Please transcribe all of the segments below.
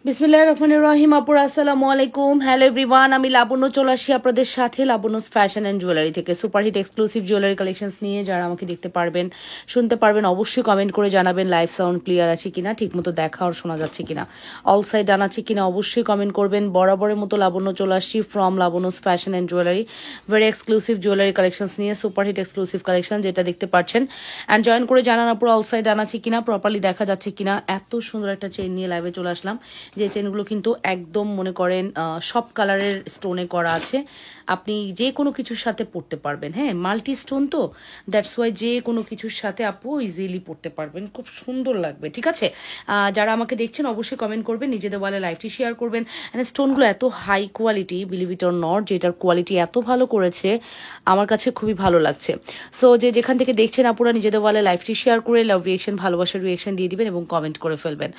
বিসমিল্লাহির রহমানির রহিম। আপুরা আসসালামু আলাইকুম। হ্যালো এভরিওয়ান, আমি লাবণ্য চলে আসি আপনাদের সাথে লাবণ্যস ফ্যাশন অ্যান্ড জুয়েলারি থেকে সুপারহিট এক্সক্লুসিভ জুয়েলারি কালেকশনস নিয়ে। যারা আমাকে দেখতে পারবেন, শুনতে পারবেন, অবশ্যই কমেন্ট করে জানাবেন লাইভ সাউন্ড ক্লিয়ার আছে কিনা, ঠিকমতো দেখা আর শোনা যাচ্ছে কিনা, অল সাইড ডান আছে কিনা, অবশ্যই কমেন্ট করবেন। বরাবরের মতো লাবণ্য চলে আসছি from Labanya's fashion and jewellery, very exclusive jewellery collections নিয়ে, সুপারহিট এক্সক্লুসিভ কালেকশন যেটা দেখতে পাচ্ছেন। অ্যান্ড জয়েন করে জানান আপুরা অল সাইড ডান আছে কিনা, প্রপারলি দেখা যাচ্ছে কিনা। এত সুন্দর একটা চেন নিয়ে লাইভে চলে আসলাম, যে চেনগুলো কিন্তু একদম মনে করেন সব কালারের স্টোনে করা আছে। আপনি যে কোনো কিছুর সাথে পড়তে পারবেন। হ্যাঁ, মাল্টি স্টোন তো, দ্যাটস ওয়াই যে কোনো কিছুর সাথে আপু ইজিলি পড়তে পারবেন, খুব সুন্দর লাগবে। ঠিক আছে, যারা আমাকে দেখছেন অবশ্যই কমেন্ট করবেন, নিজেদের বলে লাইভটি শেয়ার করবেন। অ্যান্ড স্টোনগুলো এত high quality, believe it or not, যেটার কোয়ালিটি এত ভালো করেছে আমার কাছে খুবই ভালো লাগছে। সো যে যেখান থেকে দেখছেন আপুরা নিজেদের বলে লাইভটি শেয়ার করে লাভ রিয়েকশন, ভালোবাসার রিয়েকশন দিয়ে দিবেন এবং কমেন্ট করে ফেলবেন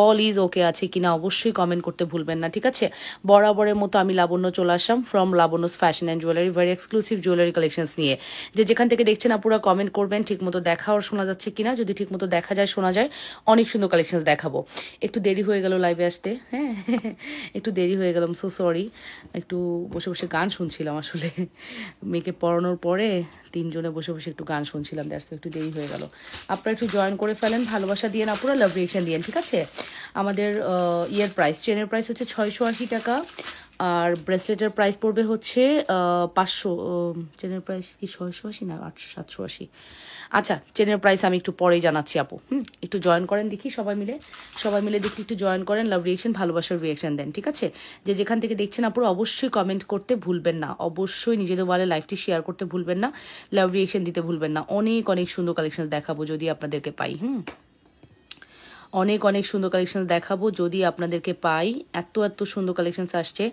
অল ইজ ওকে আছে কিনা, অবশ্যই কমেন্ট করতে ভুলবেন না। ঠিক আছে, বরাবরের মতো আমি লাবণ্য চলে আসলাম from Labanya's fashion and jewellery, very exclusive jewellery collections নিয়ে। যে যেখান থেকে দেখছেন আপুরা কমেন্ট করবেন ঠিকমতো দেখা আর শোনা যাচ্ছে কিনা। যদি ঠিকমতো দেখা যায় শোনা যায়, অনেক সুন্দর কালেকশনস দেখাবো। একটু দেরি হয়ে গেল লাইভে আসতে, হ্যাঁ একটু দেরি হয়ে গেলাম, সো সরি। একটু বসে বসে গান শুনছিলাম, আসলে মেয়েকে পড়ানোর পরে তিনজনে বসে বসে একটু গান শুনছিলাম, দ্যাটস একটু দেরি হয়ে গেল। আপনারা একটু জয়েন করে ফেলেন, ভালোবাসা দিয়ে না পুরো লাভ রিয়েকশন দিয়ে। ঠিক আছে, আমাদের ইয়ের প্রাইস, চেনের প্রাইস হচ্ছে 680 টাকা, আর ব্রেসলেটের প্রাইস পড়বে হচ্ছে 500। চেনের প্রাইস কি 680 না 780? আচ্ছা, চেনের প্রাইস আমি একটু পরেই জানাচ্ছি আপু। একটু জয়েন করেন দেখি, সবাই মিলে দেখি, একটু জয়েন করেন, লাভ রিয়েকশন, ভালোবাসার রিয়েকশন দেন। ঠিক আছে, যে যেখান থেকে দেখছেন আপুরা অবশ্যই কমেন্ট করতে ভুলবেন না, অবশ্যই নিজেদের বলে লাইভটি শেয়ার করতে ভুলবেন না, লাভ রিয়েকশন দিতে ভুলবেন না। অনেক অনেক সুন্দর কালেকশন দেখাবো যদি আপনাদেরকে পাই। অনেক অনেক সুন্দর কালেকশন দেখাবো যদি আপনাদেরকে পাই। এত এত সুন্দর কালেকশনস আসছে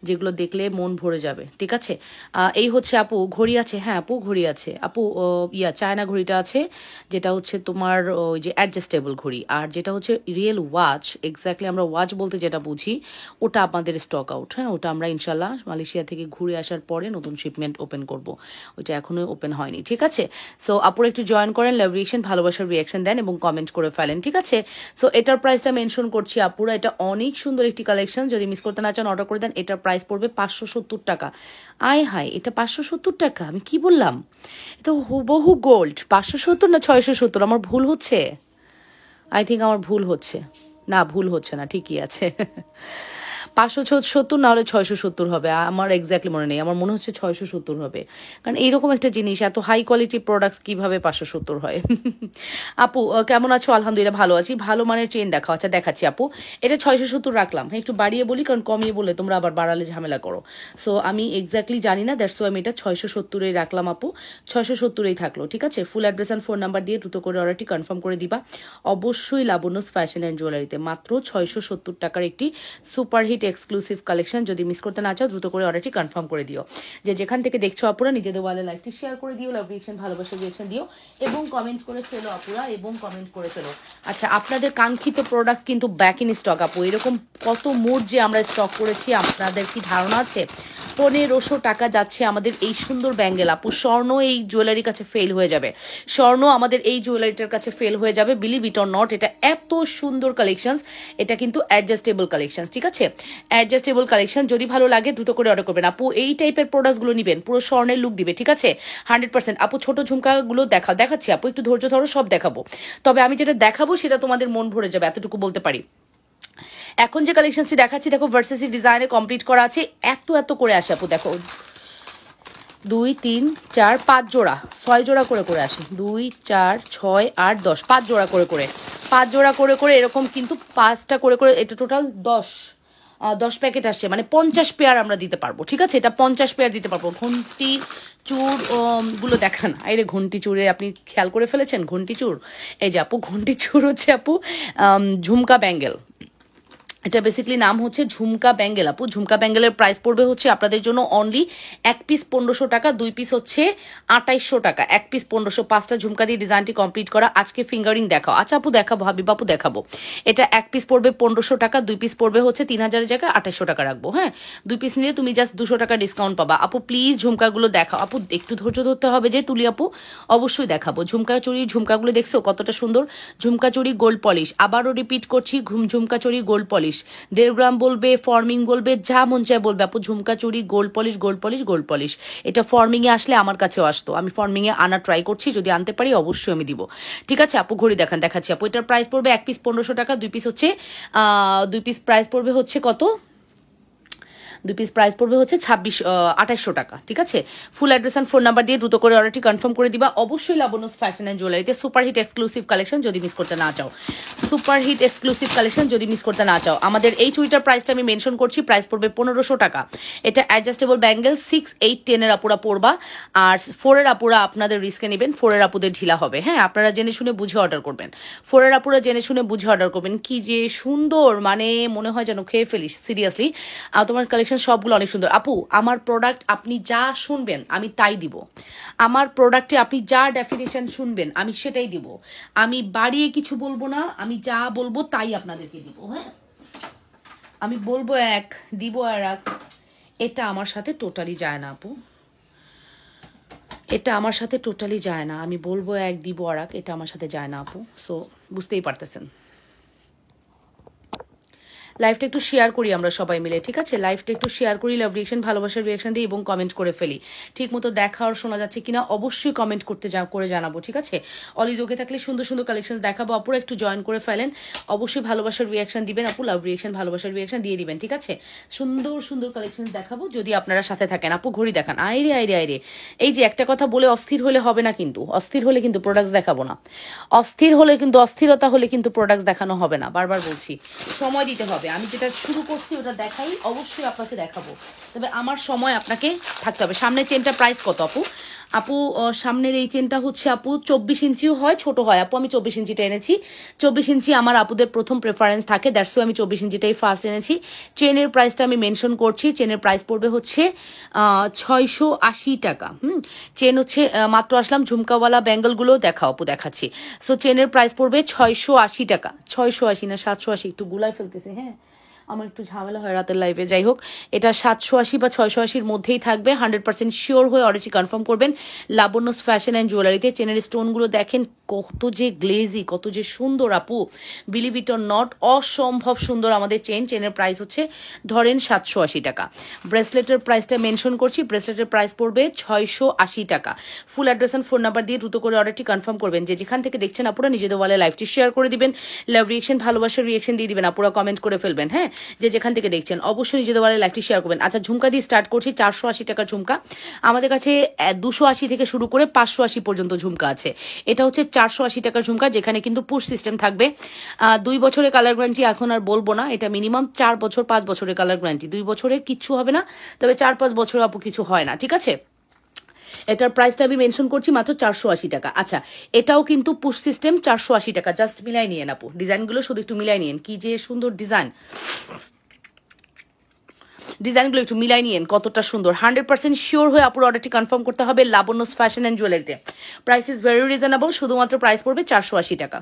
যেগুলো দেখলে মন ভরে যাবে। ঠিক আছে, এই হচ্ছে আপু ঘড়ি আছে। হ্যাঁ আপু ঘড়ি আছে আপু, চায়না ঘড়িটা আছে, যেটা হচ্ছে তোমার ওই যে অ্যাডজাস্টেবল ঘড়ি, আর যেটা হচ্ছে রিয়েল ওয়াচ, এক্স্যাক্টলি আমরা ওয়াচ বলতে যেটা বুঝি ওটা আমাদের স্টক আউট। হ্যাঁ, ওটা আমরা ইনশাল্লাহ মালয়েশিয়া থেকে ঘুরে আসার পরে নতুন শিপমেন্ট ওপেন করব, ওইটা এখনো ওপেন হয়নি। ঠিক আছে, সো আপুরা একটু জয়েন করেন, লাভ রিয়েকশন, ভালোবাসার রিয়েকশন দেন এবং কমেন্ট করে ফেলেন। ঠিক আছে, সো এটার প্রাইসটা মেনশন করছি আপুরা, এটা অনেক সুন্দর একটি কালেকশন, যদি মিস করতে না চান অর্ডার করে দেন। এটার প্রাইস পড়বে 570 টাকা। আয় হায়, এটা 570 টাকা, আমি কি বললাম? এটা হুবহু গোল্ড। 570 না 670? আমার ভুল হচ্ছে, আই থিঙ্ক আমার ভুল হচ্ছে। না, ভুল হচ্ছে না, ঠিকই আছে। 570 না হলে 670 হবে, আমার এক্স্যাক্টলি মনে নেই, আমার মনে হচ্ছে 670 হবে, কারণ এইরকম একটা জিনিস এত হাই কোয়ালিটি প্রোডাক্টস কিভাবে 570 হয়। আপু কেমন আছো? আলহামদুলিল্লাহ ভালো আছি। ভালো মানের চেন দেখাও। আচ্ছা দেখাচ্ছি আপু, এটা 670 রাখলাম। হ্যাঁ, একটু বাড়িয়ে বলি কারণ কমিয়ে বললে তোমরা আবার বাড়ালে ঝামেলা করো। সো আমি এক্স্যাক্টলি জানি না, দ্যাটস ওয়াই আমি এটা 670-এই রাখলাম আপু, 670-এই থাকলো। ঠিক আছে, full address and phone number দিয়ে দ্রুত করে অর্ডারটি কনফার্ম করে দিবা অবশ্যই লাবণ্যস ফ্যাশন অ্যান্ড জুয়েলারিতে। মাত্র 670 টাকার একটি সুপারহিট এক্সক্লুসিভ কালেকশন, যদি মিস করতে না চাও দ্রুত করে অর্ডারটি কনফার্ম করে দিও। যে যেখান থেকে দেখছো আপুরা নিজেদের ওয়ালে লাইভটি শেয়ার করে দিও, লাভ রিয়েকশন, ভালোবাসার রিয়েকশন দিও এবং কমেন্ট করে ফেলো আপুরা, এবং কমেন্ট করে ফেলো। আচ্ছা, আপনাদের কাঙ্ক্ষিত প্রোডাক্ট কিন্তু ব্যাক ইন স্টক আপু। এরকম কত মোট যে আমরা স্টক করেছি আপনাদের কি ধারণা আছে? 1500 টাকা যাচ্ছে আমাদের এই সুন্দর ব্যাঙ্গেল আপু। স্বর্ণ এই জুয়েলারির কাছে ফেল হয়ে যাবে, স্বর্ণ আমাদের এই জুয়েলারিটার কাছে ফেল হয়ে যাবে, বিলিভ ইট অর নট। এটা এত সুন্দর কালেকশনস, এটা কিন্তু অ্যাডজাস্টেবল কালেকশন। ঠিক আছে, অ্যাডজাস্টেবল কালেকশন, যদি ভালো লাগে দ্রুত করে অর্ডার করবেন আপু। এই টাইপের প্রোডাক্টগুলো নেবেন, পুরো স্বর্ণের লুক দিবে। ঠিক আছে, 100%। আপু ছোট ঝুমকাগুলো দেখাচ্ছি আপু, একটু ধৈর্য ধরো, সব দেখাবো। তবে আমি যেটা দেখাবো সেটা তোমাদের মন ভরে যাবে, এতটুকু বলতে পারি। এখন যে কালেকশনটি দেখাচ্ছি দেখো, ভার্সেসি ডিজাইনে কমপ্লিট করা আছে, এত এত করে আসে আপু। দেখো 2 3 4 5 জোড়া, 6 জোড়া করে করে আসে, 2 4 6 8 10, 5 জোড়া করে করে, 5 জোড়া করে করে এরকম কিন্তু 5টা করে করে, এটা টোটাল 10 প্যাকেট আসছে, মানে 50 পেয়ার আমরা দিতে পারবো। ঠিক আছে, এটা 50 পেয়ার দিতে পারবো। ঘন্টি চুর গুলো দেখান, আরে ঘন্টি চুরে আপনি খেয়াল করে ফেলেছেন? ঘন্টি চুর, এই যে আপু ঘন্টি চুর হচ্ছে আপু ঝুমকা ব্যাঙ্গেল, এটা বেসিক্যালি নাম হচ্ছে ঝুমকা ব্যাঙ্গেল আপু। ঝুমকা ব্যাঙ্গেলের প্রাইস পড়বে হচ্ছে আপনাদের জন্য অনলি এক পিস 1500 টাকা, 2 পিস হচ্ছে 2800 টাকা, এক পিস 1500। 5টা ঝুমকা দিয়ে ডিজাইনটি কমপ্লিট করা। আজকে ফিঙ্গারিং দেখাও। আচ্ছা আপু দেখাবো, হাবিব আপু দেখাবো। এটা এক পিস পড়বে 1500 টাকা, 2 পিস পড়বে হচ্ছে 3000-এর জায়গায় 2800 টাকা রাখবো। হ্যাঁ, 2 পিস নিলে তুমি জাস্ট 200 টাকা ডিসকাউন্ট পাবা। আপু প্লিজ ঝুমকাগুলো দেখাও আপু, একটু ধৈর্য ধরতে হবে যে তুলি আপু, অবশ্যই দেখাবো। ঝুমকা চুরি, ঝুমকাগুলো দেখছো কতটা সুন্দর, ঝুমকা চুরি গোল্ড পলিশ, আবারও রিপিট করছি, ঝুমকা চুরি গোল্ড পলিশ। পলিশ, 1.5 গ্রাম বলবে, ফর্মিং বলবে, যা মন চায় বলবে আপু। ঝুমকা চুড়ি, gold polish, gold polish, gold polish. এটা ফর্মিংয়ে আসলে আমার কাছেও আসতো, আমি ফর্মিংয়ে আনা ট্রাই করছি, যদি আনতে পারি অবশ্যই আমি দিব। ঠিক আছে আপু, ঘড়ি দেখাচ্ছি আপু। এটার প্রাইস পড়বে 1 পিস 1500 টাকা, 2 পিস হচ্ছে 2 পিস প্রাইস পড়বে হচ্ছে কত, 2 পিস প্রাইস পড়বে হচ্ছে 2800 টাকা। ঠিক আছে, full address and phone number দিয়ে দ্রুত করে অর্ডারটি কনফার্ম করে দিবা। অবশ্যই লাবণ্য ফ্যাশন অ্যান্ড জুয়েলারিতে সুপারহিট এক্সক্লুসিভ কালেকশন যদি মিস করতে না চাও, সুপারহিট এক্সক্লুসিভ কালেকশন যদি মিস করতে না চাও। আমাদের এই চুড়িটার প্রাইসটা আমি মেনশন করছি, প্রাইস পড়বে 1500 টাকা। এটা অ্যাডজাস্টেবল ব্যাঙ্গেল, 6, 8, 10 আপুরা পড়বা, আর 4 আপুরা আপনাদের রিস্কে নেবেন, 4 আপুদের ঢিলা হবে। হ্যাঁ, আপনারা জেনে শুনে বুঝে অর্ডার করবেন, 4 আপুরা জেনে শুনে বুঝে অর্ডার করবেন। কি যে সুন্দর, মানে মনে হয় যেন খেয়ে ফেলিস সিরিয়াসলি। তোমার কালেকশন সবগুলো অনেক সুন্দর আপু। আমার প্রোডাক্ট আপনি যা শুনবেন আমি তাই দিব, আমার প্রোডাক্টে আপনি যা ডেফিনেশন শুনবেন আমি সেটাই দিব, আমি বাড়িয়ে কিছু বলবো না, আমি যা বলবো তাই আপনাদেরকে দিব। হ্যাঁ, আমি বলবো এক, দিব আর এক, এটা আমার সাথে টোটালি যায় না আপু, এটা আমার সাথে টোটালি যায় না। আমি বলবো এক, দিব আর এক, এটা আমার সাথে যায় না আপু। সো বুঝতেই পারতেছেন। লাইভটা একটু শেয়ার করি আমরা সবাই মিলে, ঠিক আছে? লাইভটা একটু শেয়ার করি, লাভ রিয়েকশন, ভালোবাসার রিয়েকশন দিই এবং কমেন্ট করে ফেলি। ঠিক মতো দেখা আর শোনা যাচ্ছে কিনা অবশ্যই কমেন্ট করে জানাবো, ঠিক আছে? অলিজ ওকে থাকলে সুন্দর সুন্দর কালেকশন দেখাবো, আপুরা একটু জয়েন করে ফেলেন। অবশ্যই ভালোবাসার রিয়েকশন দিবেন আপু, লাভ রিয়েকশন, ভালোবাসার রিয়েকশন দিয়ে দিবেন, ঠিক আছে? সুন্দর সুন্দর কালেকশন দেখাবো যদি আপনারা সাথে থাকেন। আপু ঘড়ি দেখান, আইরে। এই যে একটা কথা বলে অস্থির হলে হবে না কিন্তু, অস্থির হলে কিন্তু প্রোডাক্টস দেখাবো না, অস্থিরতা হলে কিন্তু প্রোডাক্টস দেখানো হবে না। বারবার বলছি, সময় দিতে হবে। আমি যেটা শুরু করছি ওটা দেখাই, অবশ্যই আপনাকে দেখাবো, তবে আমার সময় আপনাকে থাকতে হবে। সামনের চেনটা প্রাইস কত আপু? আপু সামনের এই চেনটা হচ্ছে আপু 24 ইঞ্চিও হয়, ছোট হয় আপু। আমি 24 ইঞ্চিটা এনেছি, 24 ইঞ্চি আমার আপুদের প্রথম প্রেফারেন্স থাকে, দ্যাটস ওয়াই আমি 24 ইঞ্চিটাই ফার্স্ট এনেছি। চেনের প্রাইসটা আমি মেনশন করছি, চেনের প্রাইস পড়বে হচ্ছে 680 টাকা। চেন হচ্ছে মাত্র আসলাম, ঝুমকাওয়ালা ব্যাঙ্গলগুলো দেখাও আপু, দেখাচ্ছি। সো চেনের প্রাইস পড়বে 680 টাকা, 680 না 780, একটু গুলাই ফেলতেছে। হ্যাঁ, আমার একটু ঝামেলা হয় রাতের লাইভে, যাই হোক এটা 780 বা 680-র মধ্যেই থাকবে। 100% শিওর হয়ে অর্ডারটি কনফার্ম করবেন লাবণ্য ফ্যাশন অ্যান্ড জুয়েলারিতে। চেনের স্টোনগুলো দেখেন কত যে গ্লেজি, কত যে সুন্দর আপু, বিলিভ ইট অর নট, অসম্ভব সুন্দর আমাদের চেনের প্রাইস হচ্ছে ধরেন 780 টাকা। ব্রেসলেটের প্রাইসটা মেনশন করছি, ব্রেসলেটের প্রাইস পড়বে 680 টাকা। Full address and phone number দিয়ে দ্রুত করে অর্ডারটি কনফার্ম করবেন। যে যেখান থেকে দেখছেন আপুরা নিজেদের ওয়ালে লাইভটি শেয়ার করে দিবেন, লাভ রিয়েকশন, ভালোবাসার রিয়েকশন দিয়ে দিবেন, আপুরা কমেন্ট করে ফেলবেন। হ্যাঁ, যে যেখান থেকে দেখছেন অবশ্যই নিজেদের ওয়ালে লাইভটি শেয়ার করবেন। আচ্ছা, ঝুমকা দিয়ে স্টার্ট করছি। 480 টাকার ঝুমকা আমাদের কাছে 280 থেকে শুরু করে 580 পর্যন্ত ঝুমকা আছে। এটা হচ্ছে 480 টাকার ঝুমকা, যেখানে কিন্তু পুশ সিস্টেম থাকবে। 2 বছরের কালার গ্যারান্টি এখন আর বলবো না, এটা মিনিমাম 4 বছর 5 বছরের কালার গ্যারান্টি। 2 বছরে কিচ্ছু হবে না, তবে 4-5 বছর আপু কিছু হয় না, ঠিক আছে? এটার প্রাইসটা আমি মেনশন করছি মাত্র 480 টাকা। আচ্ছা, এটাও কিন্তু পুশ সিস্টেম, 480 টাকা। জাস্ট মিলাই নিয়েন আপু, ডিজাইনগুলো শুধু একটু মিলাই নিয়েন, কি যে সুন্দর ডিজাইন, ডিজাইনগুলো একটু মিলাই নিয়েন কতটা সুন্দর। 100% শিওর হয়ে আপুর অর্ডারটি কনফার্ম করতে হবে লাবণ্য ফ্যাশন অ্যান্ড জুয়েলারিতে। প্রাইস ইজ ভেরি রিজনেবল, শুধুমাত্র প্রাইস পড়বে 480 টাকা।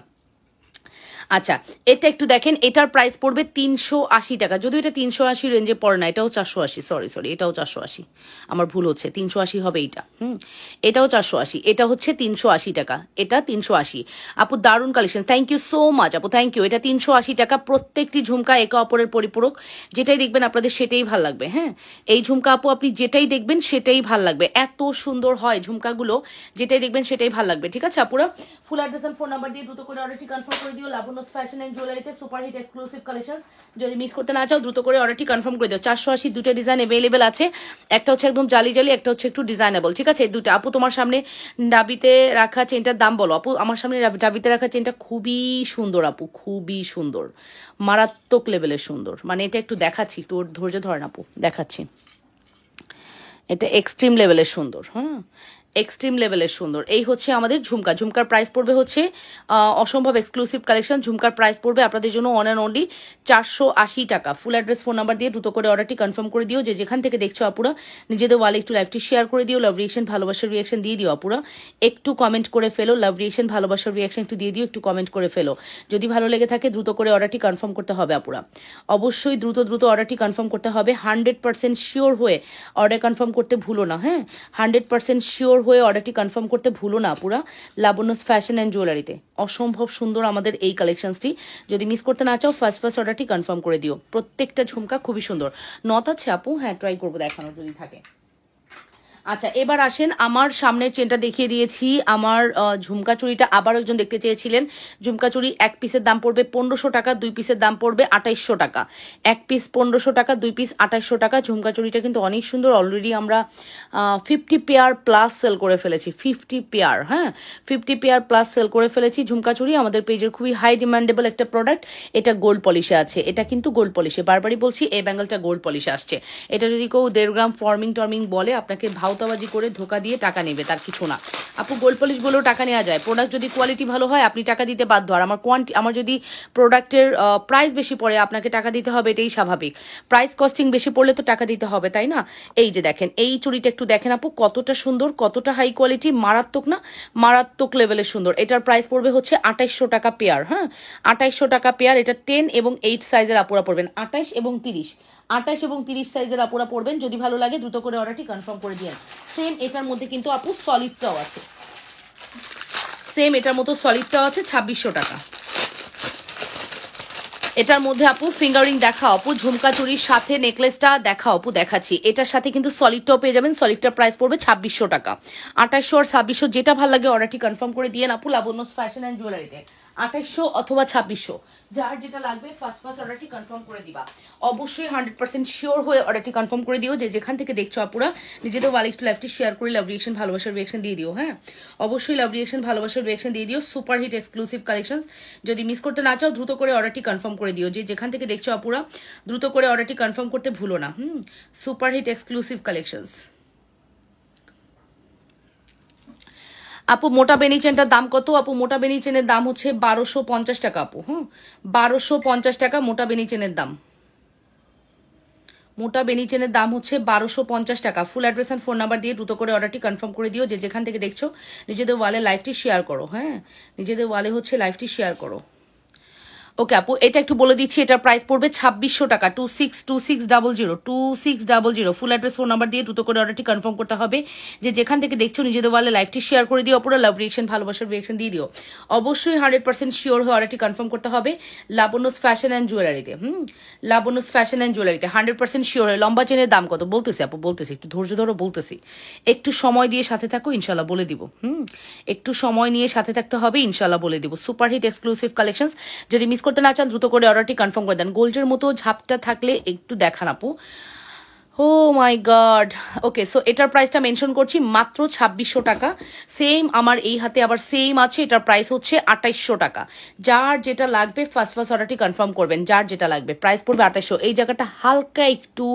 আচ্ছা, এটা একটু দেখেন, এটার প্রাইস পড়বে 380 টাকা। যদিও এটা 380 রেঞ্জে পড়ে না, এটাও 480, সরি এটাও 480, আমার ভুল হচ্ছে, 380 হবে এইটা। এটাও 480, এটা হচ্ছে 380 টাকা, এটা 380। আপু দারুণ collection, thank you so much আপু, থ্যাংক ইউ। এটা 380 টাকা। প্রত্যেকটি ঝুমকা একে অপরের পরিপূরক, যেটাই দেখবেন আপনাদের সেটাই ভাল লাগবে। হ্যাঁ, এই ঝুমকা আপু আপনি যেটাই দেখবেন সেটাই ভাল লাগবে, এত সুন্দর হয় ঝুমকাগুলো, যেটাই দেখবেন সেটাই ভাল লাগবে, ঠিক আছে? আপুরা full address and phone number দিয়ে দ্রুত করে অর্ডারটি কনফার্ম করে দিও লাবণ্য ফ্যাশন এন্ড জুয়েলারিতে, সুপারহিট এক্সক্লুসিভ কালেকশন। যদি মিস করতে না চাও দ্রুত করে অর্ডারটি কনফার্ম করে দিও। 480 দুটো ডিজাইন অ্যাভেলেবেল আছে, একটা হচ্ছে একদম জালি, একটা হচ্ছে একটু ডিজাইনেবল, ঠিক আছে? দুটো আপু তোমার সামনে ডাবিতে রাখা চেনটার দাম বলো আপু। আমার সামনে ডাবিতে রাখা চেনটা খুবই সুন্দর আপু, খুবই সুন্দর, মারাত্মক লেভেলের সুন্দর। মানে এটা একটু দেখাচ্ছি, একটু ধৈর্য ধরেন আপু, দেখাচ্ছি। এটা এক্সট্রিম লেভেলের সুন্দর, হ্যাঁ এক্সট্রিম লেভেলের সুন্দর। এই হচ্ছে আমাদের ঝুমকা, ঝুমকার প্রাইস পড়বে হচ্ছে অসম্ভব এক্সক্লুসিভ কালেকশন। ঝুমকার প্রাইস পড়বে আপনাদের জন্য অন অ্যান্ড অনলি 480 টাকা। ফুল অ্যাড্রেস ফোন নাম্বার দিয়ে দ্রুত করে অর্ডারটি কনফার্ম করে দিও। যে যেখান থেকে দেখছো আপুরা নিজেদের ওয়ালে একটু লাইভটি শেয়ার করে দিও, লাভ রিয়েকশন, ভালোবাসার রিয়েকশন দিয়ে দিও আপুরা, একটু কমেন্ট করে ফেলো, লাভ রিয়েকশন, ভালোবাসার রিয়েকশন একটু দিয়ে দিও, একটু কমেন্ট করে ফেলো। যদি ভালো লেগে থাকে দ্রুত করে অর্ডারটি কনফার্ম করতে হবে আপুরা, অবশ্যই দ্রুত অর্ডারটি কনফার্ম করতে হবে। 100% শিওর হয়ে অর্ডার কনফার্ম করতে ভুলো না। হ্যাঁ, 100% শিওর হয়ে অর্ডারটি কনফার্ম করতে ভুলো না পুরা লাবণ্যস ফ্যাশন অ্যান্ড জুয়েলারিতে। অসম্ভব সুন্দর আমাদের এই কালেকশনসটি, যদি মিস করতে না চাও ফার্স্ট অর্ডারটি কনফার্ম করে দিও। প্রত্যেকটা ঝুমকা খুবই সুন্দর। নথ আছে আপু? হ্যাঁ, ট্রাই করবো দেখানোর যদি থাকে। আচ্ছা, এবার আসেন, আমার সামনের চেনটা দেখিয়ে দিয়েছি। আমার ঝুমকা চুড়িটা আবার একজন দেখতে চেয়েছিলেন। ঝুমকা চুড়ি এক পিসের দাম পড়বে 1500 টাকা, 2 পিসের দাম পড়বে 2800 টাকা। এক পিস 1500 টাকা, 2 পিস 2800 টাকা। ঝুমকা চুড়িটা কিন্তু অনেক সুন্দর। অলরেডি আমরা 50 পেয়ার প্লাস সেল করে ফেলেছি। 50 পেয়ার, হ্যাঁ 50 পেয়ার প্লাস সেল করে ফেলেছি ঝুমকা চুড়ি। আমাদের পেজের খুবই হাই ডিমান্ডেবল একটা প্রোডাক্ট। এটা গোল্ড পলিশে আছে, এটা কিন্তু গোল্ড পলিশে, বারবারই বলছি এই ব্যাঙ্গেলটা গোল্ড পলিশে আসছে। এটা যদি কেউ 1.5 গ্রাম টর্মিং বলে, আপনাকে ভাউতাবাজি করে ধোকা দিয়ে টাকা নেবে, তার কিছু না আপু। গোল্ড পলিশ বলেও টাকা নেওয়া যায়। প্রোডাক্ট যদি কোয়ালিটি ভালো হয় আপনি টাকা দিতে বাধ্য। আর আমার যদি প্রোডাক্টের প্রাইস বেশি পড়ে আপনাকে টাকা দিতে হবে, এটাই স্বাভাবিক। প্রাইস কস্টিং বেশি পড়লে তো টাকা দিতে হবে, তাই না? এই যে দেখেন, এই চুড়িটা একটু দেখেন আপু, কতটা সুন্দর, কতটা হাই কোয়ালিটি, মারাত্মক না? মারাত্মক লেভেলের সুন্দর। এটার প্রাইস পড়বে হচ্ছে 2800 টাকা পেয়ার। হ্যাঁ, 2800 টাকা পেয়ার। এটা 10 এবং 8 সাইজের আপুরা পড়বেন, 28 এবং 30, 28 এবং 30 সাইজের আপুরা পড়বেন। যদি ভালো লাগে দ্রুত করে অর্ডারটি কনফার্ম করে দিন। সেম এটার মধ্যে কিন্তু আপু সলিডটাও আছে, সেম এটার মতো সলিডটাও আছে 2600 টাকা। এটার মধ্যে আপু ফিঙ্গারিং দেখাও আপু, ঝুমকা চুরির সাথে নেকলেসটা দেখাও আপু, দেখাচ্ছি। এটার সাথে কিন্তু সলিডটাও পেয়ে যাবেন। সলিডটার প্রাইস পড়বে 2600 টাকা। 2800 আর 2600 যেটা ভালো লাগে অর্ডারটি কনফার্ম করে দিয়ে আপু লাবণ্যস ফ্যাশন অ্যান্ড জুয়েলারিতে। 2800 অথবা 2600, যার যেটা লাগবে ফার্স্ট অর্ডারটি কনফার্ম করে দিবা। অবশ্যই 100% শিওর হয়ে অর্ডারটি কনফার্ম করে দিও। যে যেখান থেকে দেখছো আপুরা নিজেদের ওয়াল একটু লাইভটি শেয়ার করে লাভ রিয়েকশন ভালোবাসার রিয়েকশন দিয়ে দিও। হ্যাঁ, অবশ্যই লাভ রিয়েকশন ভালোবাসার রিয়েকশন দিয়ে দিও। সুপার হিট এক্সক্লুসিভ কালেকশনস, যদি মিস করতে না চাও দ্রুত করে অর্ডারটি কনফার্ম করে দিও। যে যেখান থেকে দেখছো আপুরা দ্রুত করে অর্ডারটি কনফার্ম করতে ভুলো না। Super hit exclusive collections. আপু মোটা বেনি চেনটার দাম কত? আপু মোটা বেনি চেনের দাম হচ্ছে 1250 টাকা আপু। 1250 টাকা মোটা বেনি চেনের দাম। মোটা বেনি চেনের দাম হচ্ছে 1250 টাকা। Full address and phone number দিয়ে দ্রুত করে অর্ডারটি কনফার্ম করে দিও। যে যেখান থেকে দেখছো নিজেদের ওয়ালে লাইভটি শেয়ার করো। হ্যাঁ, নিজেদের ওয়ালে হচ্ছে লাইভটি শেয়ার করো। ওকে আপু, এটা একটু বলে দিচ্ছি, এটার প্রাইস পড়বে 2600 টাকা। 2600 ফুল অ্যাড্রেস ফোন নাম্বার দিয়ে দ্রুত করে অর্ডারটি কনফার্ম করতে হবে। যে যেখান থেকে দেখছো নিজেদের ওয়ালে লাইভটি শেয়ার করে দিও। পুরো লাভ রিয়েকশন ভালোবাসার রিয়েকশন দিয়ে দিও। অবশ্যই 100% শিওর হয়ে অর্ডারটি কনফার্ম করতে হবে লাবণ্যস ফ্যাশন অ্যান্ড জুয়েলারিতে। লাবণ্যস ফ্যাশন অ্যান্ড জুয়েলারিতে 100% শিওর হয়ে। লম্বা চেনের দাম কত বলতেছি আপু, বলতেছি, একটু ধৈর্য ধরো, বলতেছি। একটু সময় দিয়ে সাথে থাকো, ইনশাল্লাহ বলে দিব। একটু সময় নিয়ে সাথে থাকতে হবে, ইনশাল্লাহ বলে দিব। সুপার হিট এক্সক্লুসিভ কালেকশনস, যদি মিস করতে না চান দ্রুত করে অর্ডারটি কনফার্ম করে দেন। গোল্ডের মতো ঝাপটা থাকলে একটু দেখান আপু। ও মাই গড। ওকে, সো এটার প্রাইসটা মেনশন করছি মাত্র 2600 টাকা। সেম আমার এই হাতে আবার সেম আছে, এটার প্রাইস হচ্ছে 2800 টাকা। যার যেটা লাগবে ফার্স্ট অর্ডারটি কনফার্ম করবেন। যার যেটা লাগবে প্রাইস পড়বে 2800। এই জায়গাটা হালকা একটু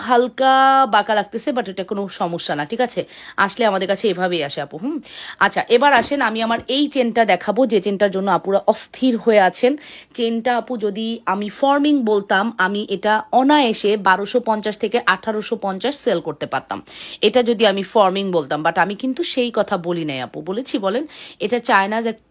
হালকা বাঁকা লাগতেছে, বাট এটা কোনো সমস্যা না, ঠিক আছে? আসলে আমাদের কাছে এভাবেই আসে আপু। আচ্ছা, এবার আসেন, আমি আমার এই চেনটা দেখাবো যে চেনটার জন্য আপুরা অস্থির হয়ে আছেন। চেনটা আপু যদি আমি ফর্মিং বলতাম, আমি এটা অনায়াসে 1250 থেকে 1850 সেল করতে পারতাম। এটা যদি আমি ফর্মিং বলতাম, বাট আমি কিন্তু সেই কথা বলি নাই আপু। বলেছি বলেন, এটা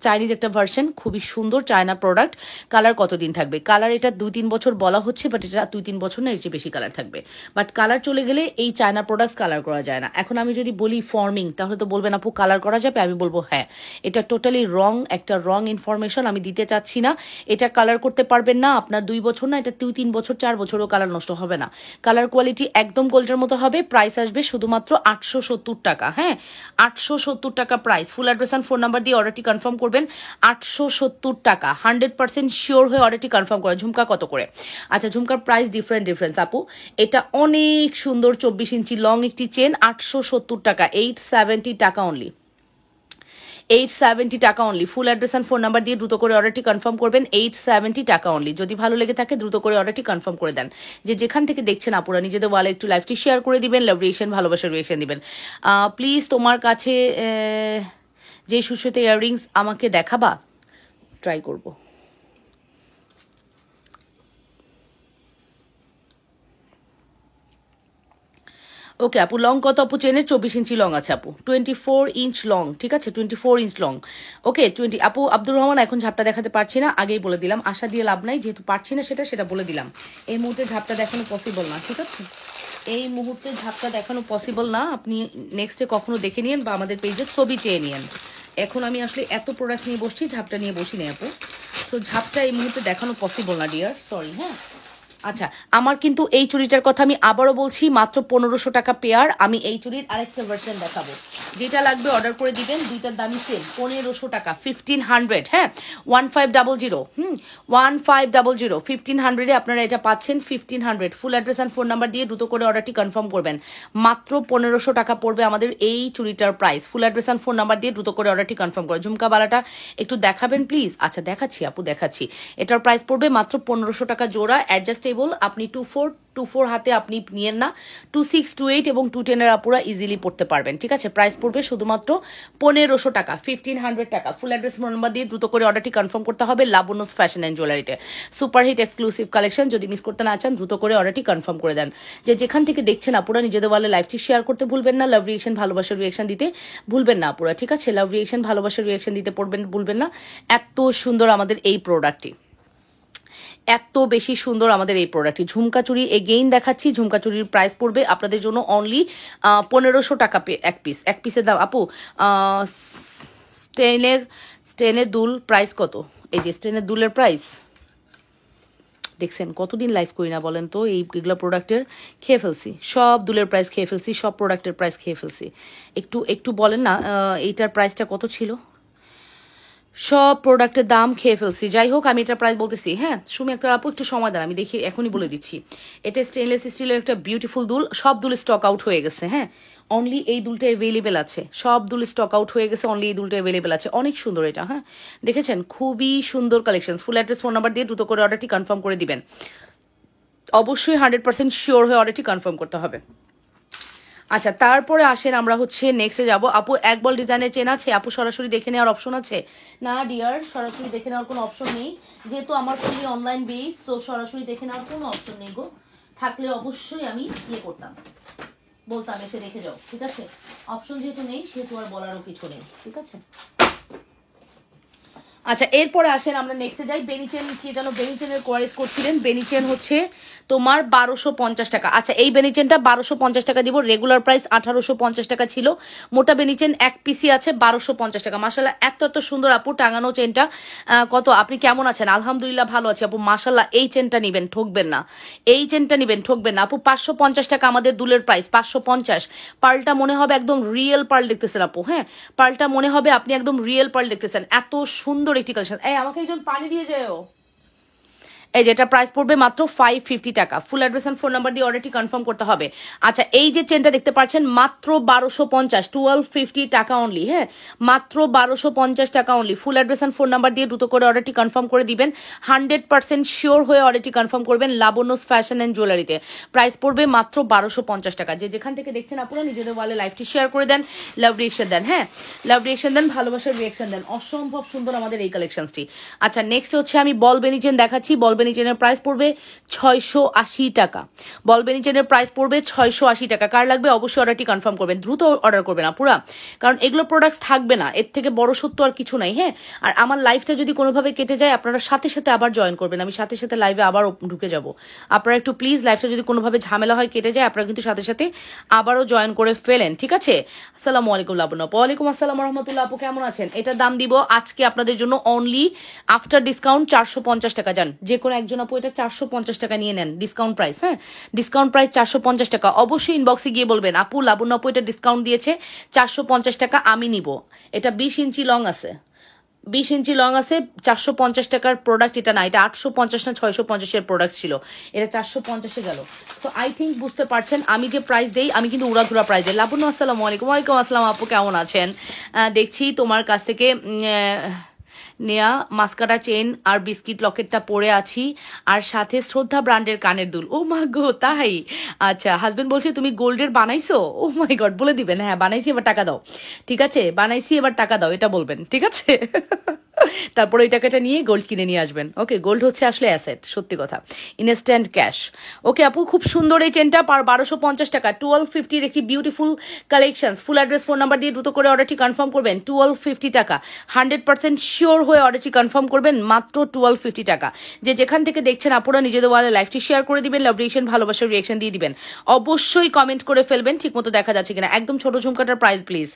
চাইনিজ একটা ভার্সন, খুবই সুন্দর চায়না প্রোডাক্ট। কালার কতদিন থাকবে? কালার এটা 2-3 বছর বলা হচ্ছে, বাট এটা 2-3 বছর না, এর চেয়ে বেশি কালার থাকবে। বাট কালার চলে গেলে এই চায়না প্রোডাক্টস কালার করা যায় না। এখন আমি যদি বলি ফর্মিং, তাহলে তো বলবেন আপু কালার করা যাবে। আমি বলবো হ্যাঁ, এটা টোটালি একটা রং ইনফরমেশন আমি দিতে চাচ্ছি না। এটা কালার করতে পারবেন না আপনার 2 বছর না, এটা 2-3 বছর 4 বছরও কালার নষ্ট হবে না। কালার কোয়ালিটি একদম গোল্ডের মতো হবে। প্রাইস আসবে শুধুমাত্র 870 টাকা। হ্যাঁ, 870 টাকা price. Full address and phone number দিয়ে অর্ডারটি কনফার্ম করবেন। 870 টাকা। 100% শিওর হয়ে অর্ডারটি কনফার্ম করে। ঝুমকা কত করে? আচ্ছা, ঝুমকার প্রাইস ডিফারেন্স আপু। এটা অনেক সুন্দর 24 ইঞ্চি লং একটি চেন, 870 টাকা। 870 টাকা অনলি। 870 টাকা only. Full address and phone number দিয়ে দ্রুত করে অর্ডারটি কনফার্ম করবেন। 870 টাকা অনলি। যদি ভালো লেগে থাকে দ্রুত করে অর্ডারটি কনফার্ম করে দেন। যে যেখান থেকে দেখছেন আপুরা নিজেদের ওয়ালে একটু লাইভটি শেয়ার করে দিবেন, লাভ রিয়েকশন ভালোবাসার রিয়েকশন দিবেন। প্লিজ তোমার কাছে যে সুশ্রুত ইয়াররিংস আমাকে দেখাবা, ট্রাই করবো। ওকে আপু, লং কত আপু চেনের? 24 ইঞ্চি লং আছে আপু, 24 ইঞ্চ লং, ঠিক আছে? 24 ইঞ্চ লং। ওকে, আপু আব্দুর রহমান, এখন ঝাপটা দেখাতে পারছি না, আগেই বলে দিলাম। আশা দিয়ে লাভ নাই, যেহেতু পারছি না সেটা বলে দিলাম। এই মুহূর্তে ঝাপটা দেখানো পসিবল না, ঠিক আছে? এই মুহূর্তে ঝাপটা দেখানো পসিবল না, আপনি নেক্সটে কখনো দেখে নিন বা আমাদের পেজে ছবি চেয়ে নিন। এখন আমি আসলে এত প্রোডাক্ট নিয়ে বসছি, ঝাপটা নিয়ে বসি না আপু। সো ঝাপটা এই মুহূর্তে দেখানো পসিবল না ডিয়ার, সরি। হ্যাঁ, আচ্ছা, আমার কিন্তু এই চুড়িটার কথা আমি আবারও বলছি, মাত্র 1500 টাকা পেয়ার। আমি এই চুড়ির আরেকটা ভার্সন দেখাবো, যেটা লাগবে অর্ডার করে দিবেন। দুইটার দামই সেম, 1500 টাকা, 1500। হ্যাঁ, 1500, 1500, 1500-এ আপনারা এটা পাচ্ছেন। 1500 ফুল অ্যাড্রেস অ্যান্ড ফোন নাম্বার দিয়ে দ্রুত করে অর্ডারটি কনফার্ম করবেন। মাত্র 1500 টাকা পড়বে আমাদের এই চুড়িটার price. Full address and phone number দিয়ে দ্রুত করে অর্ডারটি কনফার্ম করে। ঝুমকা বালাটা একটু দেখাবেন প্লিজ। আচ্ছা দেখাচ্ছি আপু, দেখাচ্ছি। এটার প্রাইস পড়বে মাত্র 1500 টাকা জোড়া, অ্যাডজাস্টেবল। আপনি 24 হাতে আপনি নিয়েন না, 26, 28 এবং 210-এর আপুরা ইজিলি পড়তে পারবেন। ঠিক আছে, প্রাইস পড়বে শুধুমাত্র 1500 টাকা, 1500 টাকা। ফুল অ্যাড্রেস ফোন নাম্বার দিয়ে দ্রুত করে অর্ডারটি কনফার্ম করতে হবে লাবণ্যস ফ্যাশন অ্যান্ড জুয়েলারিতে। সুপারহিট এক্সক্লুসিভ কালেকশন, যদি মিস করতে না চান দ্রুত করে অর্ডারটি কনফার্ম করে দেন। যেখান থেকে দেখছেন আপুরা, নিজেদের ওয়ালে লাইভটি শেয়ার করতে ভুলবেন না, লাভ রিয়েকশন ভালোবাসার রিয়েকশন দিতে ভুলবেন না আপুরা। ঠিক আছে, লাভ রিয়েকশন ভালোবাসার রিয়েকশন দিতে ভুলবেন না। এত সুন্দর আমাদের এই প্রোডাক্টটি, এত বেশি সুন্দর আমাদের এই প্রোডাক্টটি। ঝুমকা চুড়ি এগেইন দেখাচ্ছি। ঝুমকা চুড়ির প্রাইস পড়বে আপনাদের জন্য অনলি 1500 টাকা এক পিস। এক পিসের দাম আপু, স্টেনের দুল প্রাইস কত? এই যে স্টেনের দুলের প্রাইস দেখছেন, কতদিন লাইভ করি না বলেন তো। এইগুলো প্রোডাক্টের খেয়ে ফেলছি, সব দুলের প্রাইস খেয়ে ফেলছি, সব প্রোডাক্টের প্রাইস খেয়ে ফেলছি। একটু বলেন না এইটার প্রাইসটা কত ছিল? সব প্রোডাক্টের দাম খেয়ে ফেলছি। যাই হোক, আমি এটা প্রাইস বলতেছি। হ্যাঁ, সুমি একটা আপু একটু সময় দেন, আমি দেখি এখনই বলে দিচ্ছি। এটা স্টেনলেস স্টিলের একটা বিউটিফুল দুল, সব দুল স্টক আউট হয়ে গেছে। হ্যাঁ, অনলি এই দুলটা অ্যাভেলেবেল আছে, সব দুল স্টক আউট হয়ে গেছে, অনলি এই দুলটা অ্যাভেলেবেল আছে। অনেক সুন্দর এটা। হ্যাঁ, দেখেছেন, খুবই সুন্দর collection. Full address phone number দিয়ে দ্রুত করে অর্ডারটি কনফার্ম করে দিবেন। অবশ্যই 100% শিওর হয়ে অর্ডারটি কনফার্ম করতে হবে। আচ্ছা, তারপরে আসেন আমরা হচ্ছে নেক্সটে যাব। আপু এক বল ডিজাইনের চেন আছে আপু, সরাসরি দেখে নেওয়ার অপশন আছে? না ডিয়ার, সরাসরি দেখে নেওয়ার কোনো অপশন নেই, যেহেতু আমার ফুলি অনলাইন বেস। সো সরাসরি দেখে নেওয়ার কোনো অপশন নেই গো। থাকলে অবশ্যই আমি করতাম, বলতাম এসে দেখে যাও। ঠিক আছে, অপশন যেহেতু নেই সেহেতু আর বলারও কিছু নেই। ঠিক আছে, আচ্ছা এরপরে আসেন আমরা নেক্সটে যাই। বেনিচেন, কি যেন বেনিচেনের কোয়ারিজ করছিলেন। বেনিচেন হচ্ছে তোমার 1250 টাকা। আচ্ছা, এই বেনিচেনটা 1250 টাকা দিব। রেগুলার প্রাইস 1850 টাকা ছিল। মোটা বেনিচেন এক পিসি আছে 1250 টাকা। মাশাল্লাহ, এত সুন্দর আপু টাঙানো চেনটা। কত, আপনি কেমন আছেন? আলহামদুলিল্লাহ ভালো আছি আপু। মাশাল্লাহ, এই চেনটা নিবেন, ঠকবেন না। এই চেনটা নিবেন, ঠকবেন না আপু। 550 টাকা আমাদের দুলের প্রাইস, 550। পার্লটা মনে হবে একদম রিয়েল পার্ল দেখতেছেন আপু। হ্যাঁ, পার্লটা মনে হবে আপনি একদম রিয়েল পার্ল দেখতেছেন। এত সুন্দর একটি কালেকশন। এই আমাকে একজন পানি দিয়ে যাও। এই যেটা প্রাইস পড়বে মাত্র 550 টাকা। Full address and phone number দিয়ে অর্ডারটি কনফার্ম করতে হবে। আচ্ছা, এই যে চেনটা দেখতে পাচ্ছেন মাত্র 1250, 1250 টাকা অনলি। হ্যাঁ, মাত্র 1250 টাকা only. Full address and phone number দিয়ে দ্রুত করে অর্ডারটি কনফার্ম করে দিবেন। 100% শিওর হয়ে অর্ডারটি কনফার্ম করবেন লাবণ্যস ফ্যাশন অ্যান্ড জুয়েলারিতে। প্রাইস পড়বে মাত্র 1250 টাকা। যেখান থেকে দেখছেন আপনারা নিজেদের ওয়ালে লাইভটি শেয়ার করে দেন, লাভ রিয়েকশন দেন। হ্যাঁ, লাভ রিয়েকশন দেন, ভালোবাসার রিয়েকশন দেন। অসম্ভব সুন্দর আমাদের এই কালেকশনটি। আচ্ছা, নেক্সট হচ্ছে আমি বল বেনিচেন দেখাচ্ছি। বল বেনিচেনের প্রাইস পড়বে 680 টাকা। বল বেনিচেনের প্রাইস পড়বে 680 টাকা। কার লাগবে অবশ্যই অর্ডারটি কনফার্ম করবেন, দ্রুত অর্ডার করবেন আপুরা, কারণ এগুলো প্রোডাক্টস থাকবে না। এর থেকে বড় সত্য আর কিছু নাই। হ্যাঁ, আর আমার লাইফটা যদি কোনোভাবে কেটে যায় আপনারা সাথে সাথে আবার জয়েন করবেন, আমি সাথে সাথে লাইভে আবার ঢুকে যাব। আপনারা একটু প্লিজ, লাইফটা যদি কোনোভাবে ঝামেলা হয় কেটে যায়, আপনারা কিন্তু সাথে সাথে আবারও জয়েন করে ফেলেন। ঠিক আছে, আসসালামু আলাইকুম লাবণ্য। ওয়ালাইকুম আসসালাম রহমতুল্লাহ। আপু কেমন আছেন? এটার দাম দিব আজকে আপনাদের জন্য অনলি আফটার ডিসকাউন্ট 450 টাকা। যান যে কোনো একজন আপু এটা 450 টাকা নিয়ে নেন, ডিসকাউন্ট প্রাইস। হ্যাঁ, ডিসকাউন্ট প্রাইস 450 টাকা। অবশ্যই ইনবক্সে গিয়ে বলবেন আপু লাবণ্য আপু এটা ডিসকাউন্ট দিয়েছে 450 টাকা, আমি নিব। এটা 20 ইঞ্চি লং আছে, 20 ইঞ্চি লং আছে। 450 টাকার প্রোডাক্ট এটা না, এটা 850 না 650-এর প্রোডাক্ট ছিল, এটা 450-এ গেল। তো আই থিঙ্ক বুঝতে পারছেন আমি যে প্রাইস দেই, আমি কিন্তু উড়াধুরা প্রাইস দেই। লাবণ্য আসসালামু আলাইকুম। ওয়ালাইকুম আসসালাম আপু, কেমন আছেন? দেখছি তোমার কাছ থেকে নেয়া মাস্কারা চেন আর বিস্কিট লকেটটা পরে আছি, আর সাথে শ্রদ্ধা ব্র্যান্ডের কানের দুল। ও মা গো, তাই? আচ্ছা, হাজবেন্ড বলছে তুমি গোল্ডের বানাইছো? ও মাই গড, বলে দিবেন হ্যাঁ বানাইছি, এবার টাকা দাও। ঠিক আছে, বানাইছি এবার টাকা দাও, এটা বলবেন। ঠিক আছে তারপরে ওই টাকাটা নিয়ে গোল্ড কিনে নিয়ে আসবেন। ওকে, গোল্ড হচ্ছে আসলে অ্যাসেট, সত্যি কথা, ইনস্ট্যান্ট ক্যাশ। ওকে আপু, খুব সুন্দর এই চেনটা, 1250 টাকা, 1250 একটি beautiful collection. Full address phone number দিয়ে দ্রুত করে অর্ডারটি কনফার্ম করবেন। 1250 টাকা, 100% শিওর হয়ে অর্ডারটি কনফার্ম করবেন, মাত্র 1250 টাকা। যে যেখান থেকে দেখছেন আপুরা নিজেদের ওয়ালে লাইভটি শেয়ার করে দিবেন, লাভ রিয়েকশন, ভালোবাসার রিয়েকশন দিয়ে দিবেন। অবশ্যই কমেন্ট করে ফেলবেন ঠিক মতো দেখা যাচ্ছে কিনা। একদম ছোট ঝুমকাটার প্রাইস প্লিজ।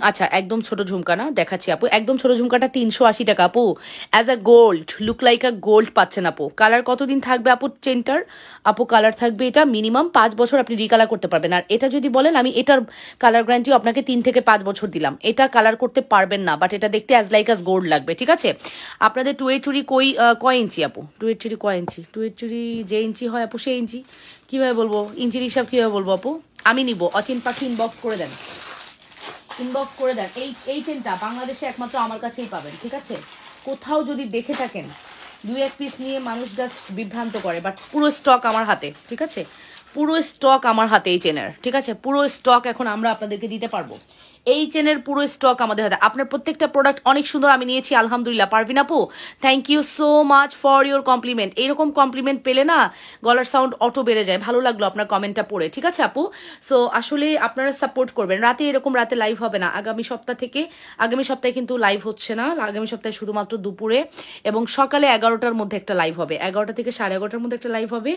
আচ্ছা, একদম ছোট ঝুমকা না, দেখাচ্ছি আপু। একদম ছোট ঝুমকাটা 380 টাকা আপু। As a gold, look like a gold পাচ্ছেন আপু। কালার কতদিন থাকবে আপু চেনটার? আপু কালার থাকবে এটা মিনিমাম 5 বছর, আপনি রিকালার করতে পারবেন। আর এটা যদি বলেন, আমি এটার কালার গ্যারান্টিও আপনাকে 3 থেকে 5 বছর দিলাম। এটা কালার করতে পারবেন না, বাট এটা দেখতে অ্যাজ লাইক আস গোল্ড লাগবে, ঠিক আছে? আপনাদের টুয়ের চুরি কয় ইঞ্চি আপু? টুয়ের চুরি কয় ইঞ্চি? টুয়ের চুরি যে ইঞ্চি হয় আপু সেই ইঞ্চি। কীভাবে বলবো ইঞ্চির হিসাব, কীভাবে বলবো আপু? আমি নিব, অচিন পাখি ইনবক্স করে দেন, ইনবক্স করে দেন। এই চেনটা বাংলাদেশে একমাত্র আমার কাছেই পাবেন, ঠিক আছে? কোথাও যদি দেখে থাকেন 2-1 পিস নিয়ে মানুষ জাস্ট বিভ্রান্ত করে, বাট পুরো স্টক আমার হাতে, ঠিক আছে? পুরো স্টক আমার হাতে এই চেনের, ঠিক আছে? পুরো স্টক এখন আমরা আপনাদেরকে দিতে পারবো। এই চেনের পুরো স্টক আমাদের হাতে। আপনার প্রত্যেকটা প্রোডাক্ট অনেক সুন্দর, আমি নিয়েছি আলহামদুলিল্লাহ। পারভিন আপু, thank you so much for your compliment. এইরকম কমপ্লিমেন্ট পেলে না গলার সাউন্ড অটো বেড়ে যায়। ভালো লাগলো আপনার কমেন্টটা পড়ে, ঠিক আছে আপু? সো আসলে আপনারা সাপোর্ট করবেন। রাতে লাইভ হবে না আগামী সপ্তাহে কিন্তু লাইভ হচ্ছে না। আগামী সপ্তাহে শুধুমাত্র দুপুরে এবং সকালে 11টার মধ্যে একটা লাইভ হবে, 11টা থেকে 11:30টার মধ্যে একটা লাইভ হবে,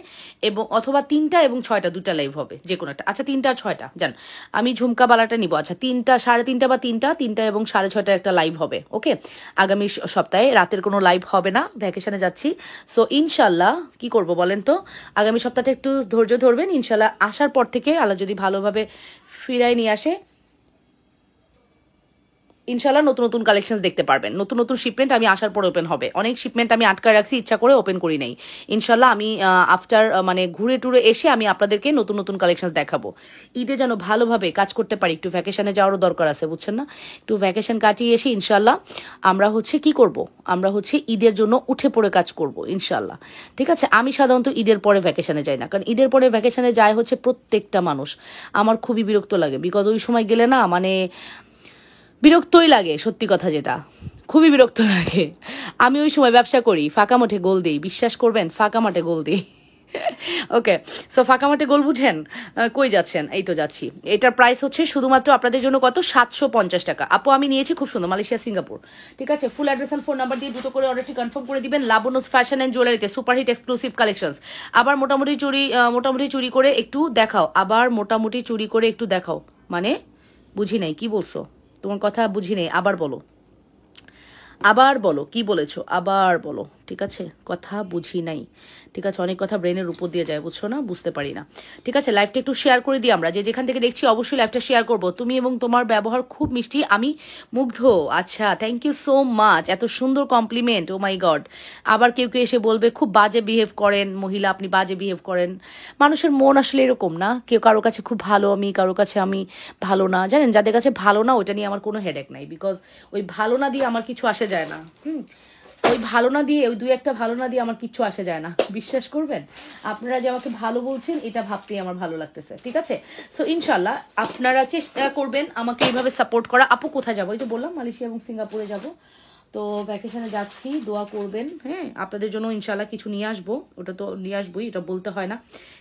এবং অথবা 3টা এবং 6টা, 2টা লাইভ হবে, যে কোনো একটা। আচ্ছা, 3টা আর 6টা জান, আমি ঝুমকা বালাটা নিব। আচ্ছা, 3টা, 3:30 বা 3টা এবং 6:30টার একটা লাইভ হবে। ওকে, আগামী সপ্তাহে রাতের কোনো লাইভ হবে না, ভ্যাকেশনে যাচ্ছি। সো ইনশাল্লাহ কি করব বলেন তো, আগামী সপ্তাহটা একটু ধৈর্য ধরবেন। ইনশাল্লাহ আসার পর থেকে আল্লাহ যদি ভালোভাবে ফিরাই নিয়ে আসে, ইনশাল্লাহ নতুন নতুন কালেকশন দেখতে পারবেন। নতুন শিপমেন্ট আমি আসার পর ওপেন হবে। অনেক শিপমেন্ট আমি আটকা রাখছি, ইচ্ছা করে ওপেন করি নাই। ইনশাল্লাহ আমি আফটার মানে ঘুরে টুরে এসে আমি আপনাদেরকে নতুন কালেকশন দেখাবো। ঈদে যেন ভালোভাবে কাজ করতে পারি, একটু ভ্যাকেশনে যাওয়ারও দরকার আছে, বুঝছেন না? একটু ভ্যাকেশন কাটিয়ে এসে ইনশাল্লাহ আমরা কি করব, আমরা ঈদের জন্য উঠে পড়ে কাজ করব ইনশাল্লাহ, ঠিক আছে? আমি সাধারণত ঈদের পরে ভ্যাকেশনে যাই না, কারণ ঈদের পরে ভ্যাকেশনে যায় প্রত্যেকটা মানুষ। আমার খুবই বিরক্ত লাগে, বিকজ ওই সময় গেলে না মানে বিরক্তই লাগে, সত্যি কথা যেটা, খুবই বিরক্ত লাগে। আমি ওই সময় ব্যবসা করি, ফাঁকা মাঠে গোল দিই, বিশ্বাস করবেন, ফাঁকা মাঠে গোল দিই। ওকে, সো ফাঁকা মাঠে গোল বুঝেন? কই যাচ্ছেন? এই তো যাচ্ছি। এটার প্রাইস শুধুমাত্র আপনাদের জন্য কত? 750 টাকা। আপু আমি নিয়েছি, খুব সুন্দর, মালয়েশিয়া সিঙ্গাপুর, ঠিক আছে? Full address and phone number দিয়ে দ্রুত করে অর্ডারটি কনফার্ম করে দিবেন। লাবণ্যস ফ্যাশন অ্যান্ড জুয়েলারিতে সুপারহিট এক্সক্লুসিভ কালেকশনস। আবার মোটামুটি চুরি করে একটু দেখাও, মানে বুঝি নাই কি বলছো, তোমার কথা বুঝি নেই, আবার বলো কি বলেছো, আবার বলো, ঠিক আছে? কথা বুঝি নাই, ঠিক আছে? অনেক কথা ব্রেনের উপর দিয়ে যায়, বুঝছো না? বুঝতে পারি না, ঠিক আছে? লাইভটা একটু শেয়ার করে দিই আমরা, যে যেখান থেকে দেখছি অবশ্যই লাইভটা শেয়ার করবো। তুমি এবং তোমার ব্যবহার খুব মিষ্টি, আমি মুগ্ধ। আচ্ছা, থ্যাংক ইউ সো মাচ, এত সুন্দর কমপ্লিমেন্ট, ও মাই গড। আবার কেউ এসে বলবে খুব বাজে বিহেভ করেন মহিলা, আপনি বাজে বিহেভ করেন। মানুষের মন আসলে এরকম না, কেউ কারো কাছে খুব ভালো, আমি কারো কাছে আমি ভালো না। জানেন, যাদের কাছে ভালো না ওইটা নিয়ে আমার কোনো হেডেক নাই, বিকজ ওই ভালো না দিয়ে আমার কিছু আসে যায় না। ওই ভালো না দিয়ে, ওই 2-1টা ভালো না দিয়ে আমার কিচ্ছু আসে যায় না, বিশ্বাস করবেন। আপনারা যে আমাকে ভালো বলছেন এটা ভাবতেই আমার ভালো লাগতেছে, ঠিক আছে? সো ইনশাল্লাহ আপনারা চেষ্টা করবেন আমাকে এইভাবে সাপোর্ট করা। আপু কোথায় যাবো? এই যে বললাম মালয়েশিয়া এবং সিঙ্গাপুরে যাব, তো ভ্যাকেশনে যাচ্ছি, দোয়া করবেন। হ্যাঁ, আপনাদের জন্য ইনশাল্লাহ কিছু নিয়ে আসবো, ওটা তো নিয়ে আসবোই, এটা বলতে হয় না।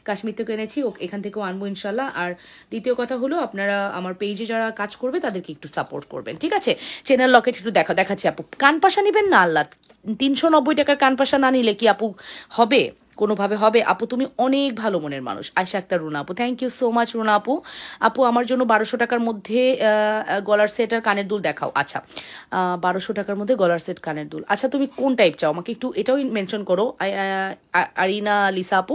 কাশ্মীর থেকে এনেছি, এখান থেকেও আনবো ইনশাল্লাহ। আর দ্বিতীয় কথা হলো, আপনারা আমার পেজে যারা কাজ করবে তাদেরকে একটু সাপোর্ট করবেন, ঠিক আছে? চেনার লকেট একটু দেখাচ্ছি আপু। কানপাশা নেবেন না আল্লাহ, 390 টাকার কানপাশা না নিলে কি আপু হবে? কোনোভাবে হবে? আপু তুমি অনেক ভালো মনের মানুষ। আয়শা আক্তার রুনা আপু, thank you so much Runa আপু। আপু আমার জন্য 1200 টাকার মধ্যে গলার সেট আর কানের দুল দেখাও। আচ্ছা, 1200 টাকার মধ্যে গলার সেট কানের দুল। আচ্ছা, তুমি কোন টাইপ চাও আমাকে একটু এটাও মেনশন করো। আরিনা লিসা আপু,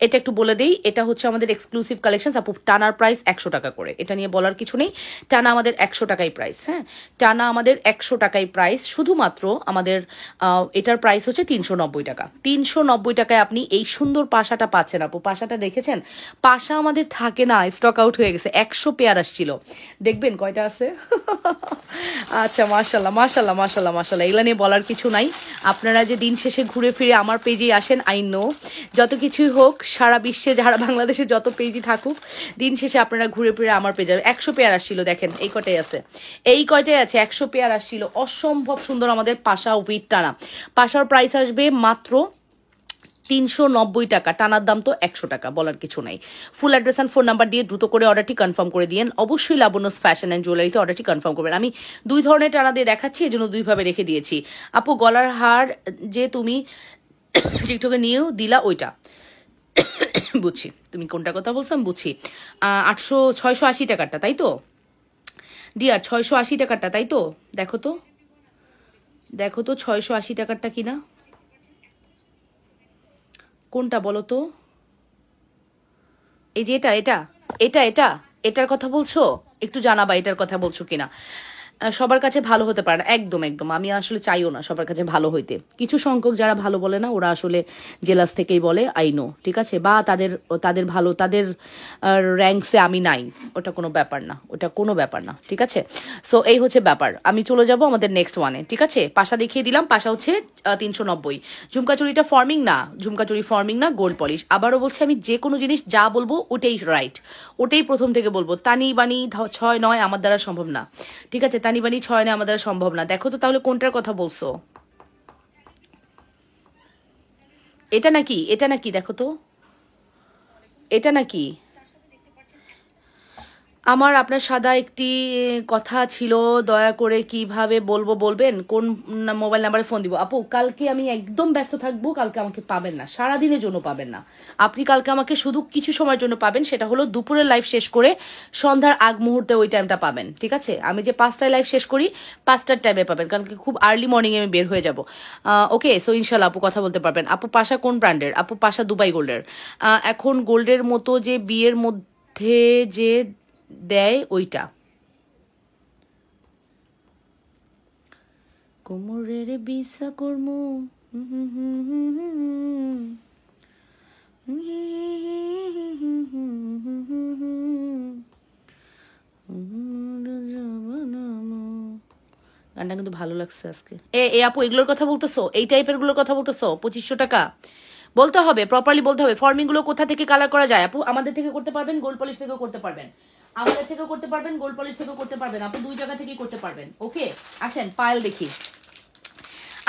এটা একটু বলে দেই, এটা আমাদের এক্সক্লুসিভ কালেকশন আপু। টানার প্রাইস 100 টাকা করে, এটা নিয়ে বলার কিছু নেই। টানা আমাদের 100 টাকাই প্রাইস। হ্যাঁ, টানা আমাদের 100 টাকাই প্রাইস। শুধুমাত্র আমাদের এটার প্রাইস 390 টাকা। 390 টাকায় আপনি এই সুন্দর পাশাটা পাচ্ছেন আপু। পাশাটা দেখেছেন? পাশা আমাদের থাকে না, স্টক আউট হয়ে গেছে। 100 পেয়ার আসছিল, দেখবেন কয়টা আছে। আচ্ছা, মাশাল্লাহ মাশাল্লাহ মাশাল্লাহ মাশাল্লাহ, এগুলো নিয়ে বলার কিছু নাই। আপনারা যে দিন শেষে ঘুরে ফিরে আমার পেজেই আসেন, আই নো যত কিছুই হোক সারা বিশ্বে যারা বাংলাদেশে যত পেজই থাকুক, দিন শেষে আপনারা ঘুরে ফিরে আমার পেজে। 100 পেয়ার আসছিল, দেখেন এই কটাই আছে, এই কয়টাই আছে। 100 পেয়ার আসছিল, অসম্ভব সুন্দর আমাদের পাশা উইথ টানা। পাশার প্রাইস আসবে মাত্র 390 টাকা, টানার দাম তো 100 টাকা, বলার কিছু নাই। ফুল অ্যাড্রেস অ্যান্ড ফোন নাম্বার দিয়ে দ্রুত করে অর্ডারটি কনফার্ম করে দিয়েন। অবশ্যই লাবণ্যস ফ্যাশন অ্যান্ড জুয়েলারিতে অর্ডারটি কনফার্ম করবেন। আমি 2 ধরনের টানা দিয়ে দেখাচ্ছি, এই জন্য 2 ভাবে রেখে দিয়েছি। আপু গলার হার যে তুমি টিকটকে নিয়েও দিলা ওইটা বুঝছি, তুমি কোনটা কথা বলছো আমি বুঝছি। 680 টাকারটা তাই তো ডিয়ার? 680 টাকারটা তাই তো? দেখো তো, দেখো তো 680 টাকারটা কিনা, কোনটা বলো তো? এই যে এটা এটা এটা এটা এটার কথা বলছো? একটু জানাবা এটার কথা বলছো কিনা। সবার কাছে ভালো হতে পারে না, একদম একদম। আমি আসলে চাইও না সবার কাছে ভালো হইতে। কিছু সংখ্যক যারা ভালো বলে না, ওরা আসলে জেলাস থেকেই বলে, আই নো, ঠিক আছে? বা তাদের তাদের ভালো, তাদের র্যাঙ্কসে আমি নাই, ওটা কোনো ব্যাপার না, ওটা কোনো ব্যাপার না, ঠিক আছে? সো এই হচ্ছে ব্যাপার। আমি চলে যাব আমাদের নেক্সট ওয়ানে, ঠিক আছে? পাশা দেখিয়ে দিলাম, পাশা হচ্ছে 390। ঝুমকা চুড়িটা ফর্মিং না, ঝুমকা চুড়ি ফর্মিং না, গোল্ড পলিশ। আবারও বলছি, আমি যে কোনো জিনিস যা বলবো ওটাই রাইট, ওটাই প্রথম থেকে বলবো। তানি বানি 6 9 আমার দ্বারা সম্ভব না, ঠিক আছে? তানি বানি 6 9 আমার দ্বারা সম্ভব না। দেখো তো তাহলে কোনটার কথা বলছো? এটা নাকি, এটা নাকি, দেখো তো এটা নাকি। আমার আপনার সাদা একটি কথা ছিল, দয়া করে কিভাবে বলবো বলবেন? কোন মোবাইল নাম্বারে ফোন দিব? আপু কালকে আমি একদম ব্যস্ত থাকবো, কালকে আমাকে পাবেন না, সারাদিনের জন্য পাবেন না। আপনি কালকে আমাকে শুধু কিছু সময়ের জন্য পাবেন, সেটা হলো দুপুরের লাইভ শেষ করে সন্ধ্যার আগ মুহূর্তে ওই টাইমটা পাবেন, ঠিক আছে? আমি যে 5টায় লাইভ শেষ করি 5টার টাইমে পাবেন, কারণ কি খুব আর্লি মর্নিংয়ে আমি বের হয়ে যাব। ওকে, সো ইনশাল্লাহ আপু কথা বলতে পারবেন। আপু পাশা কোন ব্র্যান্ডের? আপু পাশা দুবাই গোল্ডের। এখন গোল্ডের মতো যে বিয়ের মধ্যে যে দেয় ওইটা। কোমরের বিসা কর্ম, গানটা কিন্তু ভালো লাগছে আজকে। এ আপু এগুলোর কথা বলতেছো? এই টাইপের গুলোর কথা বলতেছো? 2500 টাকা বলতে হবে, প্রপারলি বলতে হবে। ফর্মিং গুলো কোথা থেকে কালার করা যায় আপু? আমাদের থেকে করতে পারবেন, গোল্ড পলিশ থেকেও করতে পারবেন। আমাদের থেকেও করতে পারবেন, গোল্ড পলিশ থেকেও করতে পারবেন। আপু 2 জায়গা থেকেই করতে পারবেন। ওকে, আসেন পায়েল দেখি,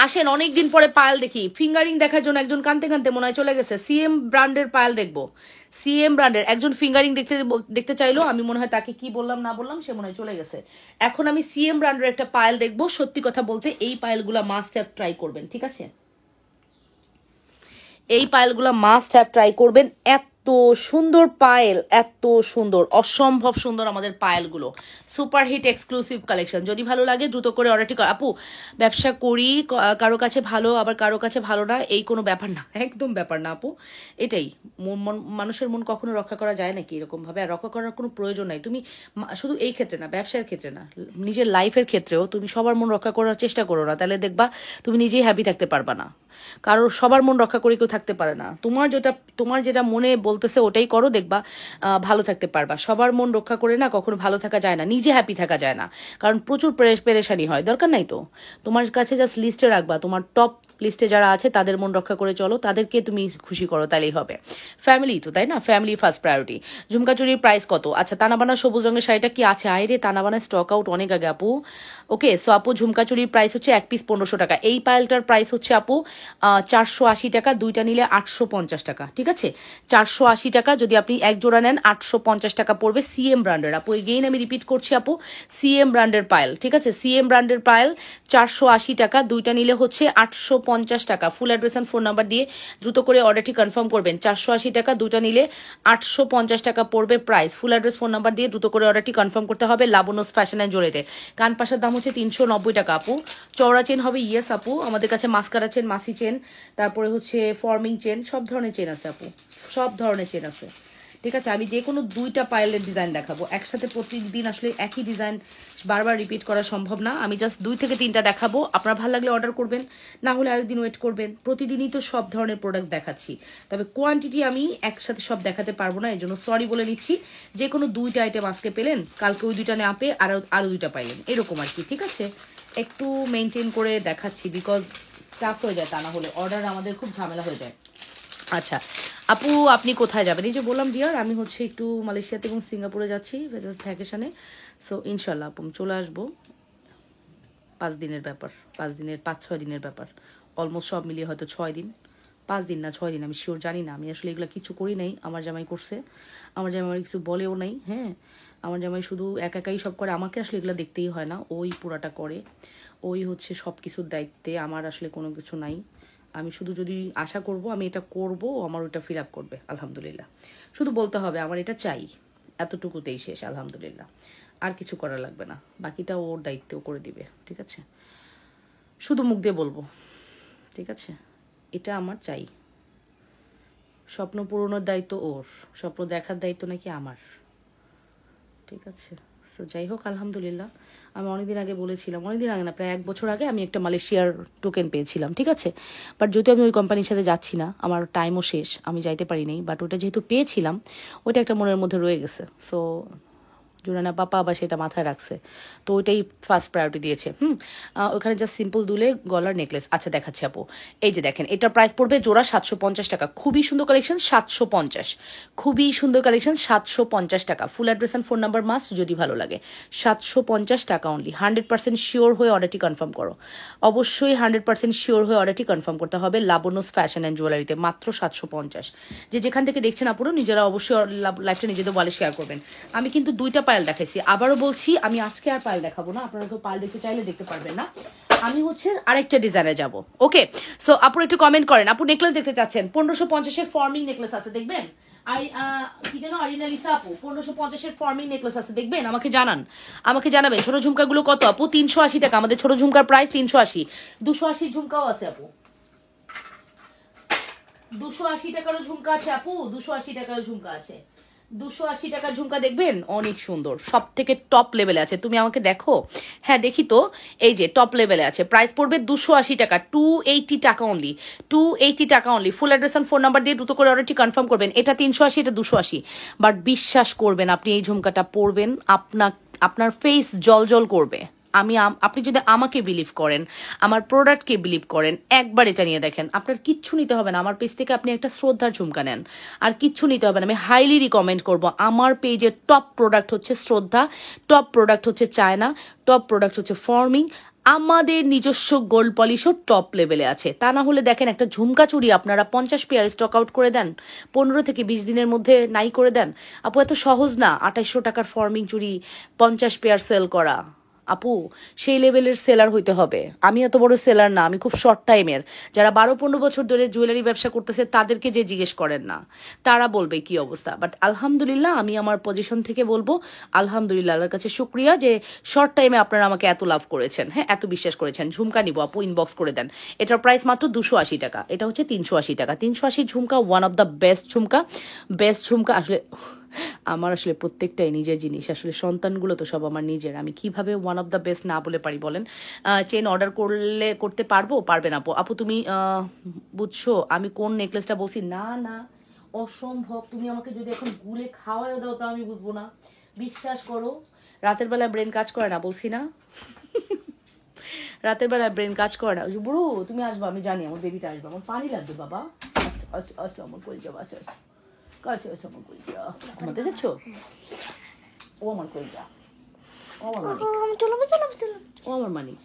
আসেন অনেকদিন পরে পায়েল দেখি। ফিঙ্গারিং দেখার জন্য একজন কানতে কানতে মনে হয় চলে গেছে। সিএম ব্র্যান্ডের পায়েল দেখবো, সিএম ব্র্যান্ডের একজন ফিঙ্গারিং দেখতে দেখতে চাইলো। আমি মনে হয় তাকে কি বললাম না বললাম, সে মনে হয় চলে গেছে। এখন আমি সিএম ব্র্যান্ডের একটা পায়েল দেখবো। সত্যি কথা বলতে এই পায়েলগুলা মাস্ট হ্যাভ ট্রাই করবেন, ঠিক আছে? এই পায়েলগুলো মাস্ট হ্যাভ ট্রাই করবেন। এত সুন্দর পায়েল, এত সুন্দর, অসম্ভব সুন্দর আমাদের পায়েলগুলো। Super hit exclusive collection. যদি ভালো লাগে দ্রুত করে অর্ডারটি কর। আপু ব্যবসা করি, কারো কাছে ভালো আবার কারো কাছে ভালো না, এই কোনো ব্যাপার না, একদম ব্যাপার না আপু। এটাই মানুষের মন কখনো রক্ষা করা যায় নাকি এরকম ভাবে? আর রক্ষা করার কোনো প্রয়োজন নাই। তুমি শুধু এই ক্ষেত্রে না, ব্যবসার ক্ষেত্রে না, নিজের লাইফের ক্ষেত্রেও তুমি সবার মন রক্ষা করার চেষ্টা করো না, তাহলে দেখবা তুমি নিজেই হ্যাপি থাকতে পারবা না। কারোর সবার মন রক্ষা করে কেউ থাকতে পারে না। তোমার যেটা মনে বলতেছে ওটাই করো, দেখবা ভালো থাকতে পারবা। সবার মন রক্ষা করে না কখনো ভালো থাকা যায় না, নিজে হ্যাপি থাকা যায় না, কারণ প্রচুর পেরেশানি হয়। দরকার নাই তো, তোমার কাছে জাস্ট লিস্টে রাখবা, তোমার টপ লিস্টে যারা আছে তাদের মন রক্ষা করে চলো, তাদেরকে তুমি খুশি করো, তাইলেই হবে। ফ্যামিলি তো, তাই না? Family first priority. ঝুমকা চুরির প্রাইস কত? আচ্ছা, তানাবানা সবুজ রঙের শাড়িটা কি আছে? আইরে তানাবানা স্টক আউট অনেক আগে আপু। ওকে, সো আপু ঝুমকা চুরির প্রাইস হচ্ছে 1 পিস 1500 টাকা। এই পায়েলটার প্রাইস হচ্ছে আপু 480 টাকা, দুইটা নিলে 850 টাকা, ঠিক আছে? 480 টাকা, যদি আপনি এক জোড়া নেন 850 টাকা পড়বে। সিএম ব্র্যান্ডের আপু, এগেইন আমি রিপিট করছি আপু, সিএম ব্র্যান্ডের পায়েল, ঠিক আছে? সিএম ব্র্যান্ডের পায়েল 480 টাকা, দুইটা নিলে হচ্ছে 850 টাকা। Full address and phone number দিয়ে দ্রুত করে অর্ডারটি কনফার্ম করবেন। 480 টাকা, দুইটা নিলে 850 টাকা পড়বে price. Full address phone number দিয়ে দ্রুত করে অর্ডারটি কনফার্ম করতে হবে লাবণ্যস ফ্যাশন অ্যান্ড জুয়েলারিতে। কানপাশার দাম হচ্ছে 390 টাকা আপু। চওড়া চেন হবে, ইয়েস আপু, আমাদের কাছে মাস্কারা চেন, মাসি চেন, তারপরে হচ্ছে ফর্মিং চেন, সব ধরনের চেন আছে আপু, সব ধরনের চেন আছে, ঠিক আছে, আমি যে কোনো 2টা পায়েলের ডিজাইন দেখাবো একসাথে। প্রতিদিন আসলে একই ডিজাইন বারবার রিপিট করা সম্ভব না, আমি জাস্ট 2 থেকে 3টা দেখাবো। আপনার ভালো লাগলে অর্ডার করবেন, না হলে আরেকদিন ওয়েট করবেন। প্রতিদিনই তো সব ধরনের প্রোডাক্ট দেখাচ্ছি, তবে কোয়ান্টিটি আমি একসাথে সব দেখাতে পারবো না, এই জন্য সরি বলে নিচ্ছি। যে কোনো 2টা আইটেম আজকে পেলেন, কালকে ওই 2টা না পেয়ে আরও 2টা পাইলেন, এরকম আর কি। ঠিক আছে, একটু মেনটেন করে দেখাচ্ছি, বিকজ টাফ হয়ে যায়, তা না হলে অর্ডার আমাদের খুব ঝামেলা হয়ে যায়। আচ্ছা আপু, আপনি কোথায় যাবেন? এই যে বললাম ডিয়ার, আমি হচ্ছে একটু মালয়েশিয়াতে এবং সিঙ্গাপুরে যাচ্ছি জাস্ট ভ্যাকেশনে। সো ইনশাল্লাহ আপু আমি চলে আসবো। 5 দিনের ব্যাপার, 5-6 দিনের ব্যাপার, অলমোস্ট সব মিলিয়ে হয়তো 6 দিন, 5 দিন না 6 দিন, আমি শিওর জানি না। আমি আসলে এগুলো কিছু করি নাই, আমার জামাই করছে। আমার জামাই আমার কিছু বলেও নাই। হ্যাঁ, আমার জামাই শুধু একাই সব করে, আমাকে আসলে এগুলো দেখতেই হয় না, ওই পুরাটা করে, ওই হচ্ছে সব কিছুর দায়িত্বে। আমার আসলে কোনো কিছু নাই, আমি শুধু যদি আশা করব আমি এটা করব, আমার ওইটা ফিল আপ করবে। আলহামদুলিল্লাহ, শুধু বলতে হবে আমার এটা চাই, এতটুকুতেই শেষ। আলহামদুলিল্লাহ, আর কিছু করা লাগবে না, বাকিটা ওর দায়িত্বও করে দিবে। ঠিক আছে, শুধু মুখ দিয়ে বলবো, ঠিক আছে, এটা আমার চাই। স্বপ্ন পূরণের দায়িত্ব ওর, স্বপ্ন দেখার দায়িত্ব নাকি আমার। ঠিক আছে, সো যাই হোক আলহামদুলিল্লাহ। আমি অনেকদিন আগে বলেছিলাম, অনেকদিন আগে না, প্রায় 1 বছর আগে আমি একটা মালয়েশিয়ার টোকেন পেয়েছিলাম। ঠিক আছে, বাট যেহেতু আমি ওই কোম্পানির সাথে যাচ্ছি না, আমার টাইমও শেষ, আমি যাইতে পারি নাই, বাট ওটা যেহেতু পেয়েছিলাম, ওইটা একটা মনের মধ্যে রয়ে গেছে। সো জুনানা পাপা আবার সেটা মাথায় রাখছে, তো ওইটাই ফার্স্ট প্রায়োরিটি দিয়েছে। ওখানে জাস্ট সিম্পল দুলে গলার নেকলেস। আচ্ছা দেখাচ্ছি আপু, এই যে দেখেন, এটার প্রাইস পড়বে জোড়া 750 টাকা। খুবই সুন্দর কালেকশন, 750, খুবই সুন্দর কালেকশন, 750 টাকা। Full address and phone number must, যদি ভালো লাগে। 750 টাকা অনলি। 100% শিওর হয়ে অর্ডারটি কনফার্ম করো, অবশ্যই 100% শিওর হয়ে অর্ডারটি কনফার্ম করতে হবে। লাবণ্যস ফ্যাশন অ্যান্ড জুয়েলারিতে মাত্র 750। যে যেখান থেকে দেখছেন আপুরো, নিজেরা অবশ্যই লাইফটা নিজেদের বলে শেয়ার করবেন। আমি কিন্তু 2টা পায়েল দেখাইছি, আবারও বলছি আমি আজকে আর পায়েল দেখাবো না, আপনারা কেউ পায়েল দেখতে চাইলে দেখতে পারবেন না, আমি হচ্ছে আরেকটা ডিজাইনে যাব। ওকে, সো আপুর একটু কমেন্ট করেন, আপু নেকলেস দেখতে চাচ্ছেন? 1550-এর ফর্মিং নেকলেস আছে, দেখবেন। আর কি যেন আরিনা লিসা আপু, 1550-এর ফর্মিং নেকলেস আছে, দেখবেন, আমাকে জানান, আমাকে জানাবেন। ছোট ঝুমকাগুলো কত আপু? 380 টাকা, আমাদের ছোট ঝুমকার প্রাইস 380। 280 ঝুমকাও আছে আপু, 280 টাকারও ঝুমকা আছে আপু, 280 টাকারও ঝুমকা আছে। 280 টাকার ঝুমকা দেখবেন, অনেক সুন্দর, সব থেকে টপ লেভেলে আছে। তুমি আমাকে দেখো, হ্যাঁ দেখি তো, এই যে টপ লেভেলে আছে। প্রাইস পড়বে 280 টাকা, 280 টাকা অনলি, 280 টাকা only. Full address and phone number দিয়ে দ্রুত করে অর্ডারটি কনফার্ম করবেন। এটা 380, এটা 280। বাট বিশ্বাস করবেন, আপনি এই ঝুমকাটা পরবেন, আপনার ফেস জল করবে। আপনি যদি আমাকে বিলিভ করেন, আমার প্রোডাক্টকে বিলিভ করেন, একবার এটা নিয়ে দেখেন, আপনার কিচ্ছু নিতে হবে না। আমার পেজ থেকে আপনি একটা শ্রদ্ধার ঝুমকা নেন, আর কিচ্ছু নিতে হবে না। আমি হাইলি রিকমেন্ড করব, আমার পেজের টপ প্রোডাক্ট হচ্ছে শ্রদ্ধা, টপ প্রোডাক্ট হচ্ছে চায়না, টপ প্রোডাক্ট হচ্ছে ফর্মিং। আমাদের নিজস্ব গোল্ড পলিশও টপ লেভেলে আছে। তা না হলে দেখেন, একটা ঝুমকা চুড়ি আপনারা 50 পেয়ার স্টক আউট করে দেন, 15 থেকে 20 দিনের মধ্যে নাই করে দেন। আপু এত সহজ না 2800 টাকার ফর্মিং চুড়ি 50 পেয়ার সেল করা। আপু সেই লেভেলের সেলার হইতে হবে, আমি এত বড় সেলার না, আমি খুব শর্ট টাইমের। যারা 12-15 বছর ধরে জুয়েলারি ব্যবসা করতেছে তাদেরকে যে জিজ্ঞেস করেন না, তারা বলবে কি অবস্থা। বাট আলহামদুলিল্লাহ, আমি আমার পজিশন থেকে বলবো আলহামদুলিল্লাহ, আল্লাহর কাছে শুক্রিয়া যে শর্ট টাইমে আপনারা আমাকে এত লাভ করেছেন, হ্যাঁ এত বিশ্বাস করেছেন। ঝুমকা নিবো আপু, ইনবক্স করে দেন। এটার প্রাইস মাত্র 280 টাকা, এটা হচ্ছে 380 টাকা। 380 jhumka, one of the best jhumka, best jhumka. আসলে আমার আসলে প্রত্যেকটাই নিজের জিনিস, আসলে সন্তানগুলো তো সব আমার নিজের, আমি কিভাবে ওয়ান অফ দ্য বেস্ট না বলে পারি বলেন? চেন অর্ডার করতে পারবো? পারবেন আপু? আপু তুমি বুঝছো আমি কোন নেকলেসটা বলছি? না না, অসম্ভব। তুমি আমাকে যদি এখন গুলে খাওয়াও দাও, তাও আমি বুঝবো না, বিশ্বাস করো। রাতের বেলা ব্রেন কাজ করে না, বলছি না? রাতের বেলা ব্রেন কাজ করে না। বুড়ো তুমি আসবো, আমি জানি আমার বেবিটা আসবে, আমার পানি লাগবে বাবা। আসো আমার করে যাবো, আসো আসো কাছে, আসো আমার করে যা। ঘুমাতে যাচ্ছ? ও আমার করে যা, ও আমার মানিক, ও আমার মানিক,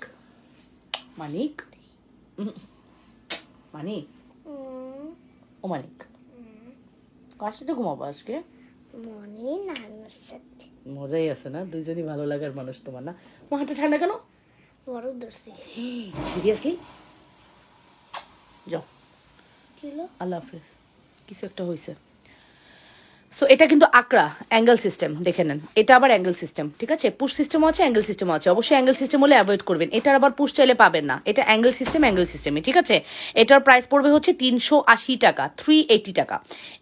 মানিক, মানিক, ও মানিক। কার সাথে ঘুমাবো আজকে? মজাই আছে না, দুজনই ভালো লাগার মানুষ তোমার, না? তোমার হাতটা ঠান্ডা কেন? সিরিয়াসলি যাও, আল্লাহ হাফেজ। কিছু একটা হয়েছে। সো এটা কিন্তু আকড়া অ্যাঙ্গেল সিস্টেম, দেখে নেন। এটা আবার অ্যাঙ্গেল সিস্টেম, ঠিক আছে? পুশ সিস্টেমও আছে, অ্যাঙ্গেল সিস্টেমও আছে। অবশ্যই অ্যাঙ্গেল সিস্টেম হলে অ্যাভয়েড করবেন। এটার আবার পুশ চাইলে পাবেন না। এটা অ্যাঙ্গেল সিস্টেমই, ঠিক আছে? এটার প্রাইস পড়বে হচ্ছে 380 টাকা, 380 টাকা।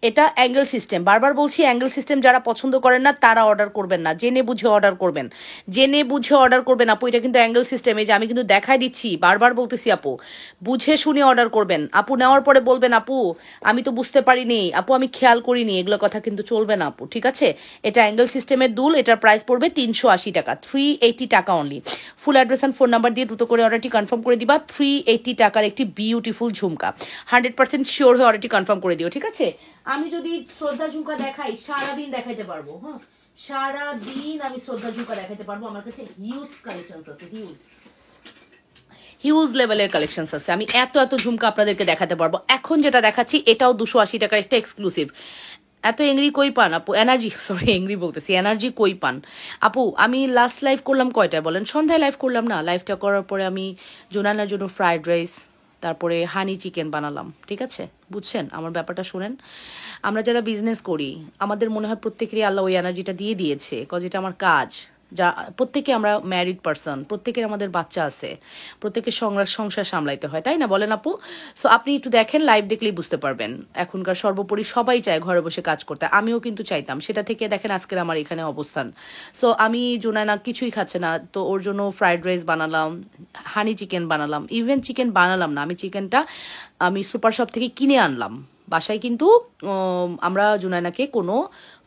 এটা অ্যাঙ্গেল সিস্টেম। বারবার বলছি, অ্যাঙ্গেল সিস্টেম যারা পছন্দ করেন না তারা অর্ডার করবেন না, জেনে বুঝে অর্ডার করবেন, জেনে বুঝে অর্ডার করবেন আপু। এটা কিন্তু অ্যাঙ্গেল সিস্টেম, এই যে আমি কিন্তু দেখাই দিচ্ছি, বারবার বলতেছি আপু, বুঝে শুনে অর্ডার করবেন। আপু নেওয়ার পরে বলবেন আপু আমি তো বুঝতে পারিনি, আপু আমি খেয়াল করিনি, এগুলো কথা কিন্তু চলবে না আপু, ঠিক আছে? এটা অ্যাঙ্গেল সিস্টেমের দুল। এটার প্রাইস পড়বে 380 টাকা, 380 টাকা only. Full address and phone number দিয়ে দ্রুত করে অর্ডারটি কনফার্ম করে দিবা। 380 টাকার একটি বিউটিফুল ঝুমকা, 100% শিওর হয়ে অর্ডারটি কনফার্ম করে দিও, ঠিক আছে? আমি যদি শ্রদ্ধা ঝুমকা দেখাই সারাদিন দেখাইতে পারবো, হ্যাঁ সারাদিন আমি শ্রদ্ধা ঝুমকা দেখাইতে পারবো। আমার কাছে হিউজ কালেকশনস আছে, হিউজ লেভেলের কালেকশনস আছে। আমি এত এত ঝুমকা আপনাদেরকে দেখাতে পারবো। এখন যেটা দেখাচ্ছি এটাও 280 টাকার একটা এক্সক্লুসিভ। এত এংরি কই পান আপু? এংরি বলতেছি, এনার্জি কই পান আপু? আমি লাস্ট লাইভ করলাম কয়টায় বলেন? সন্ধ্যায় লাইভ করলাম না? লাইভটা করার পরে আমি জোনানার জন্য ফ্রাইড রাইস, তারপরে হানি চিকেন বানালাম, ঠিক আছে? বুঝছেন আমার ব্যাপারটা? শুনেন, আমরা যারা বিজনেস করি আমাদের মনে হয় প্রত্যেকেরই আল্লাহ ওই এনার্জিটা দিয়ে দিয়েছে, কজ এটা আমার কাজ। যা প্রত্যেকে আমরা ম্যারিড পারসন, প্রত্যেকের আমাদের বাচ্চা আছে, প্রত্যেকের সংসার সামলাইতে হয়, তাই না বলেন আপু? সো আপনি একটু দেখেন, লাইভ দেখলেই বুঝতে পারবেন। এখনকার সর্বোপরি সবাই চায় ঘরে বসে কাজ করতে, আমিও কিন্তু চাইতাম। সেটা থেকে দেখেন আজকের আমার এখানে অবস্থান। সো আমি জোনানা কিছুই খাচ্ছে না, তো ওর জন্য ফ্রাইড রাইস বানালাম, হানি চিকেন বানালাম। ইভেন চিকেন বানালাম না, আমি চিকেনটা আমি সুপার শপ থেকে কিনে আনলাম বাসায়। কিন্তু আমরা জুনায়নাকে কোনো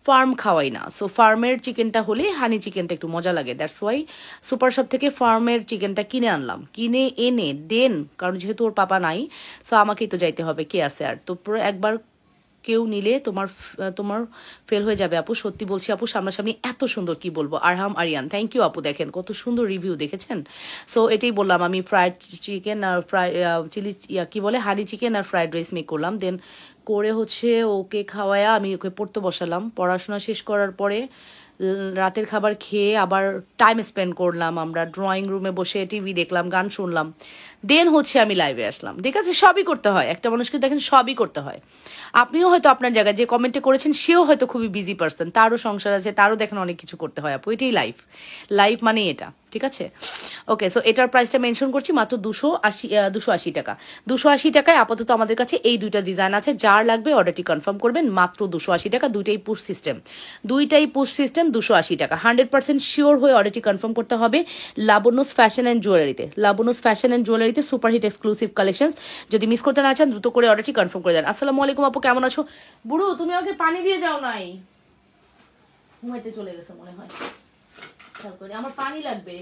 ফার্ম খাওয়াই না, সো ফার্মের চিকেনটা হলে হানি চিকেনটা একটু মজা লাগে, দ্যাটস ওয়াই সুপার শপ থেকে ফার্মের চিকেনটা কিনে আনলাম। কিনে এনে দেন, কারণ যেহেতু ওর পাপা নাই, সো আমাকেই তো যাইতে হবে, কে আছে আর? তো পুরো একবার কেউ নিলে তোমার ফেল হয়ে যাবে আপু, সত্যি বলছি আপু। সামনাসামনি এত সুন্দর, কি বলবো। আরহাম আরিয়ান, থ্যাংক ইউ আপু। দেখেন কত সুন্দর রিভিউ, দেখেছেন? সো এটাই বললাম, আমি ফ্রাইড চিকেন আর চিলি কি বলে হানি চিকেন আর ফ্রাইড রাইস মেক করলাম। দেন করে হচ্ছে ওকে খাওয়ায়া আমি ওকে পড়তে বসালাম। পড়াশোনা শেষ করার পরে রাতের খাবার খেয়ে আবার টাইম স্পেন্ড করলাম, আমরা ড্রয়িং রুমে বসে টিভি দেখলাম, গান শুনলাম। দেন হচ্ছে আমি লাইভে আসলাম, ঠিক আছে? সবই করতে হয়, একটা মানুষকে দেখেন সবই করতে হয়। আপনিও হয়তো আপনার জায়গায় যে কমেন্টে করেছেন সেও হয়তো খুবই বিজি পার্সন, তারও সংসার আছে, তারও দেখেন অনেক কিছু করতে হয় আপু। এটাই লাইফ, লাইফ মানে এটা, ঠিক আছে? ওকে, সো এটার প্রাইসটা মেনশন করছি, মাত্র 280 টাকা। 280 টাকায় আপাতত আমাদের কাছে এই দুইটা ডিজাইন আছে। যার লাগবে অর্ডারটি কনফার্ম করবেন, মাত্র 280 টাকা। দুইটাই পুশ সিস্টেম, 280 টাকা। 100% শিওর হয়ে অর্ডারটি কনফার্ম করতে হবে লাবণ্যস ফ্যাশন অ্যান্ড জুয়েলারিতে। লাবণ্যস ফ্যাশন অ্যান্ড জুয়েলারিতে সুপারহিট এক্সক্লুসিভ কালেকশন। যদি মিস করতে না চান দ্রুত করে অর্ডারটি কনফার্ম করে দেন। আসসালামু আলাইকুম আপু, কেমন আছো? বুড়ো তুমি আমাকে পানি দিয়ে যাও নাই, ঘুমাইতে চলে গেছে মনে হয়, খেয়াল করি। আমার পানি লাগবে।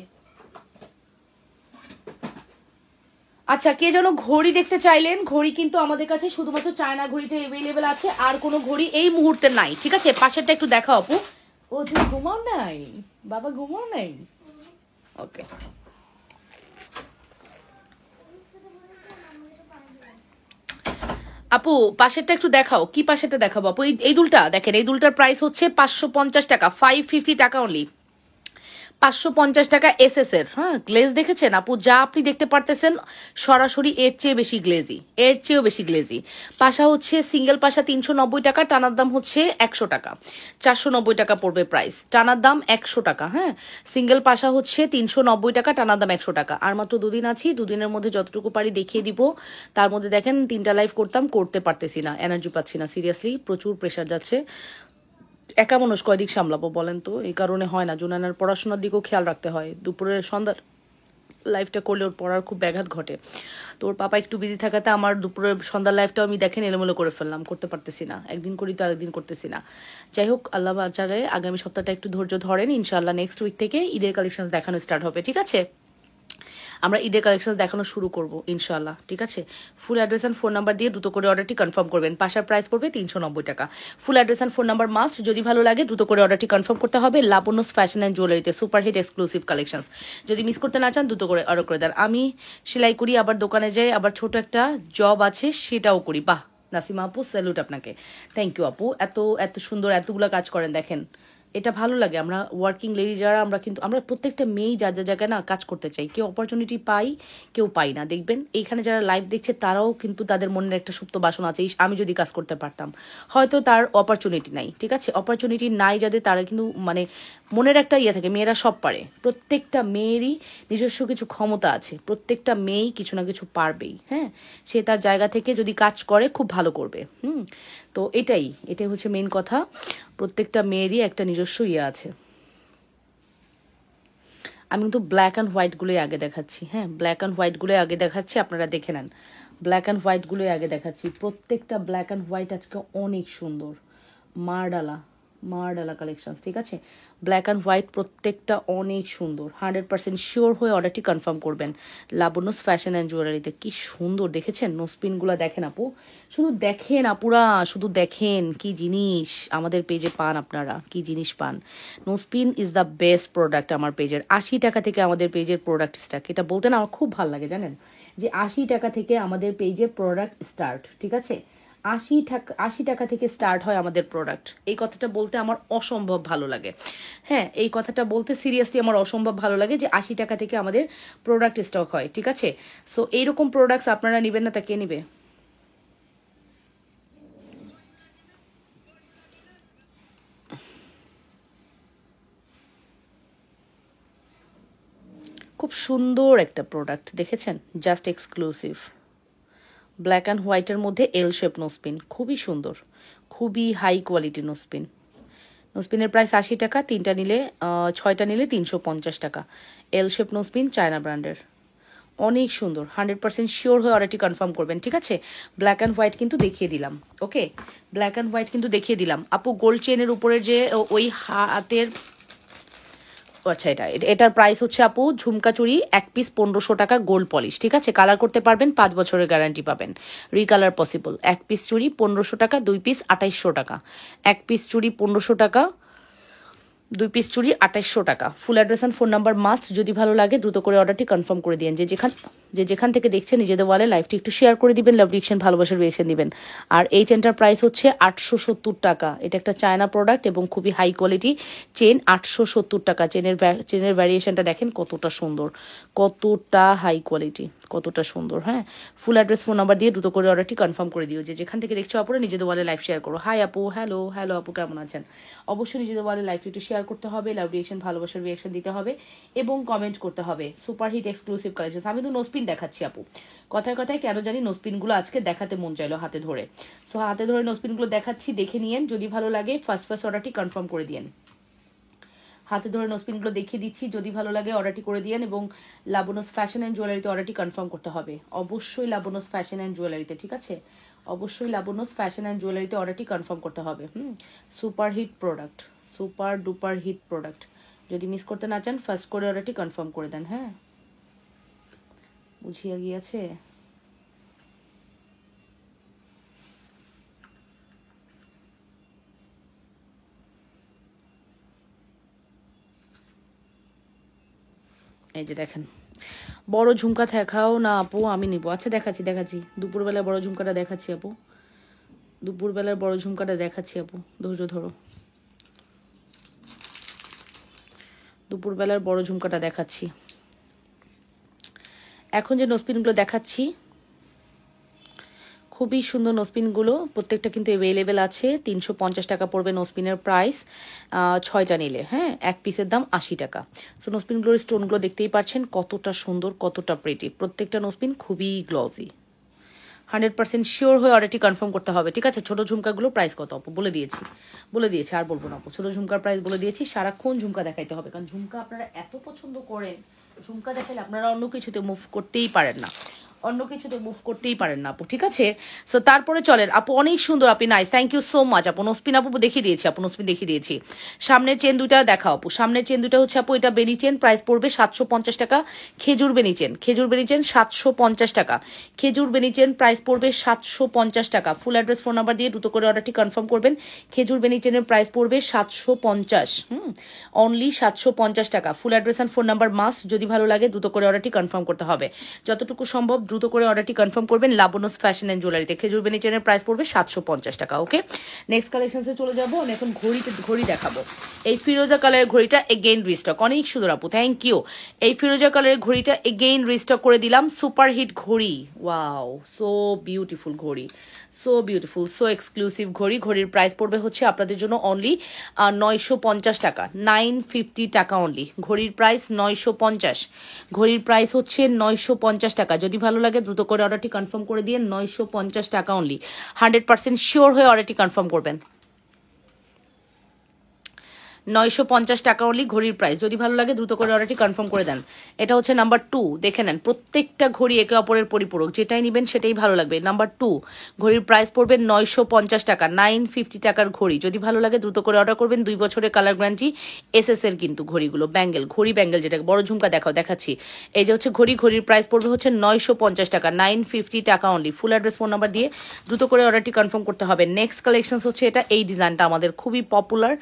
আচ্ছা, কে যেন ঘড়ি দেখতে চাইলেন, ঘড়ি কিন্তু আমাদের কাছে শুধুমাত্র চায়না ঘড়িটা অ্যাভেলেবেল আছে, আর কোনো ঘড়ি এই মুহূর্তে নাই, ঠিক আছে? পাশেরটা একটু দেখাও আপু। ও তুমি ঘুমাও নাই বাবা, ঘুমাও নাই? ওকে, আপু পাশেরটা একটু দেখাও। কি পাশেরটা দেখাবো আপু? এই দুলটা দেখেন, এই দুলটার প্রাইস হচ্ছে 550 টাকা, 550 টাকা অনলি। 550 টাকা এসএস এর। হ্যাঁ, গ্লেজ দেখেছেন আপু? যা আপনি দেখতে পারতেছেন সরাসরি এর চেয়ে বেশি গ্লেজি, এর চেয়েও বেশি গ্লেজি। পাশা হচ্ছে সিঙ্গেল পাশা 390 টাকা, টানার দাম হচ্ছে 100 টাকা, 490 টাকা পড়বে প্রাইস, টানার দাম 100 টাকা। হ্যাঁ, সিঙ্গেল পাশা হচ্ছে 390 টাকা, টানার দাম 100 টাকা। আর মাত্র দুদিন আছি, দুদিনের মধ্যে যতটুকু পারি দেখিয়ে দিব। তার মধ্যে দেখেন 3টা লাইভ করতে পারতেছি না, এনার্জি পাচ্ছি না, সিরিয়াসলি প্রচুর প্রেশার যাচ্ছে। একা মানুষ কয়দিক সামলাবো বলেন তো? এই কারণে হয় না। জুনানার পড়াশোনার দিকেও খেয়াল রাখতে হয়, দুপুরের সন্ধ্যার লাইফটা করলে ওর পড়ার খুব ব্যাঘাত ঘটে। তো ওর পাপা একটু বিজি থাকাতে আমার দুপুরের সন্ধ্যার লাইফটাও আমি দেখেন এলোমেলো করে ফেললাম, করতে পারতেছি না। একদিন করি তো আরেকদিন করতেছি না। যাই হোক, আল্লাহ বাচারে আগামী সপ্তাহটা একটু ধৈর্য ধরেন, ইনশাআল্লাহ নেক্সট উইক থেকে ঈদের কালেকশন দেখানো স্টার্ট হবে, ঠিক আছে? আমরা ঈদের কালেকশন দেখানো শুরু করব ইনশাআল্লাহ, ঠিক আছে? Full address and phone number দিয়ে দ্রুত করে অর্ডারটি কনফার্ম করবেন। পাশার প্রাইস পড়বে 390 টাকা। Full address and phone number must. যদি ভালো লাগে দ্রুত করে অর্ডারটি কনফার্ম করতে হবে লাবণ্যস ফ্যাশন অ্যান্ড জুয়েলারিতে, সুপারহিট এক্সক্লুসিভ কালেকশনস। যদি মিস করতে না চান দ্রুত করে অর্ডার করে দেন। আমি সেলাই করি, আবার দোকানে যাই, আবার ছোট একটা জব আছে সেটাও করি। বাহ নাসিমা আপু, স্যালুট আপনাকে, থ্যাংক ইউ আপু। এত এত সুন্দর এতগুলো কাজ করেন দেখেন, এটা ভালো লাগে। আমরা ওয়ার্কিং লেডি যারা আমরা প্রত্যেকটা মেয়েই যার যা জায়গায় না কাজ করতে চাই। কেউ অপরচুনিটি পাই, কেউ পাই না। দেখবেন এইখানে যারা লাইভ দেখছে তারাও কিন্তু তাদের মনের একটা সুপ্ত বাসনা আছে, আমি যদি কাজ করতে পারতাম। হয়তো তার অপরচুনিটি নাই, ঠিক আছে? অপরচুনিটি নাই যাদের, তারা কিন্তু মানে মনের একটা ইয়ে থাকে, মেয়েরা সব পারে। প্রত্যেকটা মেয়েরই নিজস্ব কিছু ক্ষমতা আছে, প্রত্যেকটা মেয়েই কিছু না কিছু পারবেই। হ্যাঁ, সে তার জায়গা থেকে যদি কাজ করে খুব ভালো করবে। তো এটাই হচ্ছে মেন কথা। প্রত্যেকটা মেয়েরই একটা নিজস্ব ইয়ে আছে। আমি কিন্তু ব্ল্যাক অ্যান্ড হোয়াইটগুলোই আগে দেখাচ্ছি। হ্যাঁ, ব্ল্যাক অ্যান্ড হোয়াইটগুলোই আগে দেখাচ্ছি, আপনারা দেখে নেন। ব্ল্যাক অ্যান্ড হোয়াইটগুলোই আগে দেখাচ্ছি। প্রত্যেকটা ব্ল্যাক অ্যান্ড হোয়াইট আজকে অনেক সুন্দর। মারডালা কালেকশন, ঠিক আছে? ব্ল্যাক অ্যান্ড হোয়াইট প্রত্যেকটা অনেক সুন্দর। 100% শিওর হয়ে অর্ডারটি কনফার্ম করবেন লাবণ্যস ফ্যাশন অ্যান্ড জুয়েলারিতে। কি সুন্দর দেখেছেন নোসপিনগুলো? দেখেন আপু, শুধু দেখেন আপুরা, শুধু দেখেন কি জিনিস আমাদের পেজে পান আপনারা, কি জিনিস পান। Nose pin is the best product আমার পেজের। 80 টাকা থেকে আমাদের পেজের প্রোডাক্ট স্টার্ট। এটা বলতে না আমার খুব ভালো লাগে, জানেন, যে 80 টাকা থেকে আমাদের পেজে প্রোডাক্ট স্টার্ট, ঠিক আছে? 80 টাকা থেকে স্টার্ট হয় আমাদের প্রোডাক্ট। এই কথাটা বলতে আমার অসম্ভব ভালো লাগে। হ্যাঁ, এই কথাটা বলতে সিরিয়াসলি আমার অসম্ভব ভালো লাগে যে 80 টাকা থেকে আমাদের প্রোডাক্ট স্টক হয়, ঠিক আছে? সো এইরকম প্রোডাক্টস আপনারা নেবেন না, তা কে নেবে? খুব সুন্দর একটা প্রোডাক্ট দেখেছেন, জাস্ট এক্সক্লুসিভ। ব্ল্যাক অ্যান্ড হোয়াইটের মধ্যে এল শেপ নোসপিন, খুবই সুন্দর, খুবই হাই কোয়ালিটি নোসপিন। নোসপিনের প্রাইস 80 টাকা, 3টা নিলে 6টা নিলে 350 টাকা। এল শেপ নোসপিন, চায়না ব্র্যান্ডের, অনেক সুন্দর। 100% শিওর হয়ে অর্ডারটি কনফার্ম করবেন, ঠিক আছে? ব্ল্যাক অ্যান্ড হোয়াইট কিন্তু দেখিয়ে দিলাম, ওকে? ব্ল্যাক অ্যান্ড হোয়াইট কিন্তু দেখিয়ে দিলাম। আপু গোল্ড চেনের উপরে যে ওই হাতের, আচ্ছা, এটার প্রাইস হচ্ছে আপু ঝুমকা চুড়ি 1 পিস 1500 টাকা, গোল্ড পলিশ, ঠিক আছে? কালার করতে পারবেন, 5 বছরের গ্যারান্টি পাবেন, রিকালার পসিবল। 1 পিস চুড়ি 1500 টাকা, 2 পিস 2800 টাকা। 1 পিস চুড়ি 1500 টাকা, 2 পিস চুড়ি 2800 টাকা। Full address and phone number must. যদি ভালো লাগে দ্রুত করে অর্ডারটি কনফার্ম করে দিন। যেখান থেকে দেখছেন নিজেদের ওয়ালে লাইভটি একটু শেয়ার করে দিবেন, লাভ রিয়েকশন, ভালোবাসার রিয়েকশন দিবেন। আর এই চেনটার প্রাইস হচ্ছে 870 টাকা। এটা একটা চায়না প্রোডাক্ট এবং খুবই হাই কোয়ালিটি চেন। 870 টাকা। চেনের ভ্যারিয়েশনটা দেখেন কতটা সুন্দর, কতটা হাই কোয়ালিটি, কতটা সুন্দর। হ্যাঁ, ফুল অ্যাড্রেস ফোন নাম্বার দিয়ে দ্রুত করে অর্ডারটি কনফার্ম করে দিও। যেখান থেকে দেখছো আপুরা নিজেদের ওয়ালে লাইভ শেয়ার করো। হাই আপু, হ্যালো আপু, কেমন আছেন? অবশ্যই নিজেদের ওয়ালে লাইভটি একটু শেয়ার করতে হবে, লাভ রিয়েকশন, ভালোবাসার রিয়েকশন দিতে হবে এবং কমেন্ট করতে হবে। Superhit exclusive collection. আমি তো নোসপিন দেখাচ্ছি আপু, কথায় কথায় কেন জানি নোসপিনগুলো আজকে দেখাতে মন চাইলো হাতে ধরে। সো হাতে ধরে নোসপিনগুলো দেখাচ্ছি, দেখে নিয়েন। যদি ভালো লাগে ফার্স্ট অর্ডারটি কনফার্ম করে দিয়েন। হাতে ধরে নোসপিনগুলো দেখিয়ে দিচ্ছি, যদি ভালো লাগে অর্ডারটি করে দিয়েন। এবং লাবণ্যস ফ্যাশন অ্যান্ড জুয়েলারিতে অর্ডারটি কনফার্ম করতে হবে, অবশ্যই লাবণ্যস ফ্যাশন অ্যান্ড জুয়েলারিতে, ঠিক আছে? অবশ্যই লাবণ্যস ফ্যাশন অ্যান্ড জুয়েলারিতে অর্ডারটি কনফার্ম করতে হবে। Super hit product, super duper hit product. যদি মিস করতে না চান ফার্স্ট করে অর্ডারটি কনফার্ম করে দেন। হ্যাঁ, বুঝিয়ে গিয়েছে। এই যে দেখেন, বড় ঝুমকা দেখাও না আপু, আমি নিবো। আচ্ছা, দেখাচ্ছি। দুপুরবেলায় বড় ঝুমকাটা দেখাচ্ছি আপু, দুপুরবেলার বড় ঝুমকাটা দেখাচ্ছি আপু, ধৈর্য ধরো। দুপুরবেলার বড় ঝুমকাটা দেখাচ্ছি। এখন যে নোসপিনগুলো দেখাচ্ছি খুবই সুন্দর নোসপিনগুলো, প্রত্যেকটা কিন্তু অ্যাভেলেবেল আছে। 350 টাকা পড়বে নোসপিনের প্রাইস 6টা নিলে। হ্যাঁ, 1 পিসের দাম 80 টাকা। সো নোসপিনগুলোর স্টোনগুলো দেখতেই পাচ্ছেন কতটা সুন্দর, কতটা প্রিটি। প্রত্যেকটা নোসপিন খুবই গ্লসি। 100% শিওর হয়ে অর্ডারটি কনফার্ম করতে হবে, ঠিক আছে? ছোট ঝুমকাগুলো প্রাইস কত আপু বলে দিয়েছি, আর বলবো না আপু। ছোট ঝুমকার প্রাইস বলে দিয়েছি। সারাক্ষণ ঝুমকা দেখাইতে হবে, কারণ ঝুমকা আপনারা এত পছন্দ করেন। ঝুমকা দেখালে আপনারা অন্য কিছুতে মুভ করতেই পারেন না, আপু, ঠিক আছে? সো তারপরে চলেন আপু, অনেক সুন্দর আপনি, nice, thank you so much আপু। নোসপিন আপু দেখিয়ে দিয়েছি। সামনের চেন দুইটা দেখাও আপু। সামনের চেন দুইটা হচ্ছে আপু, এটা বেনি চেন, প্রাইস পড়বে 750 টাকা। খেজুর বেনি চেন 750 টাকা। খেজুর বেনি চেন প্রাইস পড়বে 750 টাকা। ফুল অ্যাড্রেস ফোন নাম্বার দিয়ে দ্রুত করে অর্ডারটি কনফার্ম করবেন। খেজুর বেনি চেনের প্রাইস পড়বে 750, অনলি 750 টাকা। Full address and phone number must. যদি ভালো লাগে দ্রুত করে অর্ডারটি কনফার্ম করতে হবে, যতটুকু সম্ভব দ্রুত করে অর্ডারটি কনফার্ম করবেন লাবণ্যস ফ্যাশন অ্যান্ড জুয়েলারিতে। খেজুর বেনি চেনের প্রাইস পড়বে 750 টাকা। ওকে, নেক্সট কালেকশনসে চলে যাবো। আমি এখন ঘড়ি দেখাবো। এই ফিরোজা কালারের ঘড়িটা এগেইন রিস্টক, অনেক সুন্দর আপু, থ্যাংক ইউ। এই ফিরোজা কালারের ঘড়িটা এগেইন রিস্টক করে দিলাম, সুপার হিট ঘড়ি। ওয়াও, সো বিউটিফুল ঘড়ি, সো বিউটিফুল, সো এক্সক্লুসিভ ঘড়ি। ঘড়ির প্রাইস পড়বে হচ্ছে আপনাদের জন্য অনলি 950 টাকা, 950 টাকা অনলি। ঘড়ির প্রাইস 950, ঘড়ির প্রাইস হচ্ছে 950 টাকা। যদি ভালো লাগে দ্রুত করে অর্ডারটি কনফার্ম করে দিয়ে, 950 টাকা অনলি। 100% শিওর হয়ে অর্ডারটি কনফার্ম করবেন। 950 টাকা অনলি ঘড়ির প্রাইস। যদি ভালো লাগে দ্রুত করে অর্ডারটি কনফার্ম করে দেন। এটা হচ্ছে নাম্বার 2, দেখে নেন প্রত্যেকটা ঘড়ি একে অপরের পরিপূরক, যেটাই নেবেন সেটাই ভালো লাগবে। নাম্বার 2 ঘড়ির প্রাইস পড়বে 950 টাকা, 950 টাকার ঘড়ি। যদি ভালো লাগে দ্রুত করে অর্ডার করবেন। 2 বছরের কালার গ্যারান্টি, এসএস এর কিন্তু ঘড়িগুলো। ব্যাঙ্গেল, ঘড়ি ব্যাঙ্গেল, যেটাকে বড় ঝুমকা দেখাচ্ছি। এই যে হচ্ছে ঘড়ির প্রাইস পড়বে হচ্ছে 950 টাকা, 950 টাকা only. Full address, phone number দিয়ে দ্রুত করে অর্ডারটি কনফার্ম করতে হবে। নেক্সট কালেকশন হচ্ছে এটা, এই ডিজাইনটা আমাদের খুবই পপুলার,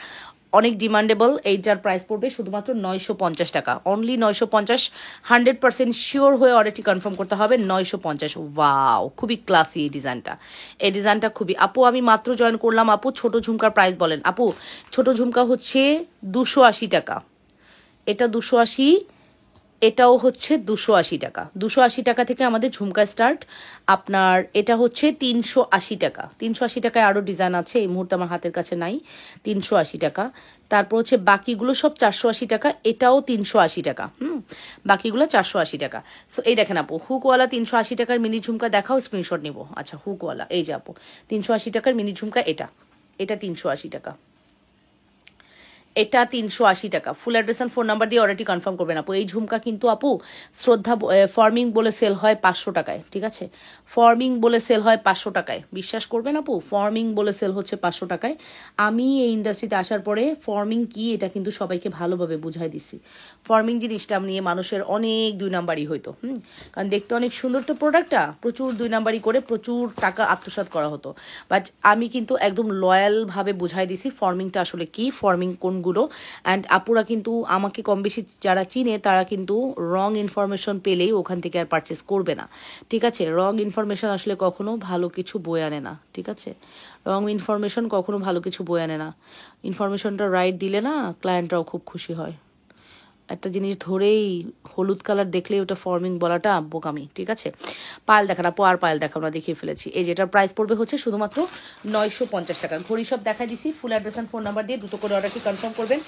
অনেক ডিমান্ডেবল। এইটার প্রাইস পড়বে শুধুমাত্র 950 টাকা অনলি, 950। 100% শিওর হয়ে অর্ডারটি কনফার্ম করতে হবে। 950। ওয়াও, খুবই ক্লাসি এই ডিজাইনটা, এই ডিজাইনটা খুবই। আপু আমি মাত্র জয়েন করলাম, আপু ছোট ঝুমকার প্রাইস বলেন। আপু ছোট ঝুমকা হচ্ছে 280 টাকা, এটা 280, এটাও হচ্ছে 280 টাকা। 280 টাকা থেকে আমাদের ঝুমকা স্টার্ট। আপনার এটা হচ্ছে 380 টাকা। 380 টাকায় আরও ডিজাইন আছে, এই মুহূর্তে আমার হাতের কাছে নাই। 380 টাকা। তারপর হচ্ছে বাকিগুলো সব 480 টাকা, এটাও 380 টাকা। বাকিগুলো 480 টাকা। সো এই দেখেন আপু, হুকওয়ালা 380 টাকার মিনি ঝুমকা দেখাও, স্ক্রিনশট নিব। আচ্ছা, হুকওয়ালা, এই যে আপু 380 টাকার মিনি ঝুমকা, এটা 380 টাকা, এটা 380 টাকা। Full address and phone number দিয়ে অর্ডারটি কনফার্ম করবেন আপু। এই ঝুমকা কিন্তু আপু শ্রদ্ধা ফর্মিং বলে সেল হয় 500 টাকায়, ঠিক আছে? ফর্মিং বলে সেল হয় 500 টাকায়, বিশ্বাস করবেন আপু, ফর্মিং বলে সেল হচ্ছে 500 টাকায়। আমি এই ইন্ডাস্ট্রিতে আসার পরে ফর্মিং কি এটা কিন্তু সবাইকে ভালোভাবে বুঝাই দিছি। ফর্মিং জিনিসটা নিয়ে মানুষের অনেক 2 নাম্বারই হইতো, কারণ দেখতে অনেক সুন্দর তো প্রোডাক্টটা, প্রচুর 2 নাম্বারই করে প্রচুর টাকা আত্মসাৎ করা হতো। বাট আমি কিন্তু একদম লয়ালভাবে বুঝাই দিছি ফর্মিংটা আসলে কি, ফর্মিং কোনগুলো। অ্যান্ড আপুরা কিন্তু আমাকে কম বেশি যারা চিনে তারা কিন্তু রং ইনফরমেশন পেলেই ওখান থেকে আর পারচেস করবে না, ঠিক আছে? রং ইনফরমেশন আসলে কখনো ভালো কিছু বয়ে আনে না, ঠিক আছে? রং ইনফরমেশন কখনো ভালো কিছু বয়ে আনে না। ইনফরমেশনটা রাইট দিলে না ক্লায়েন্টরাও খুব খুশি হয়। একটা জিনিস ধরেই হলুদ কালার দেখলেই ওটা ফর্মিং বলাটা বোকামি, ঠিক আছে? পায়েল দেখান আপু, আর পায়েল দেখাও না, দেখিয়ে ফেলেছি। এই যেটার প্রাইস পড়বে হচ্ছে শুধুমাত্র 950 টাকা। ঘড়ি সব দেখাই দিছি, ফুল অ্যাড্রেস অ্যান্ড ফোন নাম্বার দিয়ে দ্রুত করে অর্ডারটি কনফার্ম করবেন।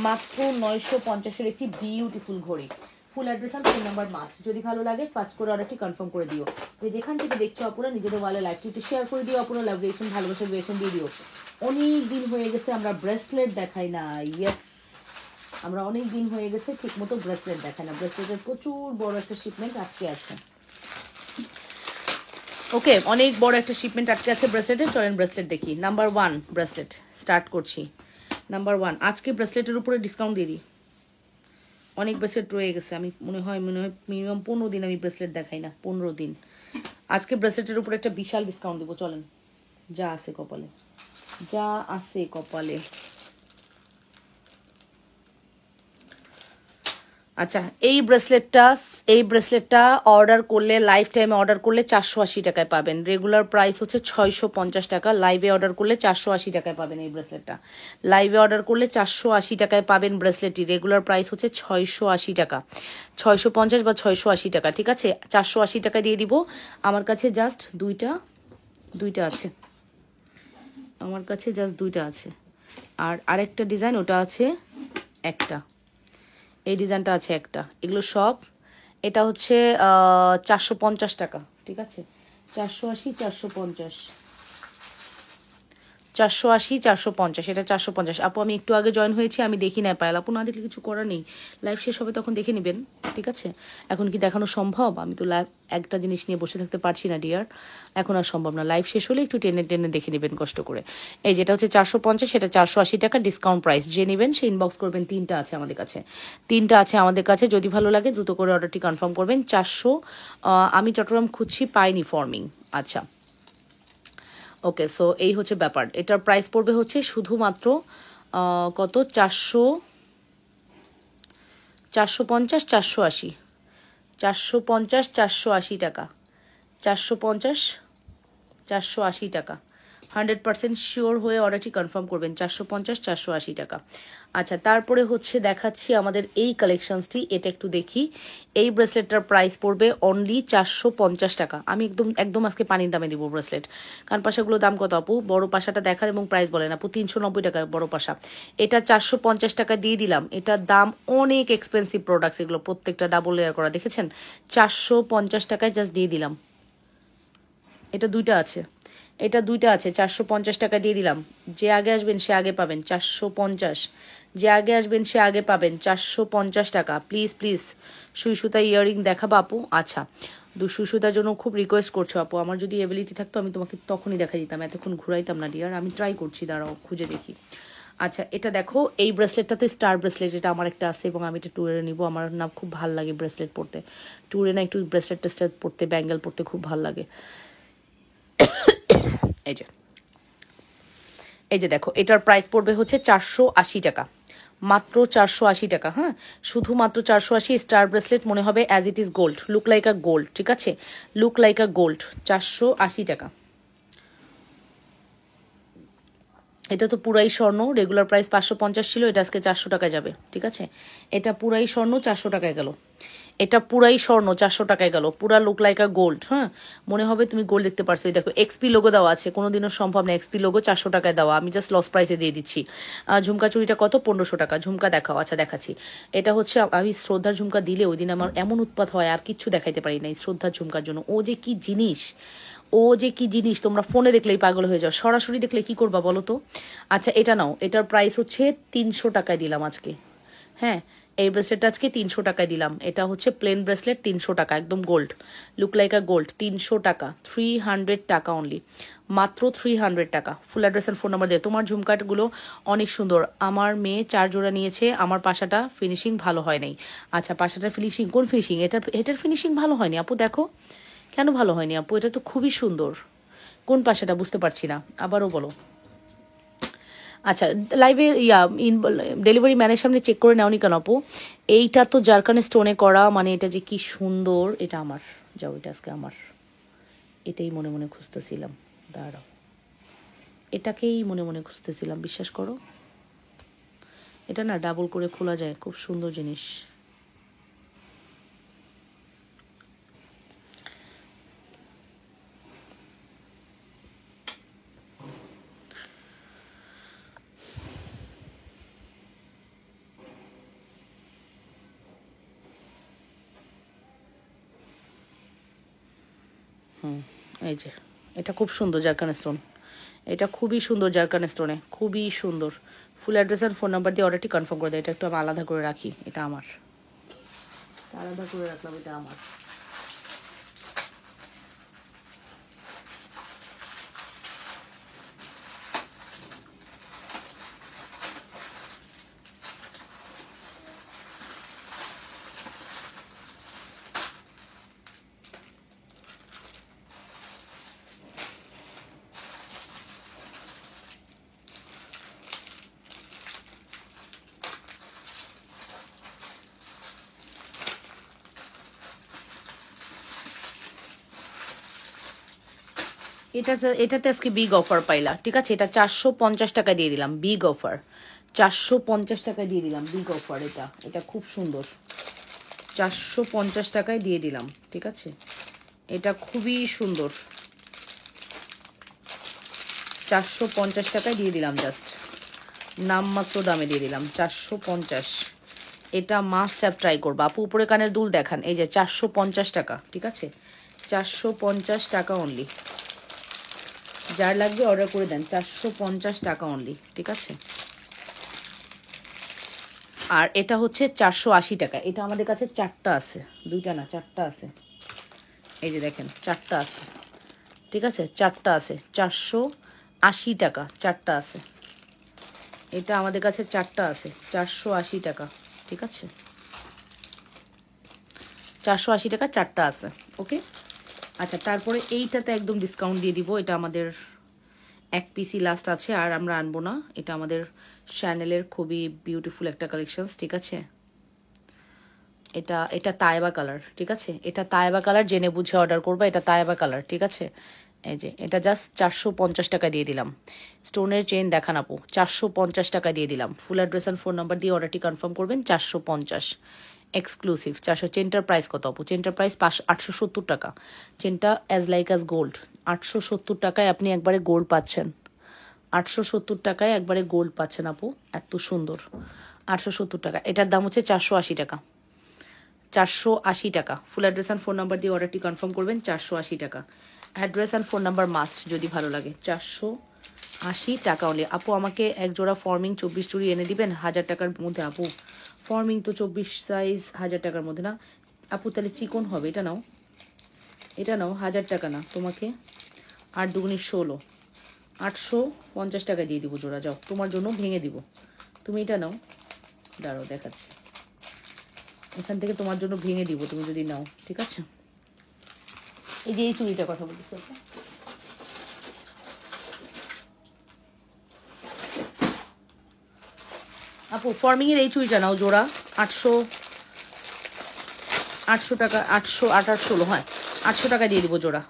মাত্র 950-এর একটি বিউটিফুল ঘড়ি। ফুল অ্যাড্রেস আর ফোন নাম্বার মাস্ট। যদি ভালো লাগে ফার্স্ট করে অর্ডারটি কনফার্ম করে দিও। যে যেখান থেকে দেখছো আপুরা নিজেদের ওয়ালে লাইভটি একটু শেয়ার করে দিও, আপুরা লাভ রিয়েকশন, ভালোবাসার রিয়েকশন দিয়ে দিও। অনেক দিন হয়ে গেছে আমরা ব্রেসলেট দেখাই না, ইয়েস, আমরা অনেক দিন হয়ে গেছে ঠিক মতো ব্রেসলেট দেখাই না। ব্রেসলেটের প্রচুর বড় একটা শিপমেন্ট আটকে আছে। ওকে, অনেক বড় একটা শিপমেন্ট আটকে আছে ব্রেসলেটের। চলেন ব্রেসলেট দেখি। নাম্বার 1 ব্রেসলেট স্টার্ট করছি। নাম্বার 1, আজকে ব্রেসলেটের উপরে ডিসকাউন্ট দিয়ে দিই। অনেক ব্রেসলেট রয়ে গেছে, আমি মনে হয় মিনিমাম 15 দিন আমি ব্রেসলেট দেখাই না, 15 দিন। আজকে ব্রেসলেটের উপরে একটা বিশাল ডিসকাউন্ট দেবো, চলেন। যা আছে কপালে, যা আছে কপালে। আচ্ছা, এই ব্রেসলেটটা অর্ডার করলে, লাইফ টাইমে অর্ডার করলে 480 টাকায় পাবেন। রেগুলার প্রাইস হচ্ছে 650 টাকা। লাইভে অর্ডার করলে 480 টাকায় পাবেন এই ব্রেসলেটটা। লাইভে অর্ডার করলে 480 টাকায় পাবেন ব্রেসলেটটি। রেগুলার প্রাইস হচ্ছে 680 টাকা, 650 বা 680 টাকা, ঠিক আছে? 480 টাকা দিয়ে দিব। আমার কাছে জাস্ট দুইটা আছে, আমার কাছে জাস্ট 2টা আছে। আর আরেকটা ডিজাইন, ওটা আছে একটা, এই ডিজাইনটা আছে একটা। এগুলো সব, এটা হচ্ছে 450 টাকা, ঠিক আছে? 480, 450, 480, 450, এটা 450। আপু আমি একটু আগে জয়েন হয়েছি, আমি দেখি না পাইল। আপু না দেখলে কিছু করার নেই, লাইভ শেষ হবে তখন দেখে নেবেন, ঠিক আছে? এখন কি দেখানো সম্ভব? আমি তো লাইভ একটা জিনিস নিয়ে বসে থাকতে পারছি না ডিয়ার, এখন আর সম্ভব না। লাইভ শেষ হলে একটু টেনে টেনে দেখে নেবেন কষ্ট করে। এই যেটা হচ্ছে 450, সেটা 480 টাকা ডিসকাউন্ট প্রাইস। যে নেবেন সে ইনবক্স করবেন। 3টা আছে আমাদের কাছে, 3টা আছে আমাদের কাছে। যদি ভালো লাগে দ্রুত করে অর্ডারটি কনফার্ম করবেন। 400, আমি চট্টগ্রাম খুঁজছি, পাইনি ফর্মিং। আচ্ছা, ওকে, সো এই হচ্ছে ব্যাপার। এটার প্রাইস পড়বে হচ্ছে শুধুমাত্র কত, 450, 480, 450, 480 টাকা। 450, 480 টাকা। 100% শিওর হয়ে অর্ডারটি কনফার্ম করবেন। 450, 480 টাকা। আচ্ছা, তারপরে হচ্ছে দেখাচ্ছি আমাদের এই কালেকশনসটি। এটা একটু দেখি। এই ব্রেসলেটটার প্রাইস পড়বে অনলি 450 টাকা। আমি একদম একদম আজকে পানির দামে দিব ব্রেসলেট। কারণ পাশাগুলোর দাম কত আপু? বড় পাশাটা দেখার এবং প্রাইস বলেন আপু। 390 টাকা বড় পাশা। এটা 450 টাকা দিয়ে দিলাম। এটার দাম অনেক এক্সপেন্সিভ প্রোডাক্টস, এগুলো প্রত্যেকটা ডাবল লেয়ার করা, দেখেছেন? 450 টাকায় জাস্ট দিয়ে দিলাম। এটা দুইটা আছে, এটা দুইটা আছে। 450 টাকা দিয়ে দিলাম। যে আগে আসবেন সে আগে পাবেন 450। যে আগে আসবেন সে আগে পাবেন 450 টাকা। Please please. সুই সুতা ইয়াররিং দেখাবো আপু? আচ্ছা, সুই সুতার জন্য খুব রিকোয়েস্ট করছো আপু। আমার যদি এবিলিটি থাকতো আমি তোমাকে তখনই দেখা দিতাম, এতক্ষণ ঘুরাইতাম না ডিয়ার। আমি ট্রাই করছি, দাঁড়াও খুঁজে দেখি। আচ্ছা, এটা দেখো, এই ব্রেসলেটটা তো স্টার ব্রেসলেট, এটা আমার একটা আছে এবং আমি এটা ট্যুরে নিব। আমার না খুব ভাল লাগে ব্রেসলেট পরতে, ট্যুরে না একটু ব্রেসলেট টেসলেট পরতে, ব্যাঙ্গেল পরতে খুব ভাল লাগে। এই যে, এই যে দেখো, এটার প্রাইস পড়বে হচ্ছে 480 টাকা, মাত্র 480 টাকা। হ্যাঁ, শুধুমাত্র 480। স্টার ব্রেসলেট মনে হবে as it is gold, look like a gold, ঠিক আছে? লুক লাইক আ গোল্ড, 480 টাকা। এটা তো পুরাই স্বর্ণ, রেগুলার প্রাইস 550 ছিল, এটা আজকে 400 টাকায় যাবে, ঠিক আছে? এটা পুরাই স্বর্ণ, 400 টাকায় গেল। এটা পুরাই স্বর্ণ, 400 টাকায় গেল। পুরা লুক লাইক আ গোল্ড। হ্যাঁ, মনে হবে তুমি গোল্ড দেখতে পারছো। এই দেখো, এক্সপি লোগো দেওয়া আছে, কোনোদিনও সম্ভব না এক্সপি লোগো 400 টাকায় দেওয়া। আমি জাস্ট লস প্রাইসে দিয়ে দিচ্ছি। ঝুমকা চুড়িটা কত? 1500 টাকা। ঝুমকা দেখাও। আচ্ছা, দেখাচ্ছি। এটা হচ্ছে, আমি শ্রদ্ধার ঝুমকা দিলে ওই দিন আমার এমন উৎপাত হয়, আর কিচ্ছু দেখাইতে পারি না এই শ্রদ্ধার ঝুমকার জন্য। ও যে কি জিনিস, ও যে কি জিনিস, তোমরা ফোনে দেখলেই পাগল হয়ে যাও, সরাসরি দেখলে কি করবা বলো তো? আচ্ছা, এটা নাও। এটার প্রাইস হচ্ছে 300 টাকায় দিলাম আজকে। হ্যাঁ, এই ব্রেসলেটটা আজকে 300 টাকায় দিলাম। এটা হচ্ছে প্লেন ব্রেসলেট, 300 টাকা, একদম gold, look like a gold. 300 টাকা, 300 টাকা অনলি, মাত্র 300 টাকা। Full address and phone number দিয়ে। তোমার ঝুমকাগুলো অনেক সুন্দর। আমার মেয়ে 4 জোড়া নিয়েছে, আমার পাশাটা ফিনিশিং ভালো হয় নাই। আচ্ছা, পাশাটার ফিনিশিং কোন ফিনিশিং? এটার ফিনিশিং ভালো হয়নি আপু। দেখো কেন ভালো হয়নি আপু, এটা তো খুবই সুন্দর। কোন পাশাটা বুঝতে পারছি না, আবারও বলো। আচ্ছা, লাইভে ডেলিভারি ম্যানের সামনে চেক করে নেওনি কেন আপু? এইটা তো জারকান স্টোনে করা, মানে এটা যে কি সুন্দর। এটা আমার, যাও, এটা আজকে আমার। এটাই মনে মনে খুঁজতেছিলাম, দাঁড়াও, এটাকেই মনে মনে খুঁজতেছিলাম, বিশ্বাস করো। এটা না ডাবল করে খোলা যায়, খুব সুন্দর জিনিস। এই যে, এটা খুব সুন্দর জারকান স্টোন, এটা খুবই সুন্দর জারকান স্টোনে, খুবই সুন্দর। ফুল অ্যাড্রেস আর ফোন নাম্বার দিয়ে অর্ডারটি কনফার্ম করে দেয়। এটা একটু আমি আলাদা করে রাখি, এটা আমার, আলাদা করে রাখলাম, এটা আমার। এটাতে আজকে বিগ অফার পাইলা, ঠিক আছে? এটা 450 টাকা দিয়ে দিলাম, বিগ অফার। 450 টাকা দিয়ে দিলাম, বিগ অফার। এটা এটা খুব সুন্দর, 450 টাকায় দিয়ে দিলাম, ঠিক আছে? এটা খুবই সুন্দর, 450 টাকায় দিয়ে দিলাম, জাস্ট নামমাত্র দামে দিয়ে দিলাম, 450। এটা মাস্ট অ্যাপ ট্রাই করবা আপু। উপরে কানের দুল দেখান, এই যে 450 টাকা, ঠিক আছে? 450 টাকা অনলি। যার লাগবে অর্ডার করে দেন, 450 টাকা অনলি, ঠিক আছে? আর এটা হচ্ছে 480 টাকা। এটা আমাদের কাছে 4টা আছে, 2টা না, 4টা আছে। এই যে দেখেন, 4টা আছে, ঠিক আছে? 4টা আছে, 480 টাকা, 4টা আছে। এটা আমাদের কাছে 4টা আছে, 480 টাকা, ঠিক আছে? 480 টাকা 4টা আছে, ওকে। আচ্ছা, তারপরে এইটাতে একদম ডিসকাউন্ট দিয়ে দিব। এটা আমাদের এক পিসি লাস্ট আছে, আর আমরা আনবো না। এটা আমাদের চ্যানেলের খুবই বিউটিফুল একটা কালেকশনস, ঠিক আছে? এটা এটা তায়েবা কালার, ঠিক আছে? এটা তায়েবা কালার, জেনে বুঝে অর্ডার করবা। এটা তায়েবা কালার, ঠিক আছে? এই যে এটা জাস্ট 450 টাকা দিয়ে দিলাম। স্টোনের চেইন দেখান আপু, 450 টাকা দিয়ে দিলাম। ফুল অ্যাড্রেস অ্যান্ড ফোন নাম্বার দিয়ে অর্ডারটি কনফার্ম করবেন। 450 এক্সক্লুসিভ। 400। চেনটার প্রাইস কত আপু? চেনটার প্রাইস 870 টাকা। চেনটা অ্যাজ লাইক অ্যাজ গোল্ড। 870 টাকায় আপনি একবারে গোল্ড পাচ্ছেন। 870 টাকায় একবারে গোল্ড পাচ্ছেন আপু, এত সুন্দর। 870 টাকা। এটার দাম হচ্ছে 480 টাকা। 480 টাকা। Full address and phone number দিয়ে অর্ডারটি কনফার্ম করবেন। 480 টাকা। Address and phone number must যদি ভালো লাগে। 480 টাকা অনলি। আপু আমাকে এক জোড়া ফর্মিং 24 চুড়ি এনে দিবেন 1000 টাকার মধ্যে। আপু ফর্মিং তো 24 সাইজ 1000 টাকার মধ্যে না আপু, তাহলে চিকন হবে। এটা নাও, এটা নাও। 1000 টাকা না তোমাকে, 8 দুগুনি 16, 850 টাকা দিয়ে দিব জোড়া। যাও, তোমার জন্য ভেঙে দিব। তুমি এটা নাও, দাঁড়াও দেখাচ্ছি। এখান থেকে তোমার জন্য ভেঙে দিব তুমি যদি নাও, ঠিক আছে? এই যে এই চুড়িটার কথা বলতেছি আপু, ফর্মিং এর এই চুড়িটা নাও জোড়া। 800 টাকা, 800, 8 8 16, হ্যাঁ 800 টাকা দিয়ে দিব জোড়া।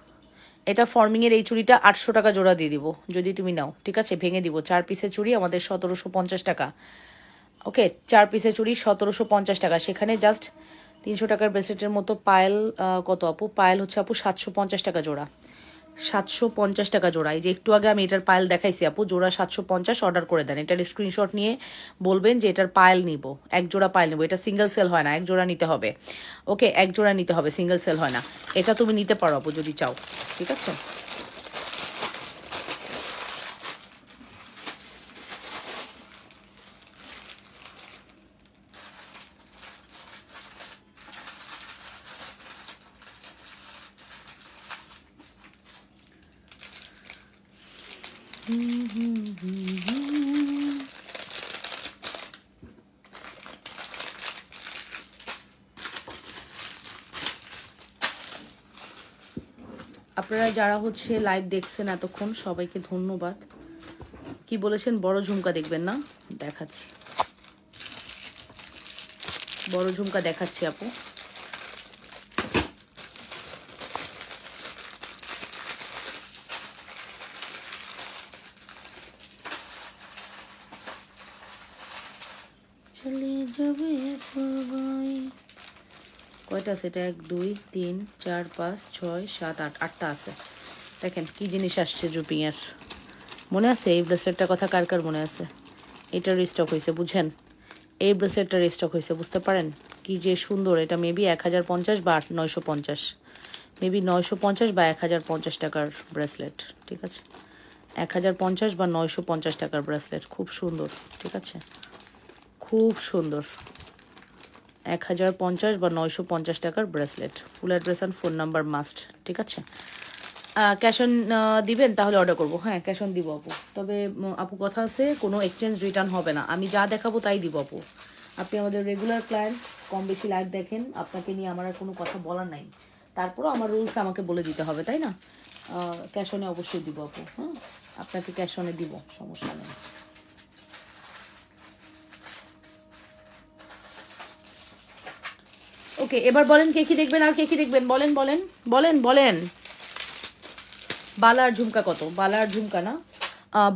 এটা ফর্মিং এর এই চুড়িটা 800 টাকা জোড়া দিয়ে দিব যদি তুমি নাও, ঠিক আছে? ভেঙে দিব। 4 পিসের চুড়ি আমাদের 1750 টাকা। ওকে, 4 পিসের চুড়ি 1750 টাকা। সেখানে জাস্ট 300 টাকার ব্রেসলেটের মতো পায়েল কত আপু? পায়েল হচ্ছে আপু 750 টাকা জোড়া। 750 টাকা জোড়া। এই যে একটু আগে আমি এটার পায়েল দেখাইছি আপু, জোড়া 750। অর্ডার করে দেন। এটার স্ক্রিনশট নিয়ে বলবেন যে এটার পায়েল নিব, এক জোড়া পায়েল নিব। এটা সিঙ্গেল সেল হয় না, এক জোড়া নিতে হবে। ওকে, এক জোড়া নিতে হবে, সিঙ্গেল সেল হয় না। এটা তুমি নিতে পারো আপু যদি চাও, ঠিক আছে? আপনারা যারা হচ্ছে লাইভ দেখছেন এতক্ষণ সবাইকে ধন্যবাদ। কি বলেছেন? বড় ঝুমকা দেখবেন না? দেখাচ্ছি, বড় ঝুমকা দেখাচ্ছি আপু। চলে যাবে সবাই। কয়টা আছে এটা? 1 2 3 4 5 6 7 8, 8টা আছে। দেখেন কি জিনিস আসছে জুপিং এর, মনে আছে? এই ব্রেসলেটটার কথা কার কার মনে আছে? এটার রিস্টক হয়েছে, বুঝেন? এই ব্রেসলেটটার রিস্টক হয়েছে, বুঝতে পারেন? কি যে সুন্দর। এটা মেবি 1050 বা 950, মেবি 950 বা 1050 টাকার ব্রেসলেট, ঠিক আছে? 1050 বা 950 টাকার ব্রেসলেট, খুব সুন্দর, ঠিক আছে? খুব সুন্দর। 1050 বা 950 টাকার bracelet. Full address and phone number must, ঠিক আছে? ক্যাশ অন দিবেন তাহলে অর্ডার করবো। হ্যাঁ, ক্যাশ অন দিব আপু। তবে আপু কথা আছে, কোনো এক্সচেঞ্জ রিটার্ন হবে না। আমি যা দেখাবো তাই দিব আপু। আপনি আমাদের রেগুলার ক্লায়েন্ট, কম বেশি লাইভ দেখেন, আপনাকে নিয়ে আমার আর কোনো কথা বলার নাই। তারপরও আমার রুলস আমাকে বলে দিতে হবে, তাই না? ক্যাশ অনে অবশ্যই দিব আপু। হ্যাঁ, আপনাকে ক্যাশ অনে দিব, সমস্যা নেই। ওকে, এবার বলেন কে কি দেখবেন আর কে কি দেখবেন? বলেন বলেন বলেন বলেন। বালার ঝুমকা কত? বালার ঝুমকা না,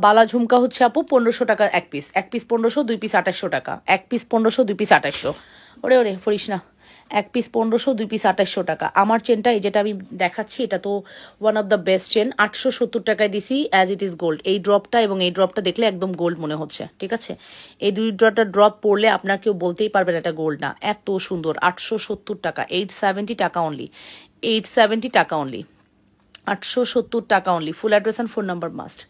বালা ঝুমকা হচ্ছে আপু 1500 টাকা এক পিস। এক পিস 1500, 2 পিস 2800 টাকা। এক পিস 1500, 2 পিস 2800। ওরে ওরে ফরিস না। এক পিস 1500, 2 পিস 2800 টাকা। আমার চেনটা এই যেটা আমি দেখাচ্ছি, এটা তো one of the best chain. 870 টাকায় দিছি, অ্যাজ ইট ইজ গোল্ড। এই ড্রপটা এবং এই ড্রপটা দেখলে একদম গোল্ড মনে হচ্ছে, ঠিক আছে? এই দুই ড্রপটা ড্রপ পড়লে আপনার কেউ বলতেই পারবেন এটা গোল্ড না, এত সুন্দর। 870 টাকা, 870 টাকা অনলি, 870 টাকা অনলি, 870 টাকা only. Full address and phone number must.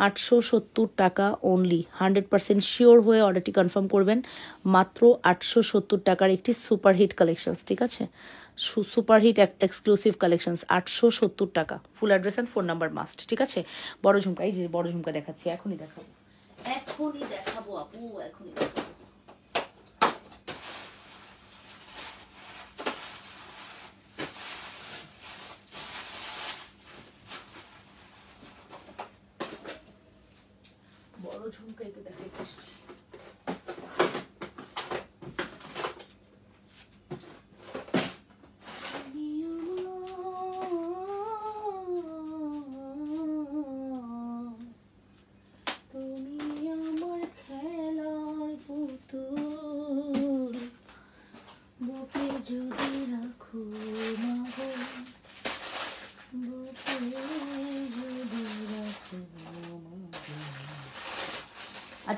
870 টাকা অনলি। 100% শিওর হয়ে অর্ডারটি কনফার্ম করবেন। মাত্র 870 টাকার একটি সুপারহিট কালেকশনস, ঠিক আছে? সুপারহিট এক্সক্লুসিভ কালেকশনস, 870 টাকা। Full address and phone number must, ঠিক আছে? বড় ঝুমকা, এই যে বড় ঝুমকা দেখাচ্ছি, এখনই দেখাবো, এখনই দেখাবো আপু, এখনই দেখাবো। বড় ঝুমকা এটা দেখাইতে আসছি।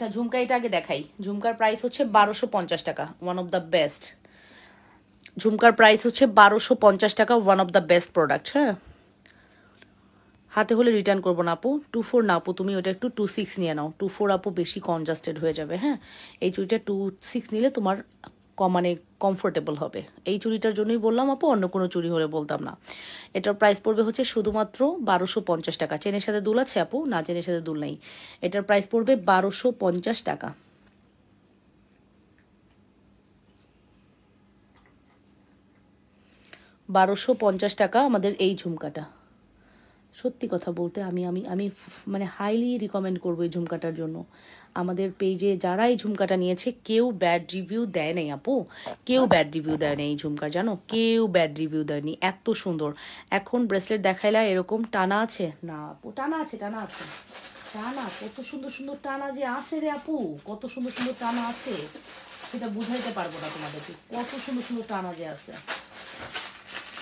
আচ্ছা ঝুমকা এটা আগে দেখাই। ঝুমকার প্রাইস হচ্ছে 1250 টাকা, ওয়ান অফ দ্য বেস্ট। ঝুমকার প্রাইস হচ্ছে 1250 টাকা, one of the best product. হ্যাঁ, হাতে হলে রিটার্ন করবো না আপু। 24 না আপু, তুমি ওটা একটু 26 নিয়ে নাও। 24 আপু বেশি কনজাস্টেড হয়ে যাবে। হ্যাঁ, এই চুড়িটা 26 নিলে তোমার মানে কমফোর্টেবল হবে। এই চুড়িটার জন্যই বললাম আপু, অন্য কোনো চুড়ি হলে বলতাম না। এটার প্রাইস পড়বে হচ্ছে শুধুমাত্র 1250 টাকা। চেনের সাথে দুল আছে আপু? না, চেনের সাথে দুল নেই। এটার প্রাইস পড়বে 1250 টাকা। 1250 টাকা আমাদের এই ঝুমকাটা। সত্যি কথা বলতে আমি আমি আমি মানে হাইলি রিকমেন্ড করবো এই ঝুমকাটার জন্য। আমাদের পেজে যারা এই ঝুমকাটা নিয়েছে কেউ ব্যাড রিভিউ দেয় নাই আপু, কেউ ব্যাড রিভিউ দেয় নাই এই ঝুমকার, জানো, কেউ ব্যাড রিভিউ দেয়নি। এত সুন্দর। এখন ব্রেসলেট দেখাইলা এরকম টানা আছে না আপু? টানা আছে, টানা আছে, টানা। কত সুন্দর সুন্দর টানা যে আছে রে আপু, কত সুন্দর সুন্দর টানা আছে, সেটা বুঝাইতে পারবো না তোমাদেরকে। কত সুন্দর সুন্দর টানা যে আছে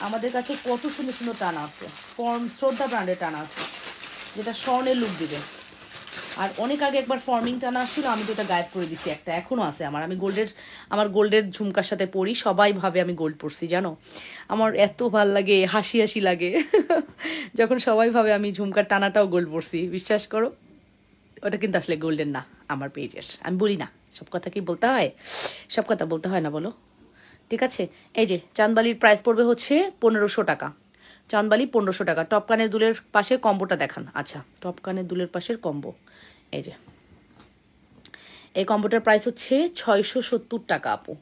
আমাদের কাছে, কত সুন্দর সুন্দর টানা আছে। শ্রদ্ধা ব্র্যান্ডের টানা আছে, যেটা স্বর্ণের লুক দিবে। আর অনেক আগে একবার ফর্মিং টানা আসছিল, আমি তো ওটা গায়েব করে দিচ্ছি। একটা এখনো আছে আমার, আমি আমার গোল্ডের ঝুমকার সাথে পরি, সবাই ভাবে আমি গোল্ড পরছি, জানো। আমার এত ভাল লাগে, হাসি হাসি লাগে যখন সবাই ভাবে আমি ঝুমকার টানাটাও গোল্ড পরছি। বিশ্বাস করো, ওটা কিন্তু আসলে গোল্ডের না, আমার পেজের। আমি বলি না, সব কথা কি বলতে হয়? সব কথা বলতে হয় না বলো? ঠিক আছে, এই যে চাঁদবালির প্রাইস পড়বে হচ্ছে 1500 টাকা। চাঁদবালি 1500 টাকা। টপ কানের দুলের পাশের কম্বোটা দেখান। আচ্ছা, টপ কানের দুলের পাশের কম্বো, এই যে এই কম্বোটার প্রাইস হচ্ছে 670 টাকা আপু।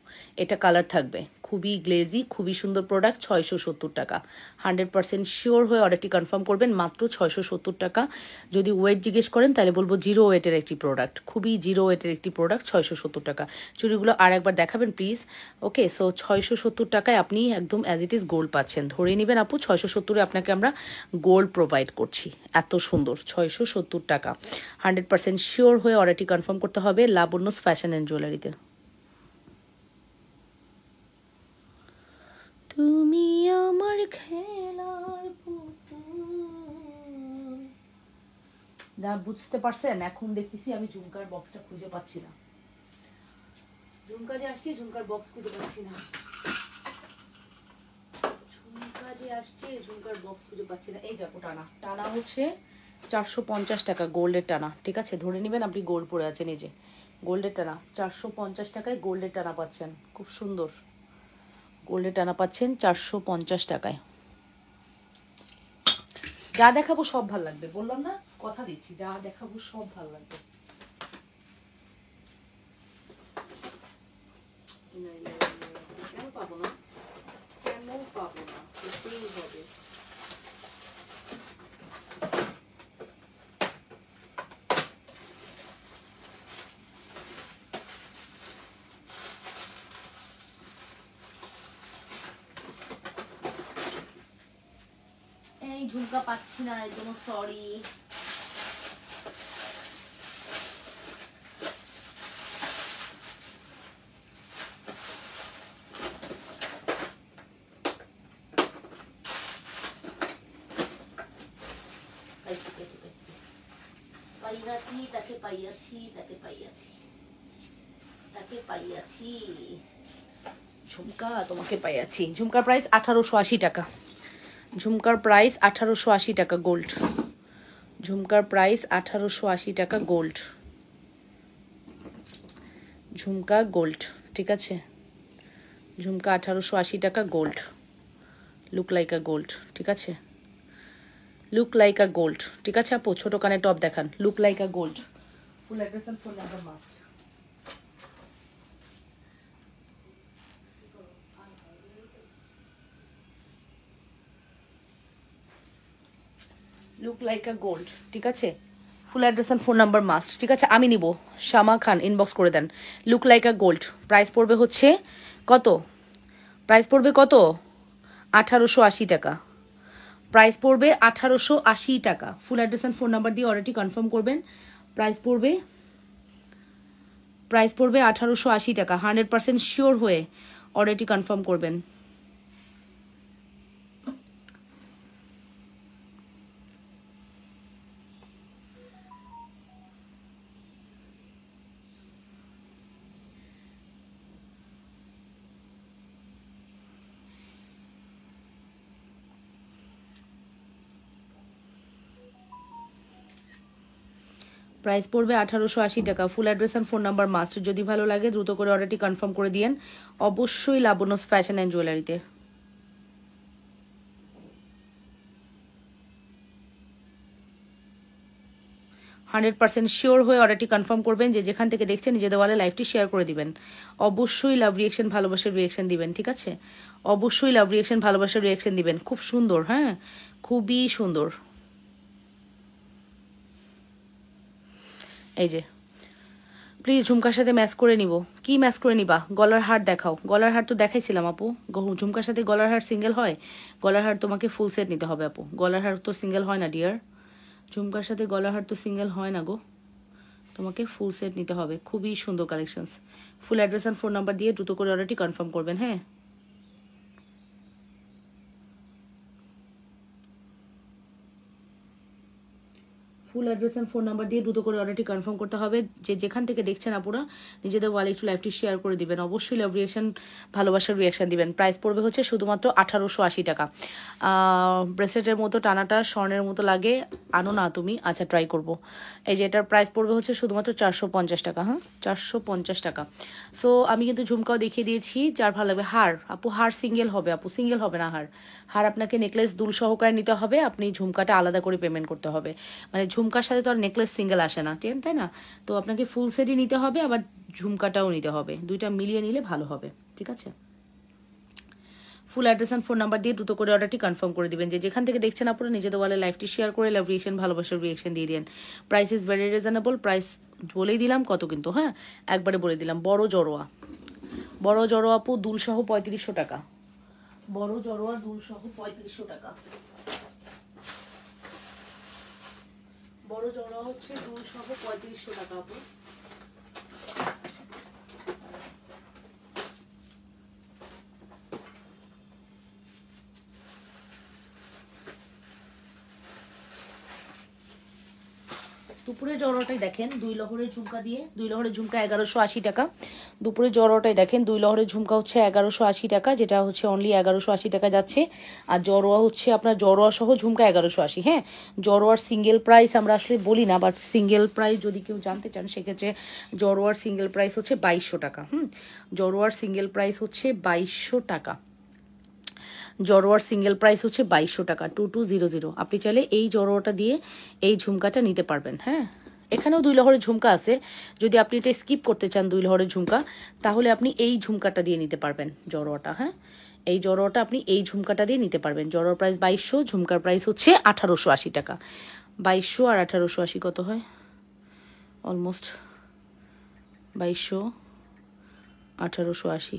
এটা কালার থাকবে, খুবই গ্লেজি, খুবই সুন্দর প্রোডাক্ট। 670 টাকা। 100% শিওর হয়ে অর্ডারটি কনফার্ম করবেন, মাত্র 670 টাকা। যদি ওয়েট জিজ্ঞেস করেন তাহলে বলবো জিরো ওয়েটের একটি প্রোডাক্ট, খুবই জিরো ওয়েটের একটি প্রোডাক্ট। 670 টাকা। চুড়িগুলো আর একবার দেখাবেন প্লিজ? ওকে, সো 670 টাকায় আপনি একদম অ্যাজ ইট ইজ গোল্ড পাচ্ছেন। ধরে নেবেন আপু, 670-এ আপনাকে আমরা গোল্ড প্রোভাইড করছি। এত সুন্দর, 670 টাকা। 100% শিওর হয়ে অর্ডারটি কনফার্ম করতে হবে লাবণ্যস ফ্যাশন অ্যান্ড জুয়েলারিতে। তুমি আমার খেলার পুতুল। না, বুঝতে পারছেন? এখন দেখতেছি আমি ঝুমকার বক্সটা খুঁজে পাচ্ছি না। ঝুমকা যে আসছে, ঝুমকার বক্স খুঁজে পাচ্ছি না। ঝুমকা যে আসছে, ঝুমকার বক্স খুঁজে পাচ্ছি না। এই যাবো, টানা টানা হচ্ছে 450 টাকা, গোল্ডের টানা। ঠিক আছে, ধরে নেবেন আপনি গোল্ড পরে আছেন। এই যে গোল্ডের টানা, 450 টাকায় গোল্ডের টানা পাচ্ছেন। খুব সুন্দর গোল্ডের টানা পাচ্ছেন 450 টাকায়। যা দেখাবো সব ভাল লাগবে, বললাম না, কথা দিচ্ছি, যা দেখাবো সব ভাল লাগবে। কেন পাবো না, কেন পাবো না, করতেই হবে। এই ঝুমকা পাচ্ছি না, এর জন্য সরি। পাইয়াছি, তাকে পাইয়াছি, তাকে পাইয়াছি, তাকে পাইয়াছি। ঝুমকা তোমাকে পাইয়াছি। ঝুমকার প্রাইস 1880 টাকা। ঝুমকার প্রাইস 1880 টাকা গোল্ড। ঝুমকার প্রাইস 1880 টাকা গোল্ড। ঝুমকা গোল্ড, ঠিক আছে। ঝুমকা 1880 টাকা gold. Look like a gold, ঠিক আছে। লুক লাইক আ গোল্ড, ঠিক আছে আপু। ছোট কানে টপ দেখান, look like a gold. Full address and phone number must. Look like a gold, ঠিক আছে। Full address and phone number must, ঠিক আছে। আমি নিব, শামা খান ইনবক্স করে দেন। Look like a gold. Price পড়বে হচ্ছে কত? প্রাইস পড়বে কত? 1880 টাকা। প্রাইস পড়বে 1880 টাকা। Full address and phone number দিয়ে অর্ডারটি কনফার্ম করবেন। প্রাইস পড়বে 1880 টাকা। 100% শিওর হয়ে অর্ডারটি কনফার্ম করবেন। প্রাইস পড়বে 1880 টাকা। Full address and phone number must. যদি ভালো লাগে দ্রুত করে অর্ডারটি কনফার্ম করে দিয়েন অবশ্যই লাবণ্যস ফ্যাশন অ্যান্ড জুয়েলারিতে। 100% শিওর হয়ে অর্ডারটি কনফার্ম করবেন। যে যেখান থেকে দেখছেন নিজেদের ওয়ালে লাইভটি শেয়ার করে দিবেন। অবশ্যই লাভ রিয়েকশন ভালোবাসার রিয়েকশন দিবেন, ঠিক আছে? অবশ্যই লাভ রিয়েকশন ভালোবাসার রিয়েকশন দিবেন। খুব সুন্দর, হ্যাঁ খুবই সুন্দর। এই যে প্লিজ ঝুমকার সাথে ম্যাচ করে নিব। কি ম্যাচ করে নিবা? গলার হার দেখাও। গলার হার তো দেখাইছিলাম আপু। ঝুমকার সাথে গলার হার সিঙ্গেল হয়? গলার হার তোমাকে ফুল সেট নিতে হবে আপু। গলার হার তো সিঙ্গেল হয় না ডিয়ার। ঝুমকার সাথে গলার হার তো সিঙ্গেল হয় না গো, তোমাকে ফুল সেট নিতে হবে। খুবই সুন্দর collections. Full address and phone number দিয়ে দ্রুত করে অর্ডারটি কনফার্ম করবেন। হ্যাঁ, ফুল অ্যাড্রেস অ্যান্ড ফোন নাম্বার দিয়ে দ্রুত করে অর্ডারটি কনফার্ম করতে হবে। যে যেখান থেকে দেখছেন আপুরা নিজেদের ওয়ালে একটু লাইভটি শেয়ার করে দিবেন। অবশ্যই লাভ রিয়েকশন ভালোবাসার রিয়েকশন দিবেন। প্রাইস পড়বে হচ্ছে শুধুমাত্র 1880 টাকা। ব্রেসলেটের মতো টানাটা স্বর্ণের মতো লাগে, আনো না তুমি? আচ্ছা ট্রাই করব। এই যে এটার প্রাইস পড়বে হচ্ছে শুধুমাত্র 450 টাকা। হ্যাঁ 450 টাকা। সো আমি কিন্তু ঝুমকাও দেখিয়ে দিয়েছি, যার ভালো লাগবে। হার আপু, হার সিঙ্গেল হবে আপু, সিঙ্গেল হবে না হার। হার আপনাকে নেকলেস দুল সহকারে নিতে হবে, আপনি ঝুমকাটা আলাদা করে পেমেন্ট করতে হবে। মানে ঝুমকার সাথে তো আর নেকলেস সিঙ্গেল আসে না, তাই না? তো আপনাকে ফুল সেটই নিতে হবে, আবার ঝুমকাটাও নিতে হবে। দুইটা মিলিয়ে নিলে ভালো হবে, ঠিক আছে? Full address and phone number দিয়ে দ্রুত করে অর্ডারটি কনফার্ম করে দিবেন। যে যেখান থেকে দেখছেন আপনারা নিজেদের ওয়ালে লাইভটি শেয়ার করে লাভ রিয়েকশন ভালোবাসার রিয়েকশন দিয়ে দিন। Price is very reasonable. Price বলেই দিলাম কত, কিন্তু হ্যাঁ একবারে বলে দিলাম। বড় জড়োয়া, বড় জড়োয়া আপু দুলসহ 3500 টাকা। বড় জড়োয়া দুলসহ 3500 টাকা। বড় জড়োয়া হচ্ছে দুলসহ 3500 টাকা আপু। দুপুরে জড়োটাই দেখেন 2 লহরের ঝুমকা দিয়ে, 2 লহরের ঝুমকা 1180 টাকা। দুপুরে জড়োটাই দেখেন 2 লহরের ঝুমকা হচ্ছে 1180 টাকা, যেটা হচ্ছে অনলি 1180 টাকা যাচ্ছে। আর জড়োয়া হচ্ছে আপনার জড়োয়া সহ ঝুমকা 1180। হ্যাঁ, জড়োয়ার সিঙ্গেল প্রাইস আমরা আসলে বলি না, বাট সিঙ্গেল প্রাইস যদি কেউ জানতে চান সেক্ষেত্রে জড়োয়ার সিঙ্গেল প্রাইস হচ্ছে 2200 টাকা। জড়োয়ার সিঙ্গেল প্রাইস হচ্ছে 2200 টাকা। জড়োয়ার সিঙ্গেল প্রাইস হচ্ছে 2200 টাকা, 2200। আপনি চাইলে এই জড়োয়াটা দিয়ে এই ঝুমকাটা নিতে পারবেন। হ্যাঁ, এখানেও 2 লহরের ঝুমকা আছে। যদি আপনি এটা স্কিপ করতে চান 2 লহরের ঝুমকা, তাহলে আপনি এই ঝুমকাটা দিয়ে নিতে পারবেন জড়োয়াটা। হ্যাঁ, এই জড়োয়াটা আপনি এই ঝুমকাটা দিয়ে নিতে পারবেন। জড়োয়ার প্রাইস 2200, ঝুমকার প্রাইস হচ্ছে 1880 টাকা। 2200 আর 1880 কত হয়? অলমোস্ট 2200 1880,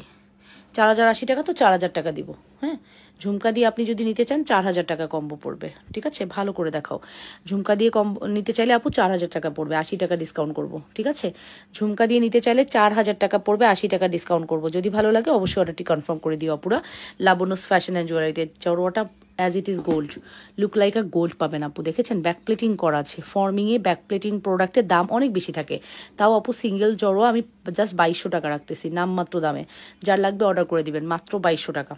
4080 টাকা। তো 4000 টাকা দিব। হ্যাঁ, ঝুমকা দিয়ে আপনি যদি নিতে চান 4000 টাকা কম্বো পড়বে, ঠিক আছে? ভালো করে দেখাও। ঝুমকা দিয়ে কম্বো নিতে চাইলে আপু 4000 টাকা পড়বে, 80 টাকা ডিসকাউন্ট করব, ঠিক আছে? ঝুমকা দিয়ে নিতে চাইলে 4000 টাকা পড়বে, 80 টাকা ডিসকাউন্ট করব। যদি ভালো লাগে অবশ্যই অর্ডারটি কনফার্ম করে দিও আপুরা। লাবণ্যস ফ্যাশন অ্যান্ড জুয়েলারিতে। চড়োয়াটা as it is gold, look like a gold পাবেন আপু। দেখেছেন ব্যাক প্লেটিং করা আছে। ফর্মিংয়ে ব্যাক প্লেটিং প্রোডাক্টের দাম অনেক বেশি থাকে, তাও আপু সিঙ্গেল জড়োয়া আমি জাস্ট 2200 টাকা রাখতেছি নামমাত্র দামে। যার লাগবে অর্ডার করে দিবেন, মাত্র 2200 টাকা।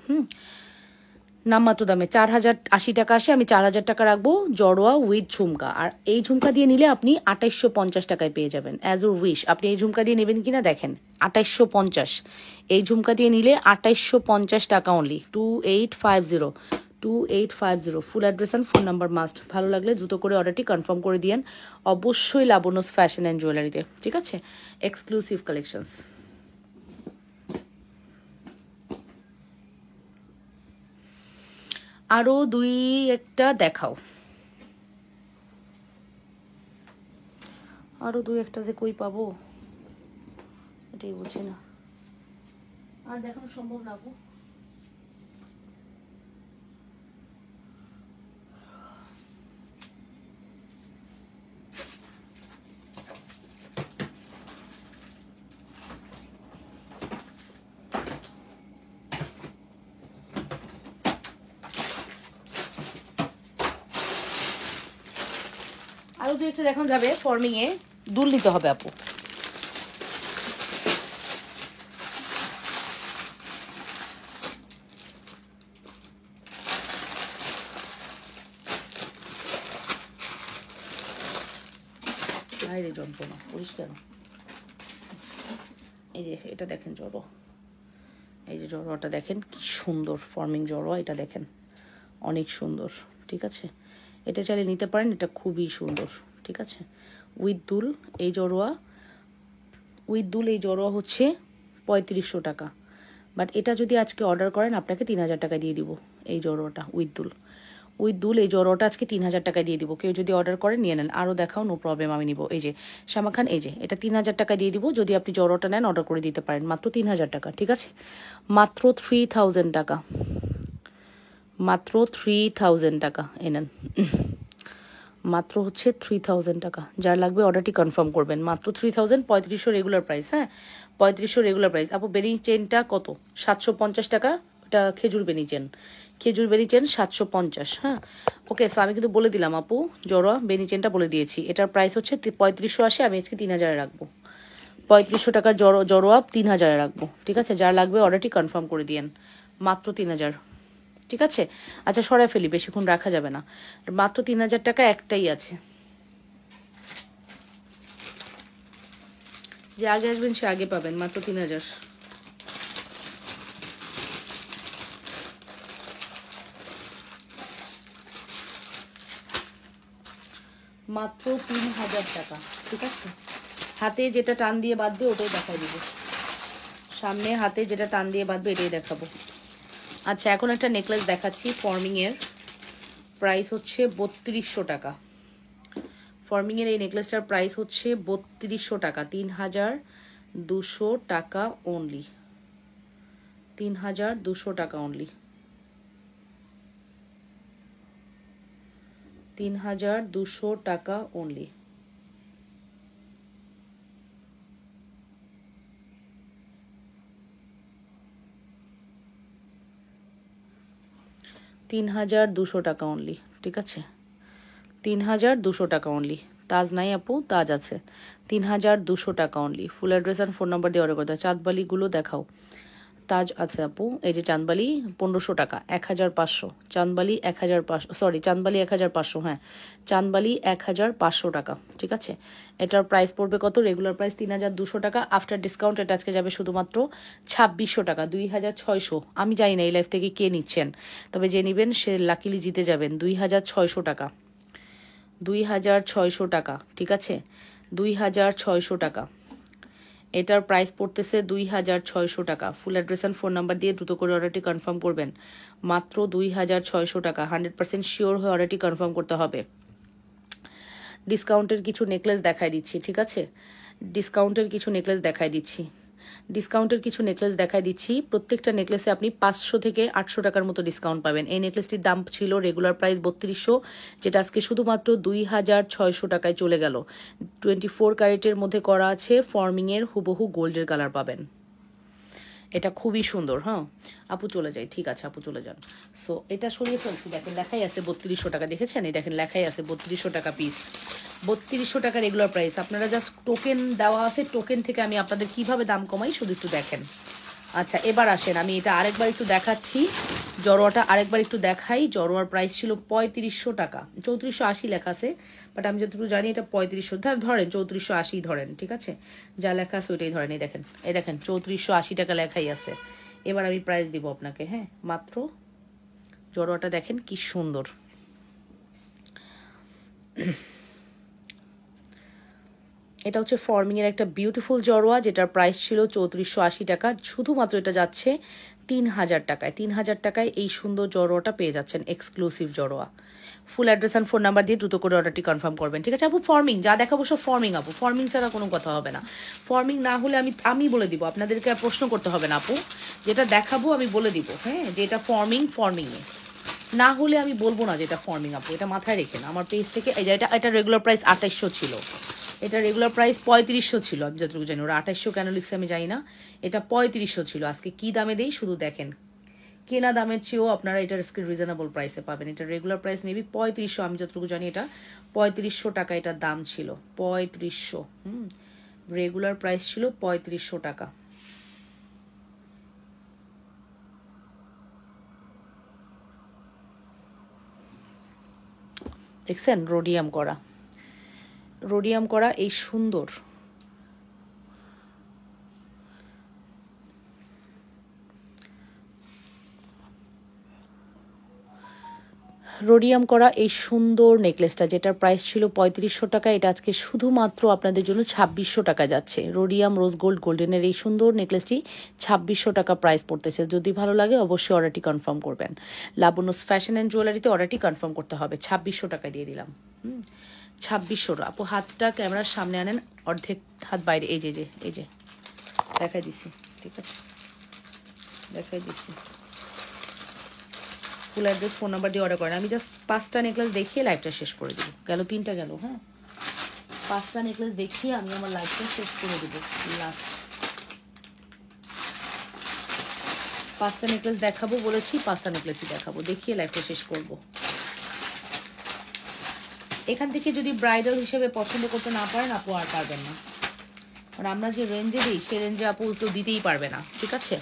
নামমাত্র দামে 4080 টাকা আসে, আমি 4000 টাকা রাখবো জড়োয়া উইথ ঝুমকা। আর এই ঝুমকা দিয়ে নিলে আপনি 2850 টাকায় পেয়ে যাবেন। অ্যাজ ইউর উইশ, আপনি এই ঝুমকা দিয়ে নেবেন কিনা দেখেন। 2850, এই ঝুমকা দিয়ে নিলে 2850 টাকা only. 2850, 2850। Full address and phone number must. ভালো লাগলে দ্রুত করে অর্ডারটি কনফার্ম করে দিয়েন অবশ্যই লাবণ্যস ফ্যাশন অ্যান্ড জুয়েলারিতে, ঠিক আছে? Exclusive collections. আরও 2-1টা দেখাও। আরও 2-1টা যে কই পাবো এটাই বুঝছি না। আর দেখানো সম্ভব না আপু। আরও 2-1টা দেখানো যাবে। ফর্মিংয়ে দুল নিতে হবে আপু। যন্ত্রণা, পরিষ্কার। এই যে এটা দেখেন জড়ো, এই যে জড়োয়াটা দেখেন কি সুন্দর ফর্মিং জড়োয়া, এটা দেখেন অনেক সুন্দর। ঠিক আছে, এটা চাইলে নিতে পারেন, এটা খুবই সুন্দর। ঠিক আছে, উইথ দুল এই জড়োয়া, উইথ দুল এই জড়োয়া হচ্ছে 3500 টাকা। বাট এটা যদি আজকে অর্ডার করেন আপনাকে 3000 টাকা দিয়ে দিব এই জড়োয়াটা উইথ দুল। উইথ দুল এই জড়োয়াটা আজকে 3000 টাকা দিয়ে দিব। কেউ যদি অর্ডার করেন নিয়ে নেন, আরও দেখাও, নো প্রবলেম, আমি নিব। এই যে শ্যামা খান, এই যে এটা 3000 টাকা দিয়ে দিব। যদি আপনি জড়োয়াটা নেন অর্ডার করে দিতে পারেন, মাত্র 3000 টাকা। ঠিক আছে, মাত্র 3000 টাকা, মাত্র 3000 টাকা এনেন, মাত্র হচ্ছে 3000 টাকা। যার লাগবে অর্ডারটি কনফার্ম করবেন। মাত্র 3000, 3500 রেগুলার প্রাইস। হ্যাঁ, 3500 রেগুলার প্রাইস। আপু বেনি চেনটা কত? 750 টাকা। এটা খেজুর বেনি চেন, খেজুর বেনি চেন 750। হ্যাঁ, ওকে। সো আমি কিন্তু বলে দিলাম আপু, জড়োয়া বেনি চেনটা বলে দিয়েছি। এটার প্রাইস হচ্ছে 3500 আসে, আমি আজকে 3000 রাখবো। 3500 টাকার জড়োয়া 3000 রাখবো। ঠিক আছে, যার লাগবে অর্ডারটি কনফার্ম করে দিয়েন, মাত্র 3000। ঠিক আছে, আচ্ছা সরাই ফেলি, বেশিক্ষণ রাখা যাবে না। মাত্র 3000 টাকা একটাই আছে। যে আগে আসবেন সে আগে পাবেন, মাত্র 3000। মাত্র 3000 টাকা। ঠিক আছে, হাতে যেটা টান দিয়ে বাঁধবে ওটাই দেখাই দিব, সামনে হাতে যেটা টান দিয়ে বাঁধবে এটাই দেখাবো। আচ্ছা, এখন একটা নেকলেস দেখাচ্ছি ফর্মিংয়ের, প্রাইস হচ্ছে 3200 টাকা। ফর্মিংয়ের এই নেকলেসটার প্রাইস হচ্ছে 3200 টাকা, 3200 টাকা অনলি, 3200 টাকা অনলি, 3200 টাকা অনলি। টাকা অনলি। ঠিক আছে, 3200 টাকা অনলি। তাজ নাই আপু? তাজ আছে, 3200 টাকা only. Full address and phone number দিয়ে অর্ডার করতে হয়। চাঁদবালিগুলো দেখাও। তাজ আছে আপু, এই যে চাঁদবালি 1500 টাকা, 1500। চাঁদবালি 1500, সরি চাঁদবালি 1500। হ্যাঁ, চাঁদবালি 1500 টাকা। ঠিক আছে, এটার প্রাইস পড়বে কত? রেগুলার প্রাইস 3200 টাকা, আফটার ডিসকাউন্ট এটা আজকে যাবে শুধুমাত্র 2600 টাকা, 2600। আমি জানি না এই লাইফ থেকে কে নিচ্ছেন, তবে যে নেবেন সে লাকিলি জিতে যাবেন। 2600 টাকা, 2600 টাকা। ঠিক আছে, 2600 টাকা। এটার প্রাইস পড়তেছে 2600 টাকা। Full address and phone number দিয়ে দ্রুত করে অর্ডারটি কনফার্ম করবেন, মাত্র 2600 টাকা। 100% শিওর হয়ে অর্ডারটি কনফার্ম করতে হবে। ডিসকাউন্টের কিছু নেকলেস দেখাই দিচ্ছি। ঠিক আছে, ডিসকাউন্টের কিছু নেকলেস দেখাই দিচ্ছি, ডিসকাউন্টের কিছু নেকলেস দেখাই দিচ্ছি। প্রত্যেকটা নেকলেসে আপনি 500 থেকে 800 টাকার মতো ডিসকাউন্ট পাবেন। এই নেকলেসটির দাম ছিল রেগুলার প্রাইস 3200, যেটা আজকে শুধুমাত্র 2600 টাকায় চলে গেল। 24 ক্যারেটের মধ্যে করা আছে, ফর্মিংয়ের হুবহু গোল্ডের কালার পাবেন। এটা খুবই সুন্দর। হ্যাঁ আপু চলে যাই, ঠিক আছে আপু চলে যান। সো এটা সরিয়ে ফেলছি, দেখেন লেখাই আছে 3200 টাকা, দেখেছেন? এই দেখেন লেখাই আছে 3200 টাকা পিস, 3200 টাকা রেগুলার প্রাইস। আপনারা জাস্ট টোকেন দেওয়া আছে, টোকেন থেকে আমি আপনাদের কিভাবে দাম কমাই শুধু একটু দেখেন। আচ্ছা এবার আসেন, আমি এটা আরেকবার একটু দেখাচ্ছি, জড়োয়াটা আরেকবার একটু দেখাই। জড়োয়ার প্রাইস ছিল 3500 টাকা, 3480 লেখা আছে, বাট আমি যতটুকু জানি এটা 3500, ধরেন 3480 ধরেন। ঠিক আছে, যা লেখা আছে ওইটাই ধরেন। এই দেখেন 3480 টাকা লেখাই আছে। এবার আমি প্রাইস দিব আপনাকে। হ্যাঁ, মাত্র জড়োয়াটা দেখেন কি সুন্দর। এটা হচ্ছে ফর্মিংয়ের একটা বিউটিফুল জড়োয়া, যেটার প্রাইস ছিল 3480 টাকা। শুধুমাত্র এটা যাচ্ছে 3000 টাকায়। 3000 টাকায় এই সুন্দর জড়োয়াটা পেয়ে যাচ্ছেন, এক্সক্লুসিভ জড়োয়া। Full address and phone number দিয়ে দ্রুত করে অর্ডারটি কনফার্ম করবেন। ঠিক আছে আপু, ফর্মিং যা দেখাবো সব ফর্মিং আপু, ফর্মিং ছাড়া কোনো কথা হবে না। ফর্মিং না হলে আমি বলে দিব, আপনাদেরকে আর প্রশ্ন করতে হবে না আপু, যেটা দেখাবো আমি বলে দিব। হ্যাঁ, যে এটা ফর্মিংয়ে না হলে আমি বলবো না যে এটা ফর্মিং আপু, এটা মাথায় রেখেন। আমার পেজ থেকে এই যে এটা রেগুলার প্রাইস 2800 ছিল, এটা রেগুলার প্রাইস 3500 ছিল, আমি যতটুকু জানি। ওরা 2800 কেন লিখছে আমি জানি না, এটা 3500 ছিল। আজকে কি দামে দেই শুধু দেখেন, কেনা দামের চেয়েও আপনারা এটা রিজনেবল প্রাইসে পাবেন। এটা রেগুলার প্রাইস মেবি 3500, আমি যতটুকু জানি এটা 3500 টাকা এটার দাম ছিল, 3500। রেগুলার প্রাইস ছিল 3500 টাকা। দেখছেন রোডিয়াম করা, রোডিয়াম করা এই সুন্দর রোডিয়াম করা এই সুন্দর নেকলেসটা, যেটার প্রাইস ছিল 3500 টাকা, এটা আজকে শুধুমাত্র আপনাদের জন্য 2600 টাকা যাচ্ছে। রোডিয়াম রোজ গোল্ড গোল্ডেনের এই সুন্দর নেকলেসটি 2600 টাকা প্রাইস পড়তেছে। যদি ভালো লাগে অবশ্যই অর্ডারটি কনফার্ম করবেন। লাবণ্যস ফ্যাশন অ্যান্ড জুয়েলারিতে অর্ডারটি কনফার্ম করতে হবে। 2600 টাকা দিয়ে দিলাম। 2600। আপু হাতটা ক্যামেরার সামনে আনেন, অর্ধেক হাত বাইরে। এই যে এই যে দেখাই দিছি, ঠিক আছে, দেখাই দিছি। ফুল অ্যাড্রেস ফোন নাম্বার দিয়ে অর্ডার করেন। আমি জাস্ট 5টা নেকলেস দেখিয়ে লাইভটা শেষ করে দিব। গেল 3টা গেল। হ্যাঁ, 5টা নেকলেস দেখিয়ে আমি আমার লাইভটা শেষ করে দেবো। লাস্ট 5টা নেকলেস দেখাবো বলেছি, 5টা নেকলেসই দেখাবো, দেখিয়ে লাইভটা শেষ করব। এখান থেকে যদি ব্রাইডাল হিসেবে পছন্দ করতে না পারেন আপু আর পারবেন না, কারণ আমরা যে রেঞ্জে দিই সে রেঞ্জে আপু তো দিতেই পারবে না, ঠিক আছে?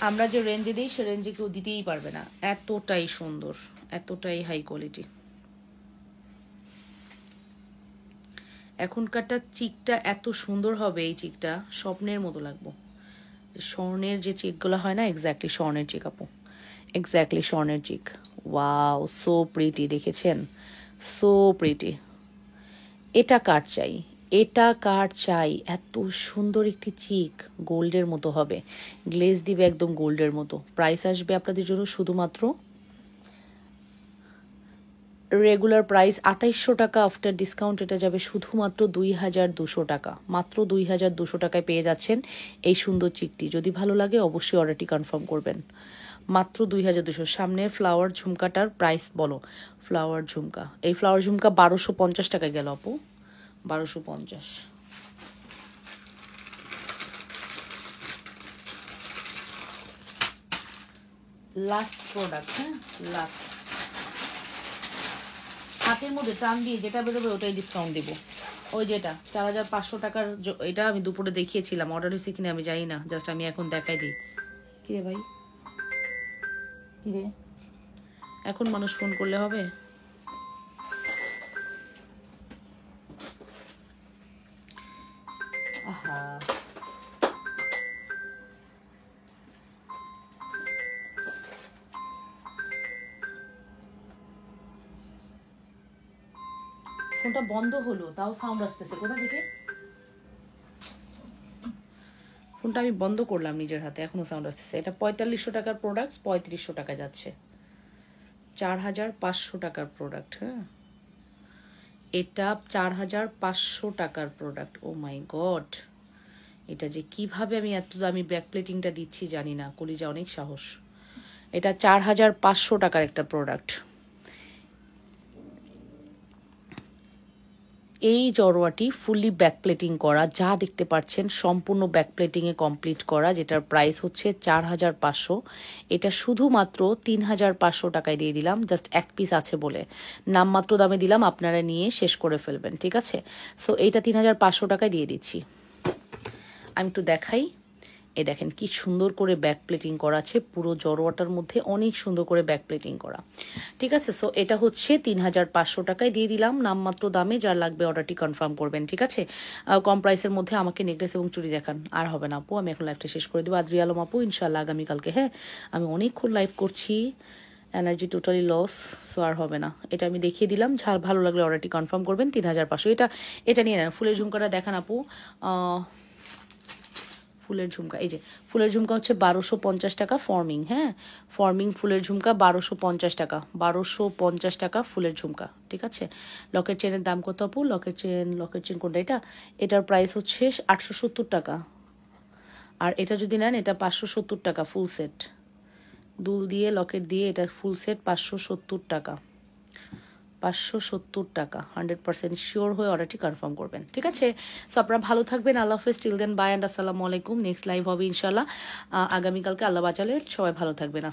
আমরা যে রেঞ্জে দিই সে রেঞ্জে কেউ দিতেই পারবে না। এতটাই সুন্দর, এতটাই হাই কোয়ালিটি। এখনকারটা চিকটা এত সুন্দর হবে, এই চিকটা স্বপ্নের মতো লাগবো। স্বর্ণের যে চিকগুলো হয় না, এক্স্যাক্টলি স্বর্ণের চিক আপু, এক্স্যাক্টলি স্বর্ণের চিক। ওয়াও, সো প্রিটি, দেখেছেন? So pretty. এটা কার চাই, এটা কার চাই? এত সুন্দর একটি চিক, গোল্ডের মতো হবে, গ্লেজ দিবে একদম গোল্ডের মতো। প্রাইস আসবে আপনাদের জন্য শুধুমাত্র রেগুলার প্রাইস 2800 টাকা, আফটার ডিসকাউন্ট এটা যাবে শুধুমাত্র 2200 টাকা। মাত্র 2200 টাকায় পেয়ে যাচ্ছেন এই সুন্দর চিকটি। যদি ভালো লাগে অবশ্যই অর্ডারটি কনফার্ম করবেন। মাত্র 2200। সামনের ফ্লাওয়ার ঝুমকাটার প্রাইস বলো। ফ্লাওয়ার ঝুমকা, এই ফ্লাওয়ার ঝুমকা 1250 টাকা গেল আপু, 1250। লাস্ট প্রোডাক্ট, হ্যাঁ লাস্ট। হাতের মধ্যে টান দিয়ে যেটা বেরোবে ওটাই ডিসকাউন্ট দেবো। ওই যেটা 4500 টাকার, এটা আমি দুপুরে দেখিয়েছিলাম, অর্ডার হয়েছে কিনা আমি জানি না, জাস্ট আমি এখন দেখাই দিই। কিরে ভাই, কিরে, এখন মানুষ ফোন করলে হবে? আহা, ফোনটা বন্ধ হলো তাও সাউন্ড আসতেছে কোথা থেকে? ফোনটা আমি বন্ধ করলাম নিজের হাতে, এখনো সাউন্ড আসতেছে। এটা 4500 টাকার প্রোডাক্ট 3500 টাকা যাচ্ছে। 4500 টাকার প্রোডাক্ট। হ্যাঁ, এটা 4500 টাকার প্রোডাক্ট। ও মাই গড, এটা যে কিভাবে আমি এত দামি ব্যাক প্লেটিংটা দিচ্ছি জানি না, কলিজা অনেক সাহস। এটা 4500 টাকার একটা প্রোডাক্ট। এই জড়োয়াটি ফুললি ব্যাক প্লেটিং করা, যা দেখতে পাচ্ছেন সম্পূর্ণ ব্যাক প্লেটিংয়ে কমপ্লিট করা, যেটার প্রাইস হচ্ছে 4500। এটা শুধুমাত্র 3500 টাকায় দিয়ে দিলাম, জাস্ট এক পিস আছে বলে নামমাত্র দামে দিলাম, আপনারা নিয়ে শেষ করে ফেলবেন, ঠিক আছে? সো এইটা 3500 টাকায় দিয়ে দিচ্ছি। আমি একটু দেখাই, এ দেখেন কি সুন্দর করে ব্যাক প্লেটিং করা আছে, পুরো জড়োয়াটার মধ্যে অনেক সুন্দর করে ব্যাক প্লেটিং করা, ঠিক আছে? সো এটা হচ্ছে 3500 টাকায় দিয়ে দিলাম নামমাত্র দামে। যার লাগবে অর্ডারটি কনফার্ম করবেন, ঠিক আছে? কম প্রাইসের মধ্যে আমাকে নেকলেস এবং চুড়ি দেখান, আর হবে না আপু, আমি এখন লাইভটা শেষ করে দেবো। আদ্রি আলম আপু, ইনশাল্লাহ আগামীকালকে। হ্যাঁ, আমি অনেকক্ষণ লাইভ করছি, এনার্জি টোটালি লস, সো আর হবে না। এটা আমি দেখিয়ে দিলাম, ঝাল ভালো লাগলে অর্ডারটি কনফার্ম করবেন। 3500। এটা নিয়ে নেন। ফুলের ঝুমকাটা দেখান আপু। ফুলের ঝুমকা, এই যে ফুলের ঝুমকা হচ্ছে 1250 টাকা ফর্মিং। হ্যাঁ, ফর্মিং ফুলের ঝুমকা 1250 টাকা, 1250 টাকা ফুলের ঝুমকা, ঠিক আছে? লকেট চেনের দাম কত আপু? লকেট চেন কোনটা? এটার প্রাইস হচ্ছে 870 টাকা। আর এটা যদি নেন এটা 570 টাকা ফুল সেট, দুল দিয়ে লকেট দিয়ে এটা ফুল সেট 570 টাকা। 570 টাকা। 100% শিওর হয়ে অর্ডারটি কনফার্ম করবেন, ঠিক আছে? সো আপনারা ভালো থাকবেন। আল্লাহ হাফেজ, টিল দেন বাই অ্যান্ড আসসালামু আলাইকুম। নেক্সট লাইভ হবে ইনশাল্লাহ আগামীকালকে, আল্লাহ বাঁচালে। সবাই ভালো থাকবেন।